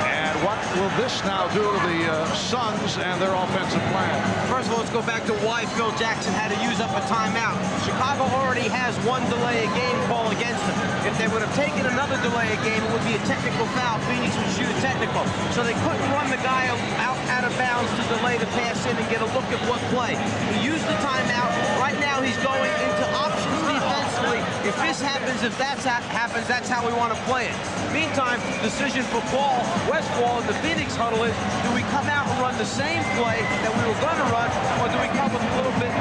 And what will this now do to the Suns and their offensive plan? First of all, let's go back to why Phil Jackson had to use up a timeout. Chicago already has one delay a game call against them. If they would have taken another delay a game, it would be a technical foul. Phoenix would shoot a technical. So they couldn't run the guy out of bounds to delay the pass in and get a look at what play. He used the timeout. Right now he's going into options defensively. If this happens, if that happens, that's how we want to play it. Meantime, decision for Paul Westphal in the Phoenix huddle is, do we come out and run the same play that we were going to run, or do we come with a little bit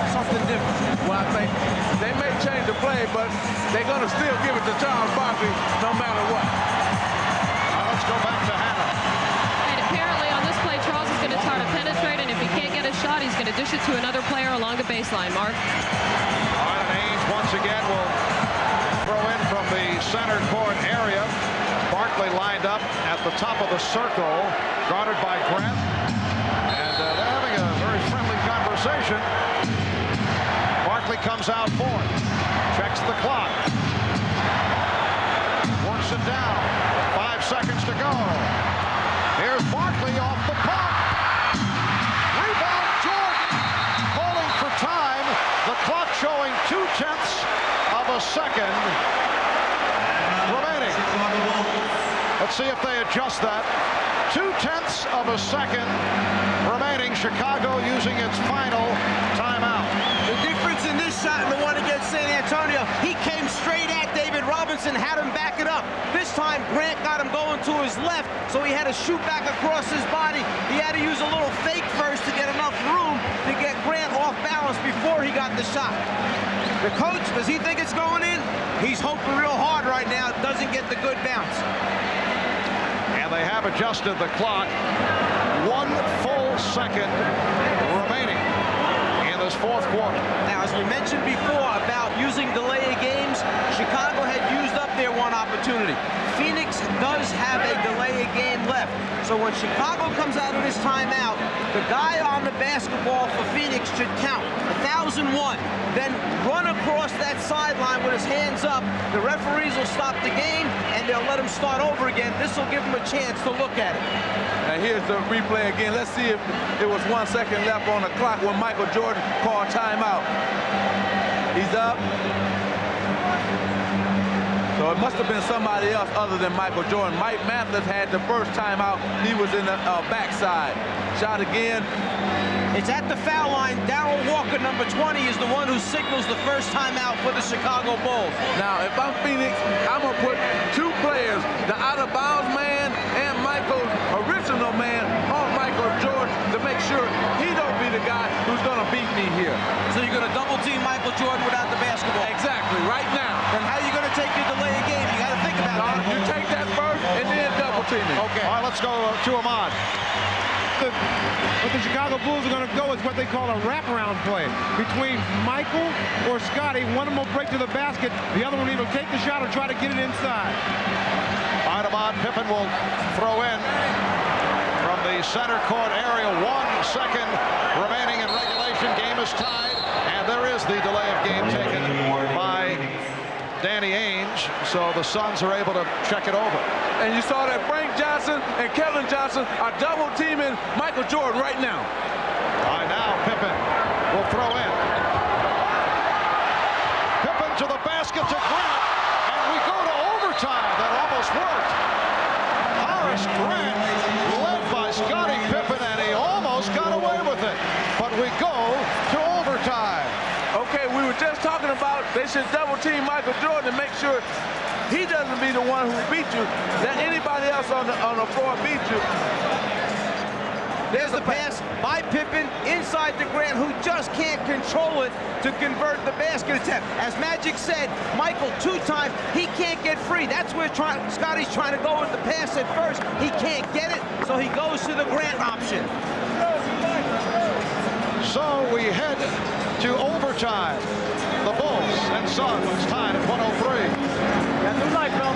something different? Well, I think they may change the play, but they're going to still give it to Charles Barkley no matter what. Let's go back to Hannah. And apparently on this play, Charles is going to try to penetrate, and if he can't get a shot, he's going to dish it to another player along the baseline. Mark? All right, and Ainge once again will throw in from the center court area. Barkley lined up at the top of the circle, guarded by Grant. And they're having a very friendly conversation. Barkley comes out for it. Checks the clock. Works it down. 5 seconds to go. Here's Barkley off the pump. Rebound, Jordan. Calling for time. The clock showing 0.2 of a second remaining. Let's see if they adjust that. 0.2 of a second remaining. Chicago using its final timeout. The difference in this shot and the one against San Antonio, he came straight at David Robinson, had him back it up. This time, Grant got him going to his left, so he had to shoot back across his body. He had to use a little fake first to get enough room to get Grant off balance before he got the shot. The coach, does he think it's going in? He's hoping real hard right now. Doesn't get the good bounce. And they have adjusted the clock. 1 full second remaining in this fourth quarter. Now, as we mentioned before about using delay of games, Chicago had used up their one opportunity. Phoenix does have a delay of game left. So when Chicago comes out of this timeout, the guy on the basketball for Phoenix should count 1,001. Then run across that sideline with his hands up. The referees will stop the game, and they'll let him start over again. This will give him a chance to look at it. And here's the replay again. Let's see if there was 1 second left on the clock when Michael Jordan called timeout. He's up. So it must have been somebody else other than Michael Jordan. Mike Mathis had the first timeout. He was in the backside. Shot again. It's at the foul line. Darrell Walker, number 20, is the one who signals the first timeout for the Chicago Bulls. Now, if I'm Phoenix, I'm going to put two players, the out-of-bounds man and Michael's original man, on Michael Jordan to make sure he don't be the guy who's going to beat me here. So you're going to double-team Michael Jordan without the basketball? Exactly, right now. Then how are you going to take your delay of game? You got to think about that. You take that first and then double-team it. Okay. All right, let's go to Ahmad. What the Chicago Bulls are going to go is what they call a wraparound play between Michael or Scotty. One of them will break to the basket. The other one either take the shot or try to get it inside. All right, Ahmad, Pippen will throw in from the center court area. 1 second remaining in regulation. Game is tied, and there is the delay of game taken by Danny Ainge, so the Suns are able to check it over. And you saw that Frank Johnson and Kevin Johnson are double teaming Michael Jordan right now. All right, now Pippen will throw in. Pippen to the basket to Grant, and we go to overtime. That almost worked. Horace Grant led by Scottie Pippen, and he almost got away with it. But we go to overtime. Okay, we were just talking about they should double team Michael Jordan to make sure he doesn't be the one who beat you, that anybody else on the floor beat you. There's the pass by Pippen inside to Grant, who just can't control it to convert the basket attempt. As Magic said, Michael 2 times, he can't get free. That's where Scotty's trying to go with the pass at first. He can't get it, so he goes to the Grant option. So we head to overtime. The Bulls and Suns tied at 103. Yeah, good night, Phil.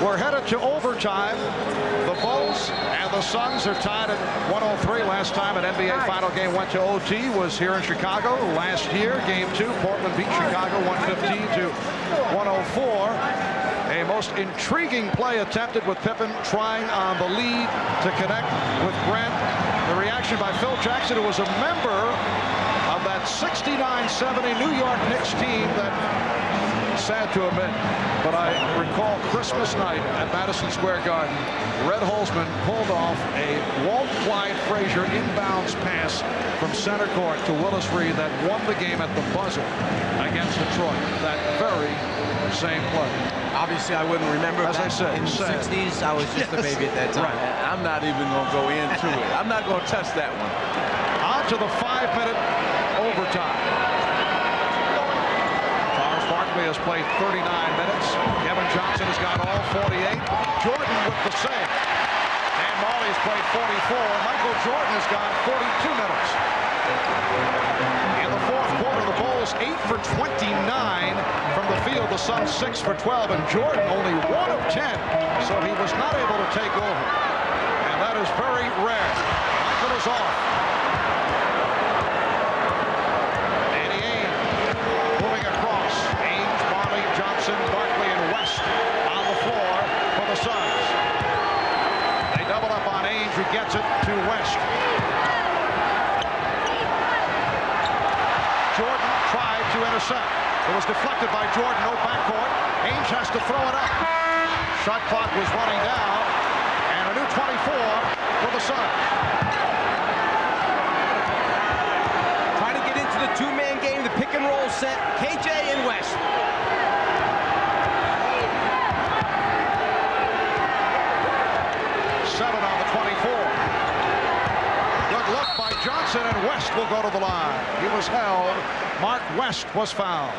We're headed to overtime. The Bulls and the Suns are tied at 103. Last time an NBA final game went to OT was here in Chicago last year. Game 2, Portland beat Chicago 115 to 104. A most intriguing play attempted with Pippen trying on the lead to connect with Grant. The reaction by Phil Jackson, who was a member of that 69-70 New York Knicks team that, sad to admit, but I recall Christmas night at Madison Square Garden, Red Holzman pulled off a Walt Clyde Frazier inbounds pass from center court to Willis Reed that won the game at the buzzer against Detroit. That very same play. Obviously, I wouldn't remember. As I said, in the 60s, I was just a baby at that time. Right. I'm not even going to go into it. I'm not going to touch that one. On to the 5-minute overtime. Charles Barkley has played 39 minutes. Kevin Johnson has got all 48. Jordan with the save. Dan Marley's played 44. Michael Jordan has got 42 minutes. In the fourth quarter, the Bulls 8 for 29 from the field. The Suns 6 for 12, and Jordan only 1 of 10, so he was not able to take over. And that is very rare. Michael is off. Danny Ainge moving across. Ainge, Marley, Johnson, Barkley, and West on the floor for the Suns. They double up on Ainge, who gets it to West. Jordan tried to intercept. It was deflected by Jordan, no backcourt. Ainge has to throw it up. Shot clock was running down, and a new 24 for the Suns. Trying to get into the 2-man game, the pick and roll set, KJ and West. Seven on the 24. Good look by Johnson, and West will go to the line. He was held. Mark West was fouled.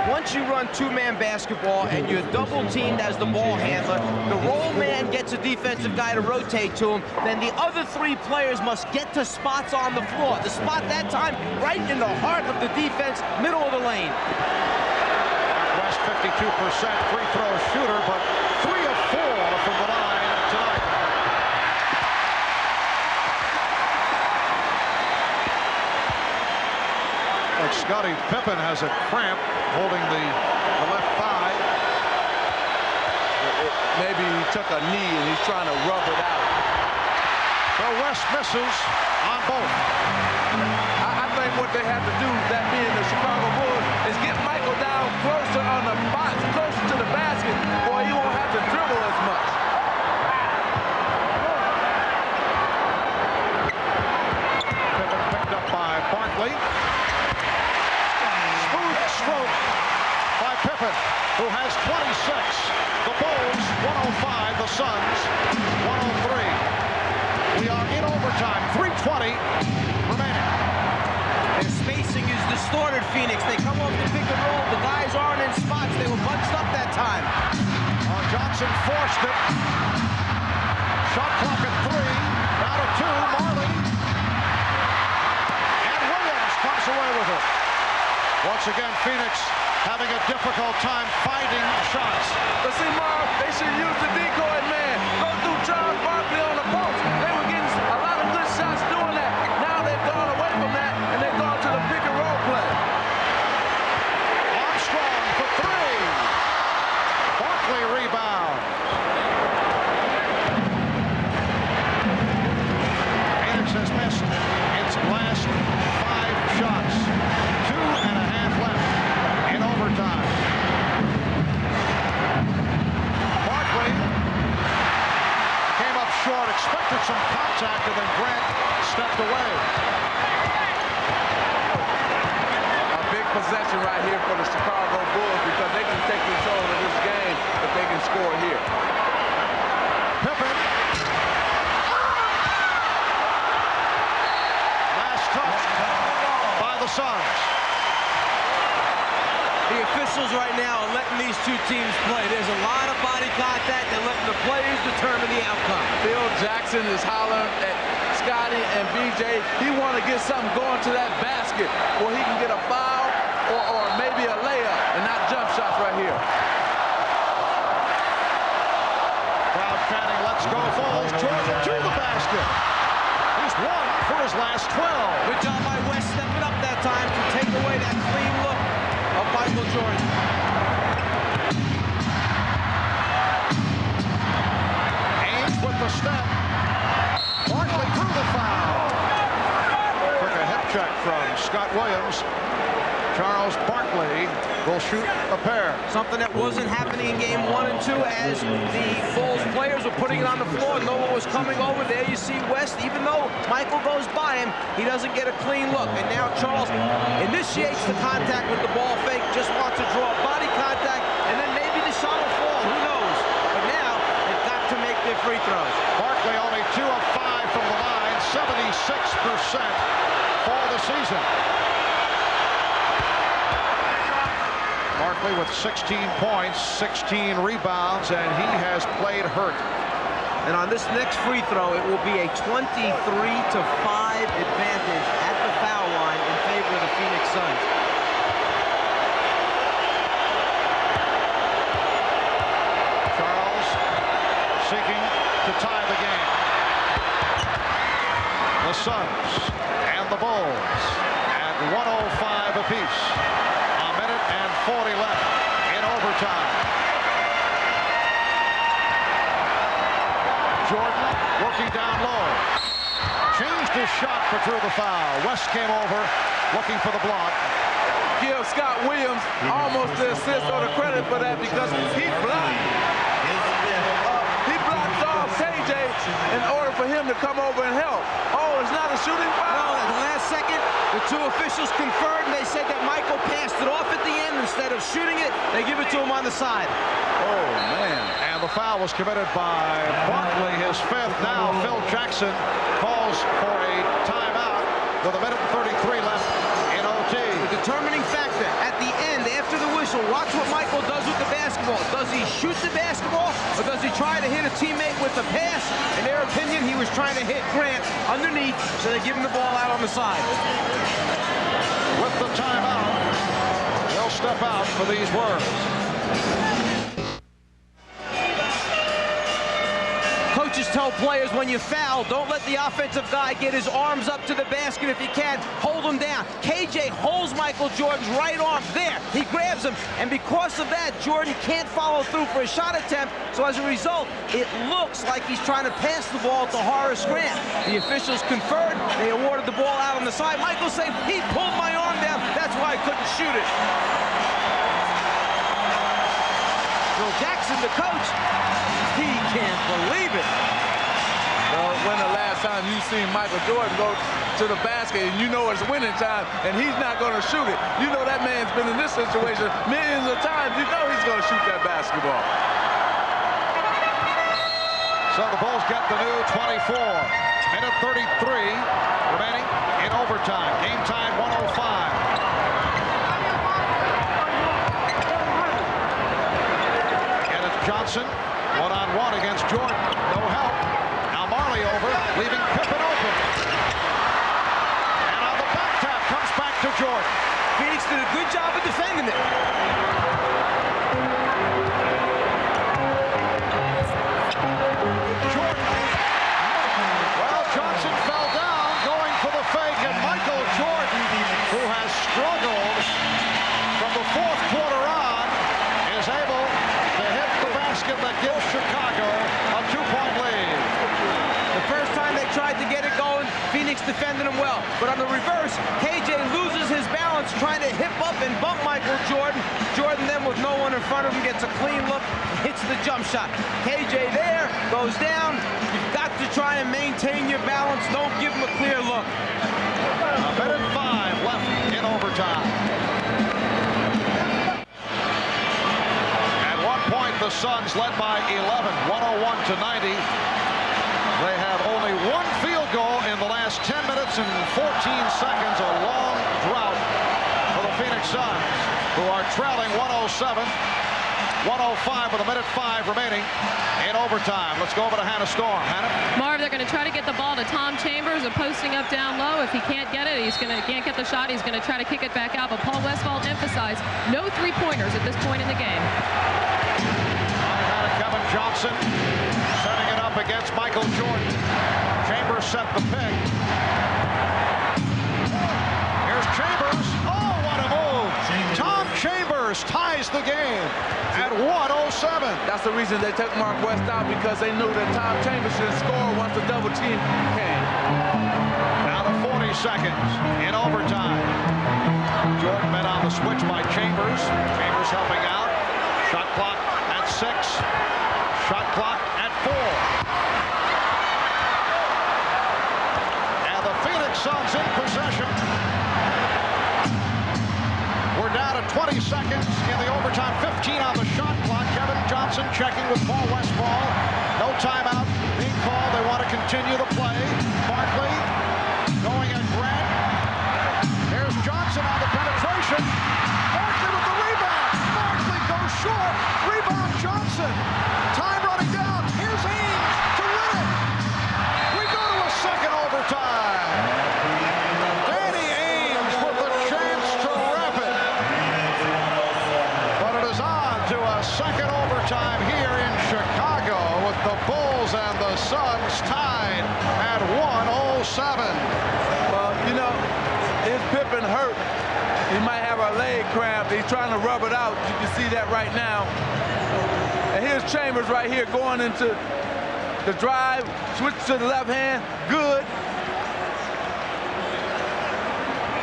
Once you run 2-man basketball and you're double teamed as the ball handler, the roll man gets a defensive guy to rotate to him, then the other 3 players must get to spots on the floor. The spot that time right in the heart of the defense, middle of the lane. Mark West, 52% free throw shooter, but 3 of 4 from the line tonight. Like Scottie Pippen has a cramp holding the left thigh. Maybe he took a knee and he's trying to rub it out. So West misses on both. I think what they have to do, that being the Chicago Bulls, is get Michael down closer on the box, closer to the basket, or he won't have to dribble as much. Pippen, who has 26. The Bulls 105, the Suns 103. We are in overtime, 3:20 remaining. Their spacing is distorted, Phoenix. They come off the pick and roll. The guys aren't in spots. They were bunched up that time. Johnson forced it. Shot clock at 3. Now to 2. Marley. And Williams comes away with it. Once again, Phoenix having a difficult time finding shots. But see, Marv, they should use the decoy man. Go through Charles Barkley on the post. They were getting a lot of good shots doing that. Now they've gone away from that, and they've gone to the pick and roll play. Armstrong for 3. Barkley rebound. Phoenix has missed its last 5 shots. 2.5 left in overtime. Barkley came up short, expected some contact, and then Grant stepped away. A big possession right here for the Chicago Bulls because they can take control of this game if they can score here. Pippen. Last touch by the Suns. The officials right now are letting these two teams play. There's a lot of body contact. They're letting the players determine the outcome. Phil Jackson is hollering at Scotty and BJ. He want to get something going to that basket where he can get a foul or maybe a layup and not jump shots right here. Crowd chanting, let's go Bulls. Jordan to the basket. He's 1 for his last 12. Good job by West stepping up that time to take away that clean look of Michael Jordan. Ainge with the step. Barkley through the foul. Took a hip check from Scott Williams. Charles Barkley will shoot a pair. Something that wasn't happening in game 1 and 2 as the Bulls players were putting it on the floor. No one was coming over. There you see West. Even though Michael goes by him, he doesn't get a clean look. And now Charles initiates the contact with the ball fake, just wants to draw body contact, and then maybe the shot will fall. Who knows? But now they've got to make their free throws. Barkley only 2 of 5 from the line, 76% for the season. Barkley with 16 points, 16 rebounds, and he has played hurt. And on this next free throw, it will be a 23-5 advantage at the foul line in favor of the Phoenix Suns. Charles seeking to tie the game. The Suns and the Bulls at 105 apiece. 40 left in overtime. Jordan working down low. Changed his shot but drew the foul. West came over looking for the block. Give Scott Williams almost the assist or the credit for that because he blocked. He blocked off KJ in order for him to come over and help. Oh, it's not a shooting foul? No, at the last second, the two officials conferred and they said that Michael passed it off at the end. Instead of shooting it, they give it to him on the side. Oh, man. And the foul was committed by Barkley, his 5th. Now Phil Jackson calls for a timeout with 1:33 left in OT. The determining factor at the end, after the whistle, watch what Michael does with the basketball. Does he shoot the basketball or does he try to hit a teammate with a pass? In their opinion, he was trying to hit Grant underneath, so they give him the ball out on the side. With the timeout, he'll step out for these words. Coaches tell players when you foul, don't let the offensive guy get his arms up to the basket if you can. Hold him down. KJ holds Michael Jordan's right arm there. He grabs him, and because of that, Jordan can't follow through for a shot attempt. So as a result, it looks like he's trying to pass the ball to Horace Grant. The officials conferred. They awarded the ball out on the side. Michael saying, he pulled my arm down. That's why I couldn't shoot it. Phil Jackson, the coach, he can't believe it. The Well, when the last time you seen Michael Jordan go to the basket and you know it's winning time and he's not going to shoot it? You know that man's been in this situation millions of times. You know he's going to shoot that basketball. So the Bulls get the new 24. Minute 33 remaining in overtime. Game time 105. Johnson, one-on-one against Jordan. No help. Now Marley over, leaving Pippen open. And on the back tap, comes back to Jordan. Phoenix did a good job of defending it. Jordan. Well, Johnson fell down, going for the fake, and Michael Jordan, who has struggled from the fourth quarter on, is able to hit the basket that gives Chicago a 2-point lead. The first time they tried to get it going, Phoenix defended him well. But on the reverse, KJ loses his balance trying to hip up and bump Michael Jordan. Jordan then, with no one in front of him, gets a clean look, hits the jump shot. KJ there, goes down. You've got to try and maintain your balance. Don't give him a clear look. A minute 5 left in overtime. Point, the Suns led by 11, 101-90. They have only one field goal in the last 10 minutes and 14 seconds, a long drought for the Phoenix Suns, who are trailing 107, 105 with a minute 5 remaining in overtime. Let's go over to Hannah Storm. Hannah? Marv, they're going to try to get the ball to Tom Chambers, a posting up down low. If he can't get it, can't get the shot, he's going to try to kick it back out. But Paul Westphal emphasized no three-pointers at this point in the game. Kevin Johnson setting it up against Michael Jordan. Chambers set the pick. Here's Chambers. Oh, what a move. Tom Chambers ties the game at 107. That's the reason they took Mark West out, because they knew that Tom Chambers should score once the double team came. Now to 40 seconds in overtime. Jordan met on the switch by Chambers. Chambers helping out. Shot clock at 6. Shot clock at 4. And the Phoenix Suns in possession. We're down to 20 seconds in the overtime. 15 on the shot clock. Kevin Johnson checking with Paul Westphal. No timeout being called. They want to continue the play. Barkley going at Grant. There's Johnson on the penetration. Barkley with the rebound. Barkley goes short. Rebound Johnson. Time running down. Here's Ames to win it. We go to a second overtime. Danny Ames with a chance to wrap it. But it is on to a second overtime here in Chicago with the Bulls and the Suns tied at 107. Well, you know, if Pippen hurt, he might have a leg cramp. He's trying to rub it out. You can see that right now. And here's Chambers right here going into the drive, switch to the left hand, good.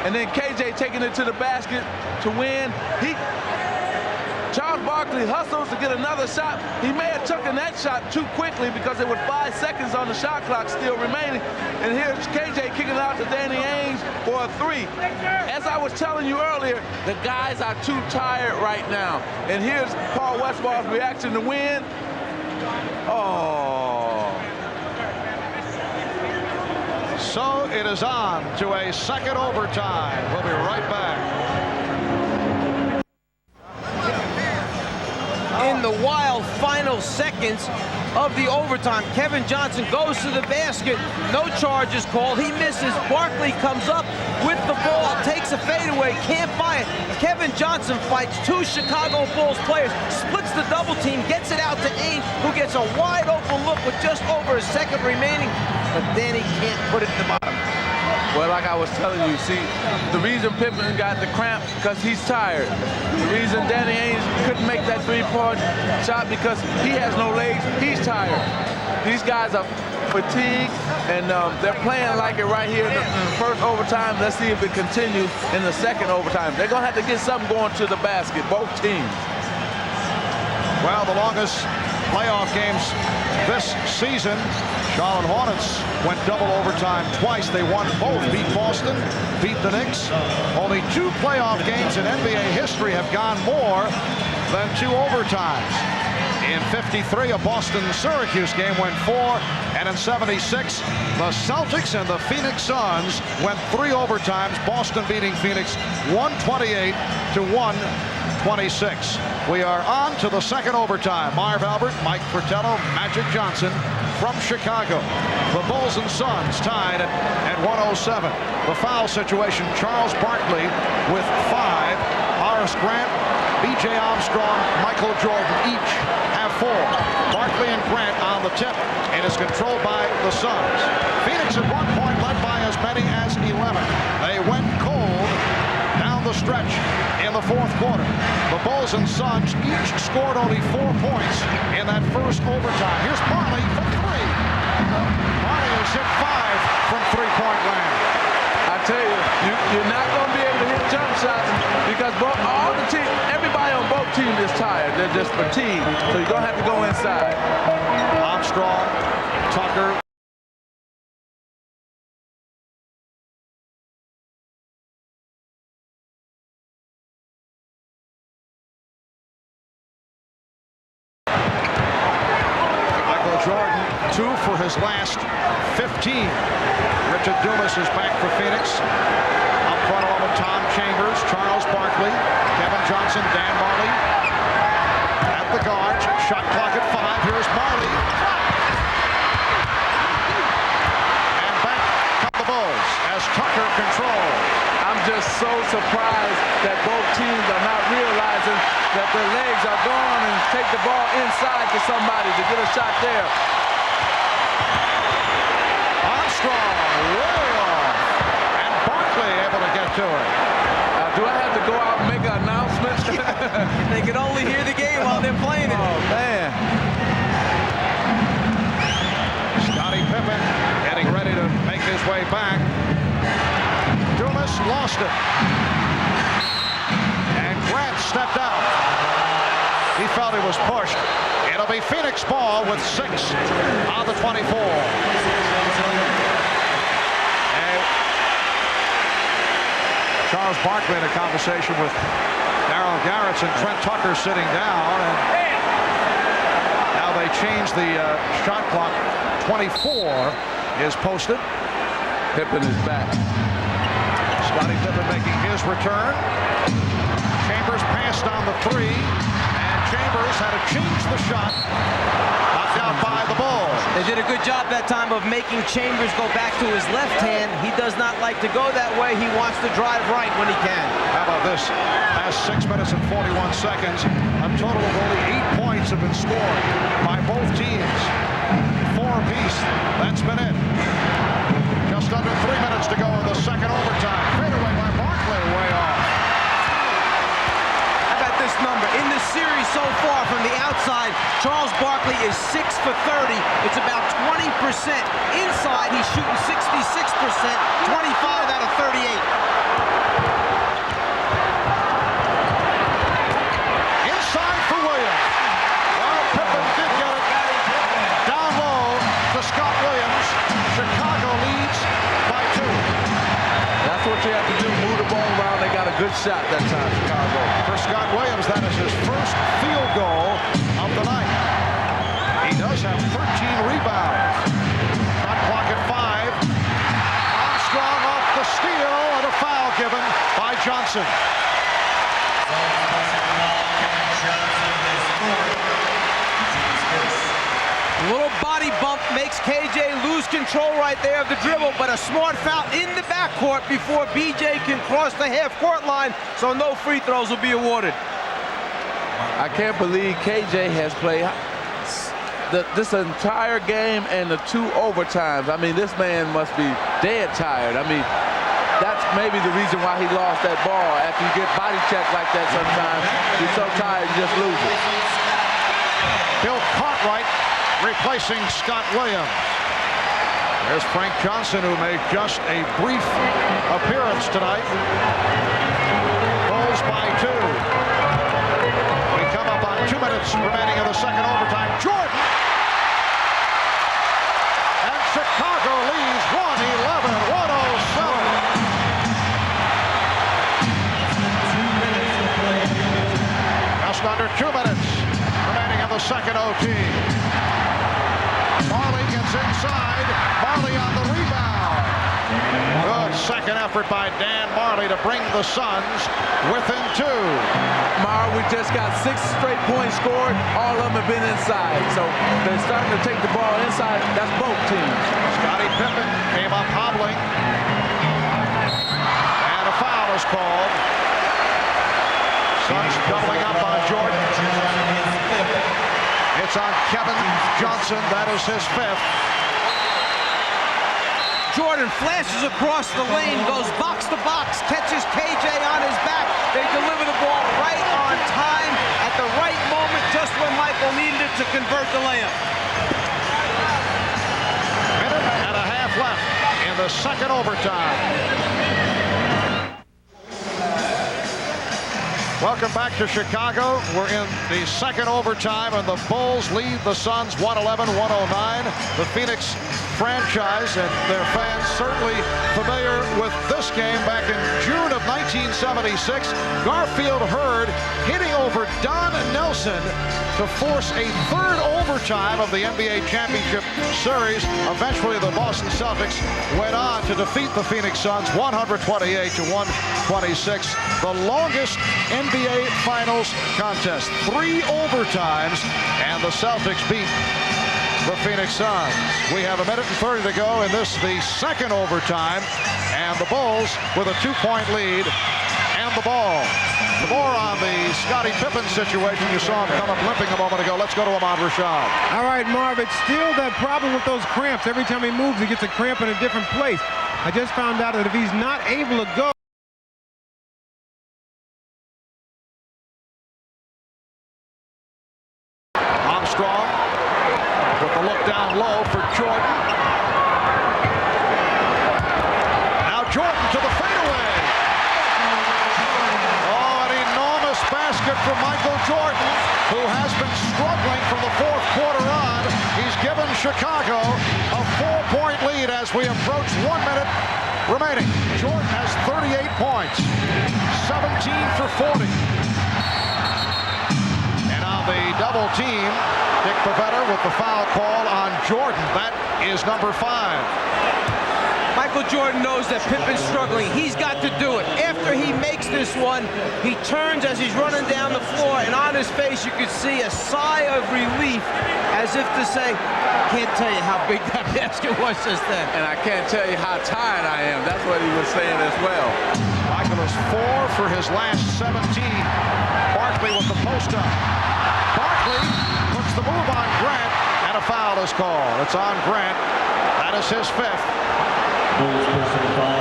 And then KJ taking it to the basket to win. Charles Barkley hustles to get another shot. He may have taken that shot too quickly because there were 5 seconds on the shot clock still remaining. And here's KJ kicking it out to Danny Ainge for a 3. As I was telling you earlier, the guys are too tired right now. And here's Paul Westphal's reaction to win. Oh. So it is on to a second overtime. We'll be right back. In the wild final seconds of the overtime, Kevin Johnson goes to the basket. No charges called. He misses. Barkley comes up with the ball, takes a fadeaway, can't buy it. Kevin Johnson fights 2 Chicago Bulls players, splits the double team, gets it out to Ainge, who gets a wide open look with just over a second remaining, but then he can't put it in the bottom. Well, like I was telling you, see, the reason Pippen got the cramp, because he's tired. The reason Danny Ainge couldn't make that 3-point shot, because he has no legs, he's tired. These guys are fatigued, and they're playing like it right here in the first overtime. Let's see if it continues in the second overtime. They're going to have to get something going to the basket, both teams. Well, the longest playoff games this season. Charlotte Hornets went double overtime twice. They won both, beat Boston, beat the Knicks. Only 2 playoff games in NBA history have gone more than 2 overtimes. In 53, a Boston-Syracuse game went 4, and in 76, the Celtics and the Phoenix Suns went 3 overtimes, Boston beating Phoenix 128 to 126. We are on to the second overtime. Marv Albert, Mike Fratello, Magic Johnson from Chicago. The Bulls and Suns tied at 107. The foul situation, Charles Barkley with 5. Horace Grant, B.J. Armstrong, Michael Jordan each have 4. Barkley and Grant on the tip. It is controlled by the Suns. Phoenix at one point led by as many as 11. They went cold down the stretch in the fourth quarter. The Bulls and Suns each scored only 4 points in that first overtime. Here's Marley from 3. Marley has hit 5 from three-point land. I tell you, you're not going to be able to hit jump shots because everybody on both teams is tired. They're just fatigued. So you're going to have to go inside. Armstrong, Tucker. Michael Jordan, 2 for his last 15. Richard Dumas is back for Phoenix. Up front along with Tom Chambers, Charles Barkley, Kevin Johnson, Dan Marley. At the guards, shot clock at 5. Here's Marley. And back come the Bulls as Tucker controls. I'm just so surprised that both teams are not realizing that their legs are gone and take the ball inside to somebody to get a shot there. Armstrong, way off. And Barkley able to get to it. Do I have to go out and make an announcement? They can only hear the game while they're playing it. Oh, man. Scottie Pippen getting ready to make his way back. Dumas lost it. And Grant stepped out. He felt he was pushed. It'll be Phoenix ball with 6 on the 24. And Charles Barkley in a conversation with Darryl Garretts and Trent Tucker sitting down. And now they change the shot clock. 24 is posted. Pippen is back. Scottie Pippen making his return. Chambers passed on the 3. And Chambers had to change the shot. Knocked out by the Bulls. They did a good job that time of making Chambers go back to his left hand. He does not like to go that way. He wants to drive right when he can. How about this? Last 6 minutes and 41 seconds. A total of only 8 points have been scored by both teams. 4 apiece. That's been it. Just under 3 minutes to go in the second overtime. Fadeaway by Barkley, way off. How about this number? In the series so far from the outside, Charles Barkley is 6 for 30. It's about 20%. Inside, he's shooting 66%, 25 out of 38. Inside for Williams. Well, Pippen did get it. Down low to Scott Williams. Chicago leads by 2. That's what you have to do. Move the ball around. They got a good shot that time, Chicago. For Scott Williams, that is his first field goal of the night. He does have 13 rebounds. Shot clock at 5. Armstrong off the steal and a foul given by Johnson. A little body bump makes KJ lose control right there of the dribble, but a smart foul in the backcourt before BJ can cross the half-court line, so no free throws will be awarded. I can't believe KJ has played this entire game and the 2 overtimes. I mean, this man must be dead tired. I mean, that's maybe the reason why he lost that ball. After you get body checked like that sometimes, you're so tired you just lose it. Bill Cartwright replacing Scott Williams. There's Frank Johnson, who made just a brief appearance tonight. Bulls by 2. We come up on 2 minutes remaining in the second overtime. Jordan! And under 2 minutes remaining in the second OT. Marley gets inside. Marley on the rebound. Good second effort by Dan Marley to bring the Suns within 2. We just got 6 straight points scored. All of them have been inside. So they're starting to take the ball inside. That's both teams. Scottie Pippen came up hobbling. And a foul is called. Suns doubling up on Jordan. It's on Kevin Johnson. That is his 5th. Jordan flashes across the lane, goes box to box, catches KJ on his back. They deliver the ball right on time at the right moment, just when Michael needed it to convert the layup. Minute and a half left in the second overtime. Welcome back to Chicago. We're in the second overtime, and the Bulls lead the Suns 111-109. The Phoenix franchise and their fans certainly familiar with this game back in June of 1976. Garfield Hurd hitting over Don Nelson to force a 3rd overtime of the NBA Championship Series. Eventually, the Boston Celtics went on to defeat the Phoenix Suns 128-126. The longest NBA Finals contest. 3 overtimes, and the Celtics beat the Phoenix Suns. We have 1 minute and 30 to go in this, the second overtime, and the Bulls with a 2-point lead and the ball. The more on the Scottie Pippen situation. You saw him come up limping a moment ago. Let's go to Ahmad Rashad. All right, Marv, it's still that problem with those cramps. Every time he moves, he gets a cramp in a different place. I just found out that if he's not able to go, Armstrong with the look down low for Jordan. Now Jordan to the fadeaway. Oh, an enormous basket from Michael Jordan, who has been struggling from the 4th quarter on. He's given Chicago a 4-point lead as we approach 1 minute remaining. Jordan has 38 points, 17 for 40. And on the double team, Dick Pavetta with the foul call on Jordan. That is number 5. Michael Jordan knows that Pippen's struggling. He's got to do it. After he makes this one, he turns as he's running down the floor, and on his face you could see a sigh of relief, as if to say, I can't tell you how big that basket was just then. And I can't tell you how tired I am. That's what he was saying as well. Michael is 4 for his last 17. Barkley with the post up. Barkley puts the move on Grant, and a foul is called. It's on Grant. That is his 5th.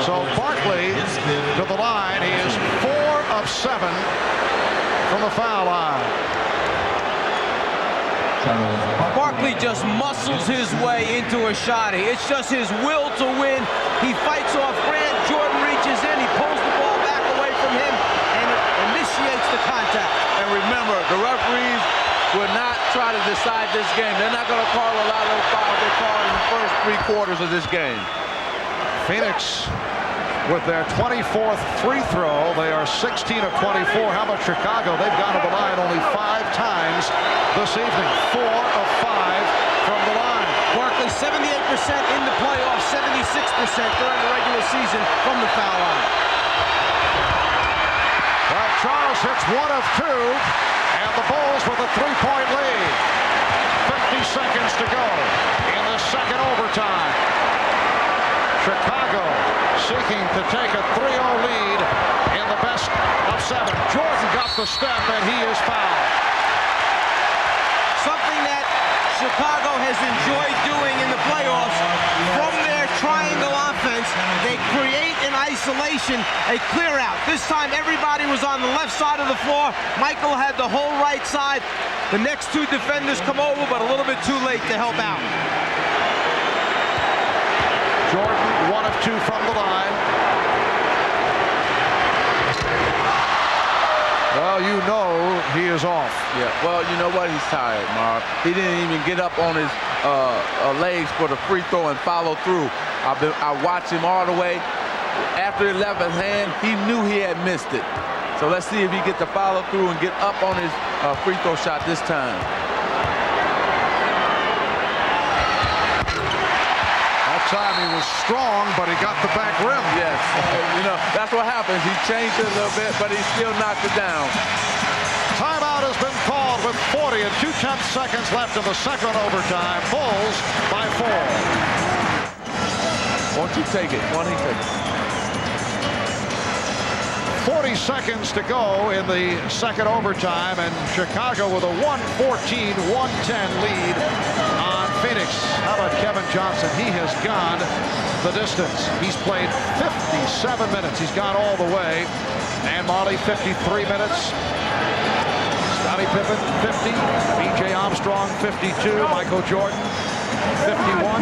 So Barkley to the line. He is 4 of 7 from the foul line. Barkley just muscles his way into a shot. It's just his will to win. He fights off Grant. Jordan reaches in. He pulls the ball back away from him and initiates the contact. And remember, the referees will not try to decide this game. They're not going to call a lot of those fouls they call in the first 3 quarters of this game. Phoenix with their 24th free throw. They are 16 of 24. How about Chicago? They've gone to the line only 5 times this evening. 4 of 5 from the line. Barkley 78% in the playoffs, 76% during the regular season from the foul line. Well, Charles hits 1 of 2, and the Bulls with a 3-point lead. 50 seconds to go in the second overtime. Chicago seeking to take a 3-0 lead in the best of 7. Jordan got the step, and he is fouled. Something that Chicago has enjoyed doing in the playoffs. From their triangle offense, they create in isolation a clear out. This time everybody was on the left side of the floor. Michael had the whole right side. The next 2 defenders come over, but a little bit too late to help out. Jordan 1 of 2 from the line. Well, you know he is off. Yeah, well, you know what? He's tired, Marv. He didn't even get up on his legs for the free throw and follow through. I watched him all the way. After the 11th hand, he knew he had missed it. So let's see if he gets the follow through and get up on his free throw shot this time. That time he was strong, but he got the back rim. Yes, you know, that's what happens. He changed it a little bit, but he still knocked it down. Timeout has been called with 40 and 2/10 seconds left in the second overtime. Bulls by 4. Won't you take it? Why don't you take it? 40 seconds to go in the second overtime, and Chicago with a 114-110 lead on Phoenix. How about Kevin Johnson? He has gone the distance. He's played 57 minutes. He's gone all the way. Dan Majerle, 53 minutes. Scottie Pippen, 50. B.J. Armstrong, 52. Michael Jordan, 51.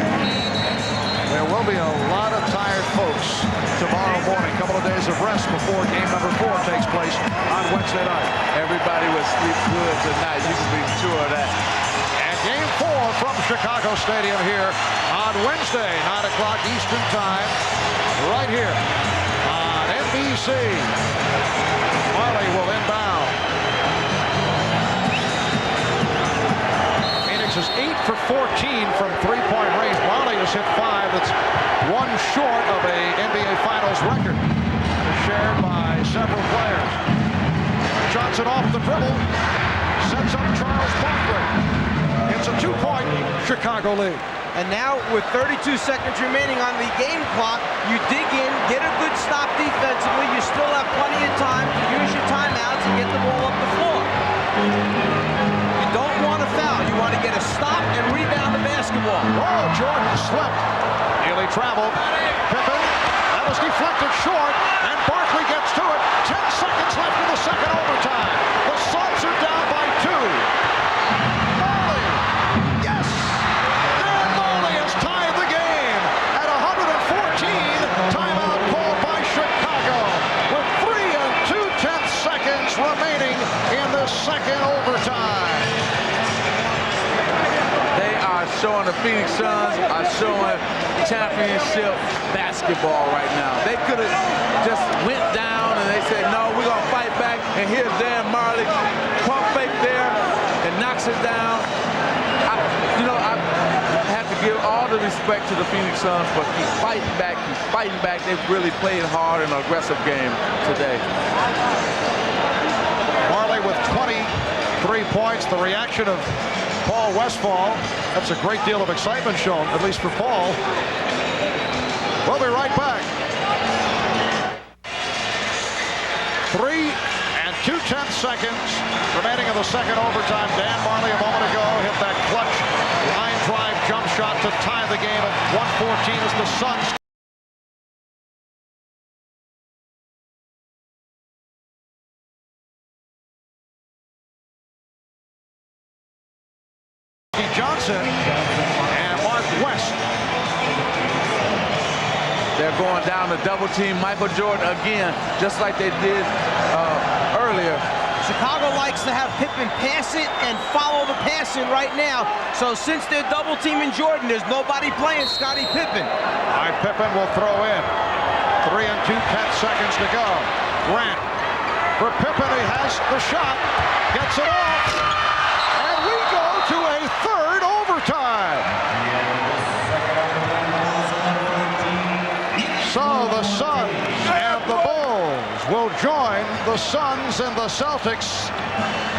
There will be a lot of tired folks tomorrow morning. A couple of days of rest before game number 4 takes place on Wednesday night. Everybody will sleep good tonight. You can be sure of that. And game 4 from Chicago Stadium here on Wednesday, 9 o'clock Eastern Time, right here on NBC. Majerle will inbound. Phoenix is 8 for 14 from three-point range. Majerle has hit 5. That's one short of a NBA Finals record. Shared by several players. Johnson off the dribble. Sets up Charles Barkley. It's a 2-point Chicago lead. And now with 32 seconds remaining on the game clock, you dig in, get a good stop defensively. You still have plenty of time to use your timeouts and get the ball up the floor. You don't want to foul. You want to get a stop and rebound the basketball. Oh, Jordan slipped. Nearly traveled. Pippen. That was deflected short. And Barkley gets to it. 10 seconds left in the second overtime. The Suns are down by 2. Majerle. Yes! Dan Majerle has tied the game at 114. Timeout called by Chicago with 3 and 2/10 seconds remaining in the second overtime. They are showing, the Phoenix Suns are showing championship basketball right now. They could have just went down and they said, no, we're going to fight back. And here's Dan Majerle, pump fake there and knocks it down. I have to give all the respect to the Phoenix Suns, but he's fighting back. He's fighting back. They've really played hard and an aggressive game today. Majerle with 23 points. The reaction of Paul Westphal. That's a great deal of excitement shown, at least for Paul. We'll be right back. 3 and 2/10 seconds remaining in the second overtime. Dan Majerle a moment ago hit that clutch line drive jump shot to tie the game at 114 as the Suns. Johnson and Mark West. They're going down to double team Michael Jordan again, just like they did earlier. Chicago likes to have Pippen pass it and follow the passing right now. So since they're double teaming Jordan, there's nobody playing Scottie Pippen. All right, Pippen will throw in. 3 and 2/10 seconds to go. Grant for Pippen. He has the shot. Gets it off. And we go to a third overtime. So the Suns and the Bulls will join the Suns and the Celtics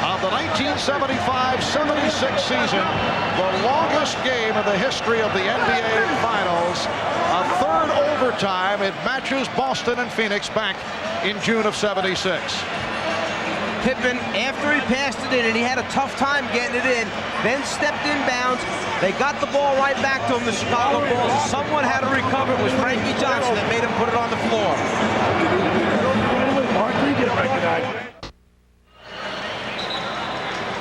of the 1975-76 season, the longest game in the history of the NBA Finals. A third overtime. It matches Boston and Phoenix back in June of '76. Pippen, after he passed it in, and he had a tough time getting it in, then stepped inbounds. They got the ball right back to him, the Chicago Bulls. Someone had to recover. It was Frankie Johnson that made him put it on the floor.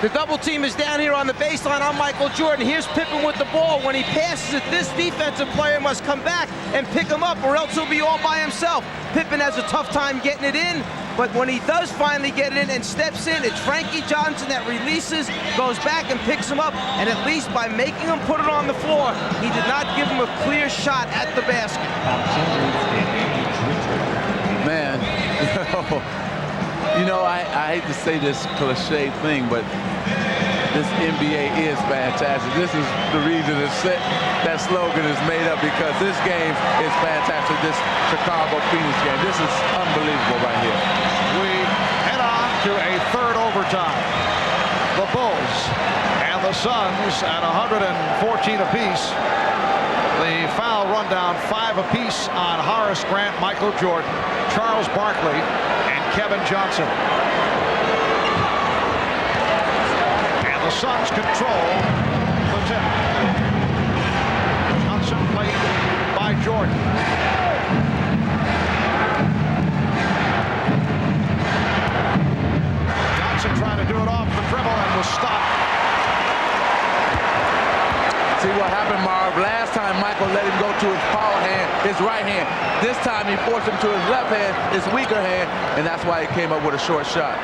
The double team is down here on the baseline on Michael Jordan. Here's Pippen with the ball. When he passes it, this defensive player must come back and pick him up, or else he'll be all by himself. Pippen has a tough time getting it in, but when he does finally get it in and steps in, it's Frankie Johnson that releases, goes back and picks him up, and at least by making him put it on the floor, he did not give him a clear shot at the basket. Man, You know, I hate to say this cliche thing, but this NBA is fantastic. This is the reason that slogan is made up, because this game is fantastic. This Chicago-Phoenix game. This is unbelievable right here. We head on to a third overtime. The Bulls and the Suns at 114 apiece. The foul rundown, 5 apiece on Horace Grant, Michael Jordan, Charles Barkley, and Kevin Johnson. And the Suns control the tip. Johnson played by Jordan. Johnson trying to do it off the dribble and was stopped. See what happened, Marv? Last time Michael let him go to his power hand, his right hand. This time he forced him to his left hand, his weaker hand, and that's why he came up with a short shot.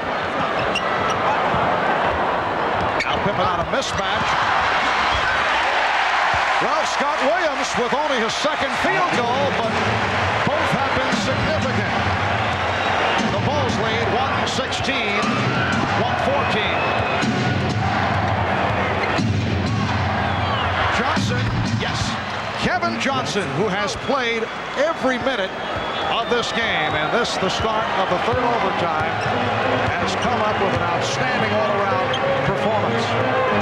Now Pippen on a mismatch. Well, Scott Williams with only his second field goal, but both have been significant. The Bulls lead 116, 114. Johnson, yes, Kevin Johnson, who has played every minute of this game, and this the start of the third overtime, has come up with an outstanding all-around performance.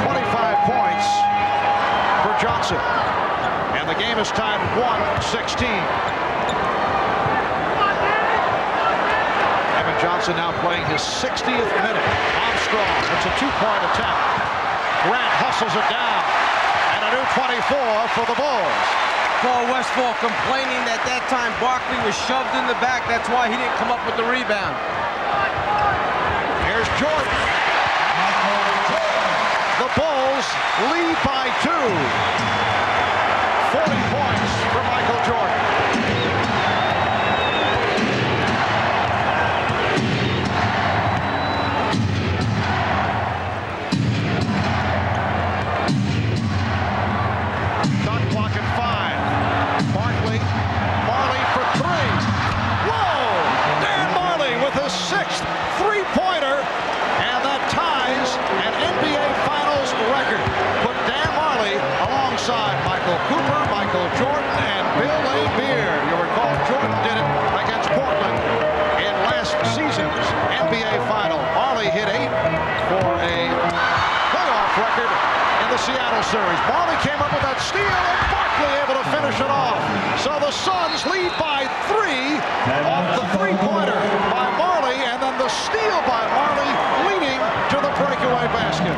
25 points for Johnson, and the game is tied at 116. Kevin Johnson now playing his 60th minute. Armstrong, it's a two-point attack. Grant hustles it down. A new 24 for the Bulls. Paul Westphal complaining that time Barkley was shoved in the back. That's why he didn't come up with the rebound. Here's Jordan. The Bulls lead by 2. 40 points for Michael Jordan. Sixth three-pointer, and that ties an NBA Finals record. Put Dan Marley alongside Michael Cooper, Michael Jordan, and Bill Laimbeer. You recall Jordan did it against Portland in last season's NBA Final. Marley hit 8 for a playoff record in the Seattle series. Marley came up with that steal, and Barkley able to finish it off. So the Suns lead by 3 off the three-pointer by Marley, and then the steal by Marley leading to the breakaway basket.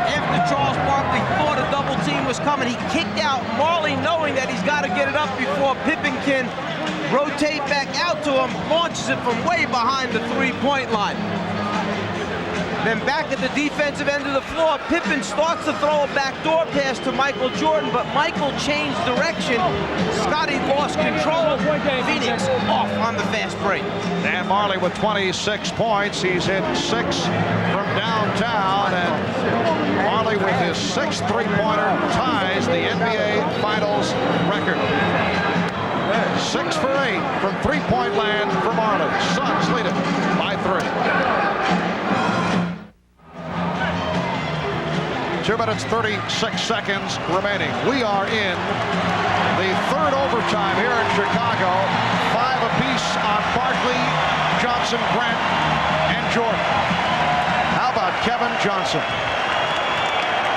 After Charles Barkley thought a double team was coming, he kicked out Marley, knowing that he's got to get it up before Pippen can rotate back out to him, launches it from way behind the three-point line. Then back at the defensive end of the floor, Pippen starts to throw a backdoor pass to Michael Jordan, but Michael changed direction. Scotty lost control. Phoenix off on the fast break. Dan Marley with 26 points. He's hit 6 from downtown, and Marley with his 6th three-pointer ties the NBA Finals record. 6 for 8 from three-point land for Marley. Suns lead it by 3. 2 minutes, 36 seconds remaining. We are in the third overtime here in Chicago. 5 apiece on Barkley, Johnson, Grant, and Jordan. How about Kevin Johnson?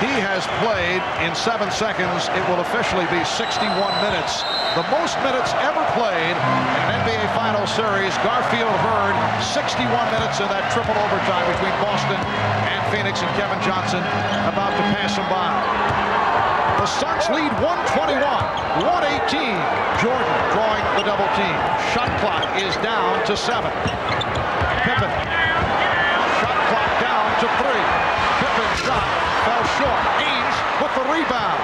He has played in 7 seconds. It will officially be 61 minutes. The most minutes ever played in an NBA Finals series. Garfield Hurd, 61 minutes in that triple overtime between Boston and Phoenix, and Kevin Johnson about to pass him by. The Suns lead 121, 118. Jordan drawing the double team. Shot clock is down to 7. Pippen. Shot clock down to 3. Pippen's shot fell short. Ainge with the rebound.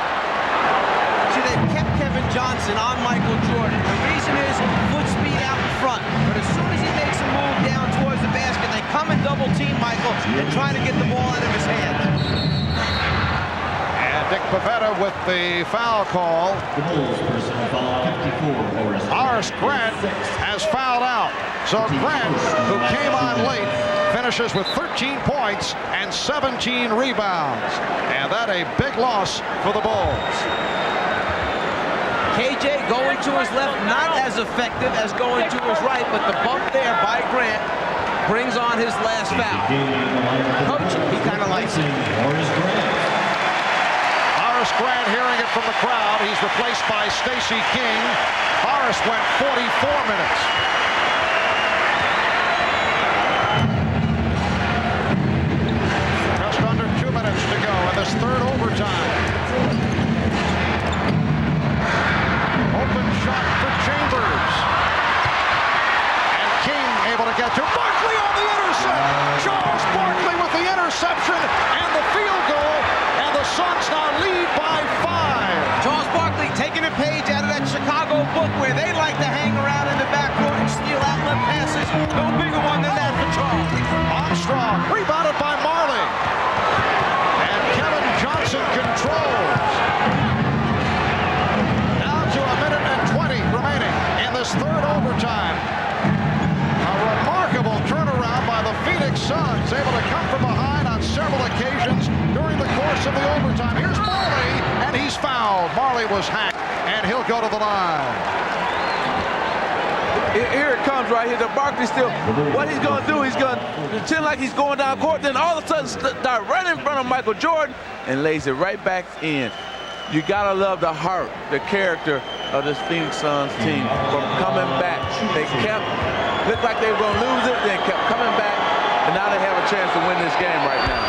See, they've kept Kevin Johnson on Michael Jordan. The reason is foot speed out in front. But as soon as he makes a move down towards the basket, they come and double team Michael and trying to get the ball out of his hand. And Dick Pivetta with the foul call. The Bulls personal foul 54. Horace Grant has fouled out. So Grant, who came on late, finishes with 13 points and 17 rebounds. And that a big loss for the Bulls. KJ going to his left, not as effective as going to his right, but the bump there by Grant brings on his last foul. Coach, he kind of likes it. Horace Grant hearing it from the crowd. He's replaced by Stacey King. Horace went 44 minutes. Just under 2 minutes to go in this third overtime. Open shot for Chambers. And King able to get to Barkley on the intercept. Charles Barkley with the interception and the field goal. And the Suns now lead by 5. Charles Barkley taking a page out of that Chicago book where they like to hang around in the backcourt and steal outlet passes. No bigger one than that for Charles. Armstrong rebounded by Marley. And Kevin Johnson controls. Now to a minute and 20 remaining in this third overtime. A remarkable turnaround by the Phoenix Suns, able to come from behind on several occasions during the course of the overtime. Here's Marley, and he's fouled. Marley was hacked, and he'll go to the line. Here it comes right here. The Barkley still, what he's going to do, he's going to pretend like he's going down court, then all of a sudden start right in front of Michael Jordan and lays it right back in. You got to love the heart, the character of this Phoenix Suns team from coming back. They looked like they were going to lose it, then kept coming back, and now they have a chance to win this game right now.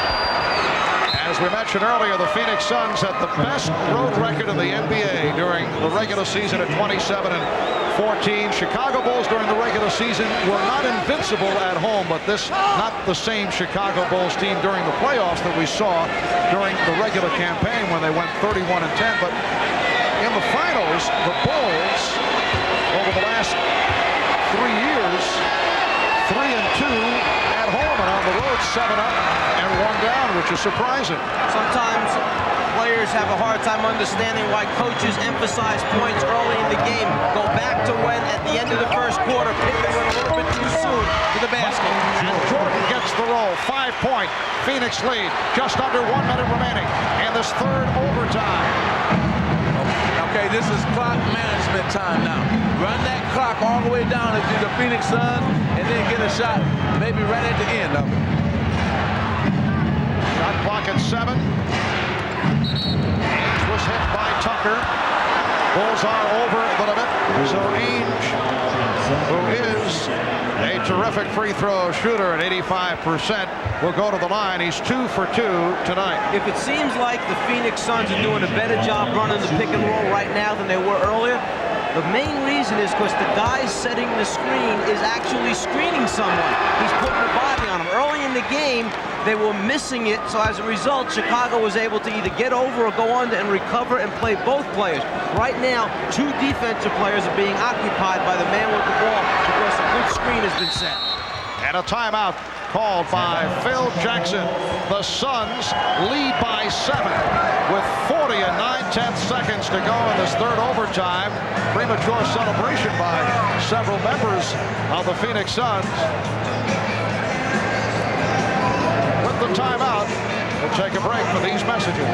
As we mentioned earlier, the Phoenix Suns had the best road record in the NBA during the regular season at 27-14. Chicago Bulls during the regular season were not invincible at home, but this not the same Chicago Bulls team during the playoffs that we saw during the regular campaign when they went 31-10. But in the finals, the Bulls, over the last 3 years, 3-2 at home and on the road 7-up and 1 down, which is surprising. Sometimes players have a hard time understanding why coaches emphasize points early in the game. Go back to when, at the end of the first quarter, Pippen went a little bit too soon to the basket. And Jordan gets the roll. 5-point Phoenix lead. Just under 1 minute remaining in this third overtime. Okay, this is clock management time now. Run that clock all the way down into the Phoenix Suns and then get a shot maybe right at the end of it. Shot clock at 7. Ainge was hit by Tucker. Bulls are over the limit. So Ainge, who is a terrific free throw shooter at 85%, will go to the line. He's 2 for 2 tonight. If it seems like the Phoenix Suns are doing a better job running the pick and roll right now than they were earlier, the main reason is because the guy setting the screen is actually screening someone. He's putting a body on him. Early in the game, they were missing it, so as a result, Chicago was able to either get over or go under and recover and play both players. Right now, 2 defensive players are being occupied by the man with the ball because a good screen has been set. And a timeout called by Phil Jackson. The Suns lead by 7 with 40 and 9/10 seconds to go in this third overtime. Premature celebration by several members of the Phoenix Suns. With the timeout, we'll take a break for these messages.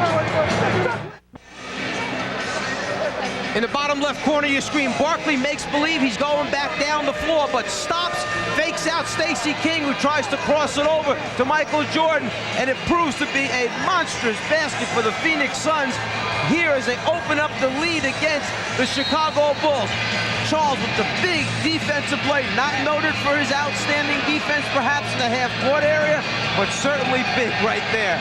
In the bottom left corner of your screen, Barkley makes believe he's going back down the floor, but stops, fakes out Stacey King, who tries to cross it over to Michael Jordan, and it proves to be a monstrous basket for the Phoenix Suns here as they open up the lead against the Chicago Bulls. Charles with the big defensive play, not noted for his outstanding defense perhaps in the half-court area, but certainly big right there.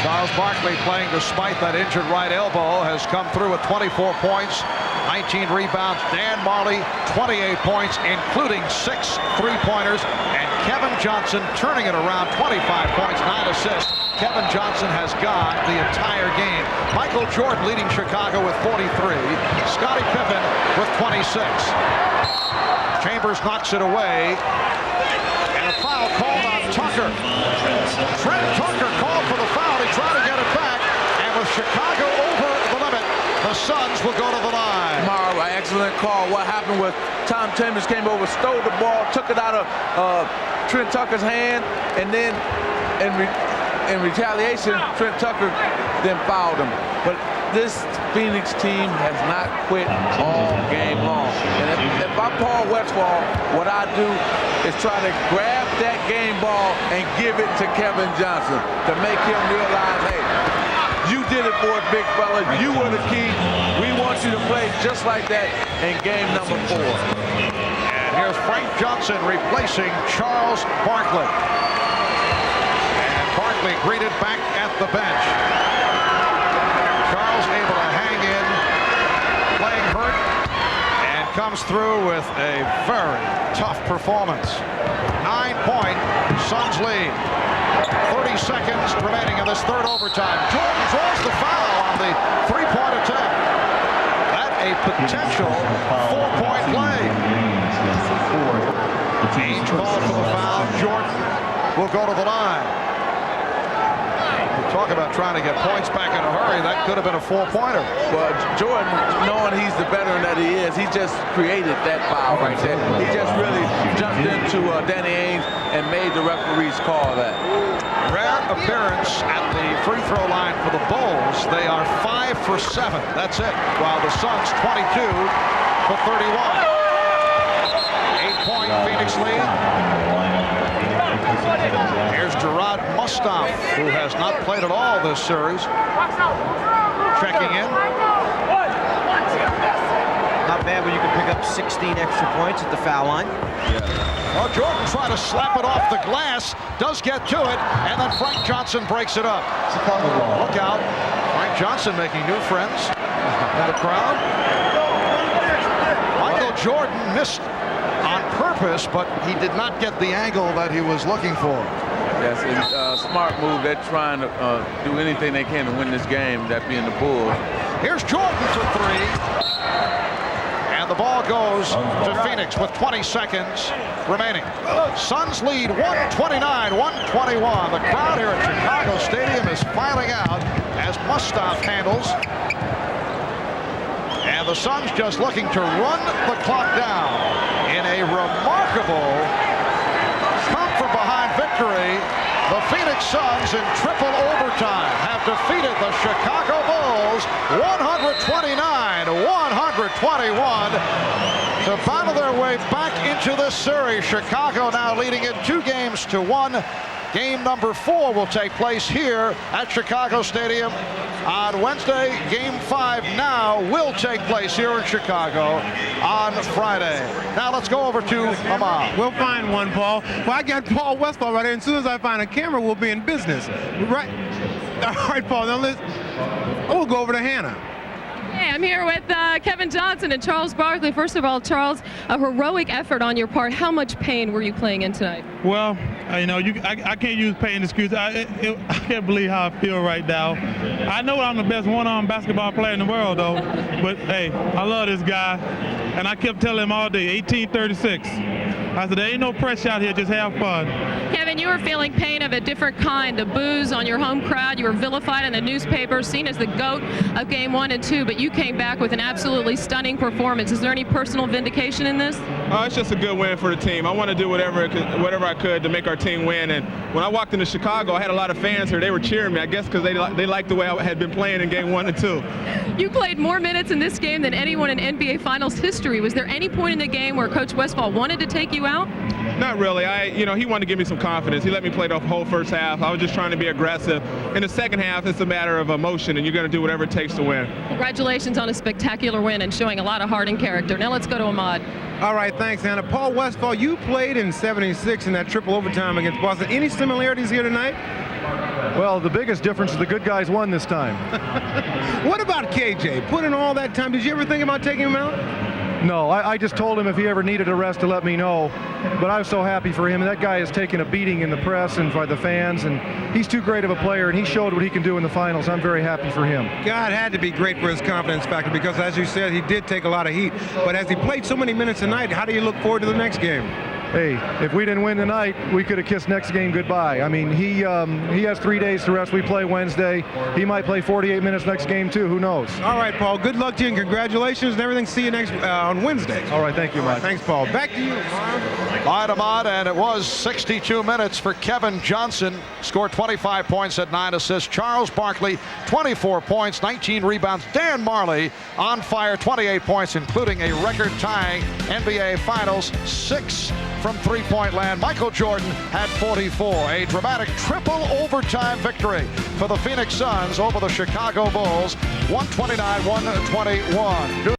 Charles Barkley, playing despite that injured right elbow, has come through with 24 points, 19 rebounds. Dan Marley, 28 points, including 6 3-pointers. And Kevin Johnson turning it around, 25 points, 9 assists. Kevin Johnson has got the entire game. Michael Jordan leading Chicago with 43. Scottie Pippen with 26. Chambers knocks it away. And a foul called on Tucker. Trent Tucker called for the foul. He tried to get it back. And with Chicago over recall what happened was Tom Chambers came over, stole the ball, took it out of Trent Tucker's hand, and then in retaliation, Trent Tucker then fouled him. But this Phoenix team has not quit all game long. And if I'm Paul Westphal, what I do is try to grab that game ball and give it to Kevin Johnson to make him realize, hey, you did it for us, big fella. You were the key. We want you to play just like that in game number 4. And here's Frank Johnson replacing Charles Barkley. And Barkley greeted back at the bench. Charles able to hang in, playing hurt, and comes through with a very tough performance. 9-point Suns lead. 30 seconds remaining in this third overtime. Jordan draws the foul on the three-point attempt. That a potential 4-point play. Ainge called for the foul. Jordan will go to the line. Talk about trying to get points back in a hurry. That could have been a 4-pointer. Well, Jordan, knowing he's the veteran that he is, he just created that foul right there. He just really jumped into Danny Ainge and made the referees call that. Rare appearance at the free throw line for the Bulls. They are 5 for 7. That's it. While the Suns 22 for 31. 8-point Phoenix lead. Here's Gerard Mustaf, who has not played at all this series. Checking in. Not bad when you can pick up 16 extra points at the foul line. Well, Jordan trying to slap it off the glass, does get to it, and then Frank Johnson breaks it up. Look out. Frank Johnson making new friends in the crowd. Michael Jordan missed on purpose, but he did not get the angle that he was looking for. Yes, it's a smart move. They're trying to do anything they can to win this game, that being the Bulls. Here's Jordan for 3. And the ball goes to Phoenix with 20 seconds remaining. Suns lead 129-121. The crowd here at Chicago Stadium is filing out as Mustaf handles. And the Suns just looking to run the clock down in a remarkable come-from-behind victory. The Phoenix Suns in triple overtime have defeated the Chicago Bulls 129-121 to battle their way back into this series. Chicago now leading it 2-1. Game number 4 will take place here at Chicago Stadium on Wednesday. Game 5 now will take place here in Chicago on Friday. Now let's go over to Ahmad. We'll find one, Paul. Well, I got Paul Westphal right here. And as soon as I find a camera, we'll be in business. Right. All right, Paul. Now we'll go over to Hannah. Hey, I'm here with Kevin Johnson and Charles Barkley. First of all, Charles, a heroic effort on your part. How much pain were you playing in tonight? Well, I can't use pain excuse. I can't believe how I feel right now. I know I'm the best one-arm basketball player in the world, though. But, hey, I love this guy. And I kept telling him all day, 1836. I said, there ain't no pressure out here, just have fun. Kevin, you were feeling pain of a different kind. The boos on your home crowd. You were vilified in the newspaper, seen as the GOAT of Game 1 and 2, but you came back with an absolutely stunning performance. Is there any personal vindication in this? It's just a good win for the team. I want to do whatever I could to make our team win. And when I walked into Chicago, I had a lot of fans here. They were cheering me, I guess, because they liked the way I had been playing in Game 1 and 2. You played more minutes in this game than anyone in NBA Finals history. Was there any point in the game where Coach Westphal wanted to take you out? Not really. He wanted to give me some confidence. He let me play the whole first half. I was just trying to be aggressive. In the second half, it's a matter of emotion, and you're going to do whatever it takes to win. Congratulations on a spectacular win and showing a lot of heart and character. Now let's go to Ahmad. All right, thanks, Hannah. Paul Westphal, you played in '76 in that triple overtime against Boston. Any similarities here tonight? Well, the biggest difference is the good guys won this time. What about KJ? Put in all that time. Did you ever think about taking him out? No, I just told him if he ever needed a rest to let me know. But I was so happy for him. And that guy has taken a beating in the press and by the fans. And he's too great of a player, and he showed what he can do in the finals. I'm very happy for him. God had to be great for his confidence factor because, as you said, he did take a lot of heat. But as he played so many minutes tonight, how do you look forward to the next game? hey, if we didn't win tonight, we could have kissed next game goodbye. I mean, he has 3 days to rest. We play Wednesday. He might play 48 minutes next game too. Who knows? All right, Paul. Good luck to you and congratulations and everything. See you next on Wednesday. All right, thank you, Mike. Thanks, Paul. Back to you, Bye to Ahmad, and it was 62 minutes for Kevin Johnson. Scored 25 points at 9 assists. Charles Barkley, 24 points, 19 rebounds. Dan Marley on fire, 28 points, including a record-tying NBA Finals 6 from three-point land. Michael Jordan had 44. A dramatic triple overtime victory for the Phoenix Suns over the Chicago Bulls, 129-121.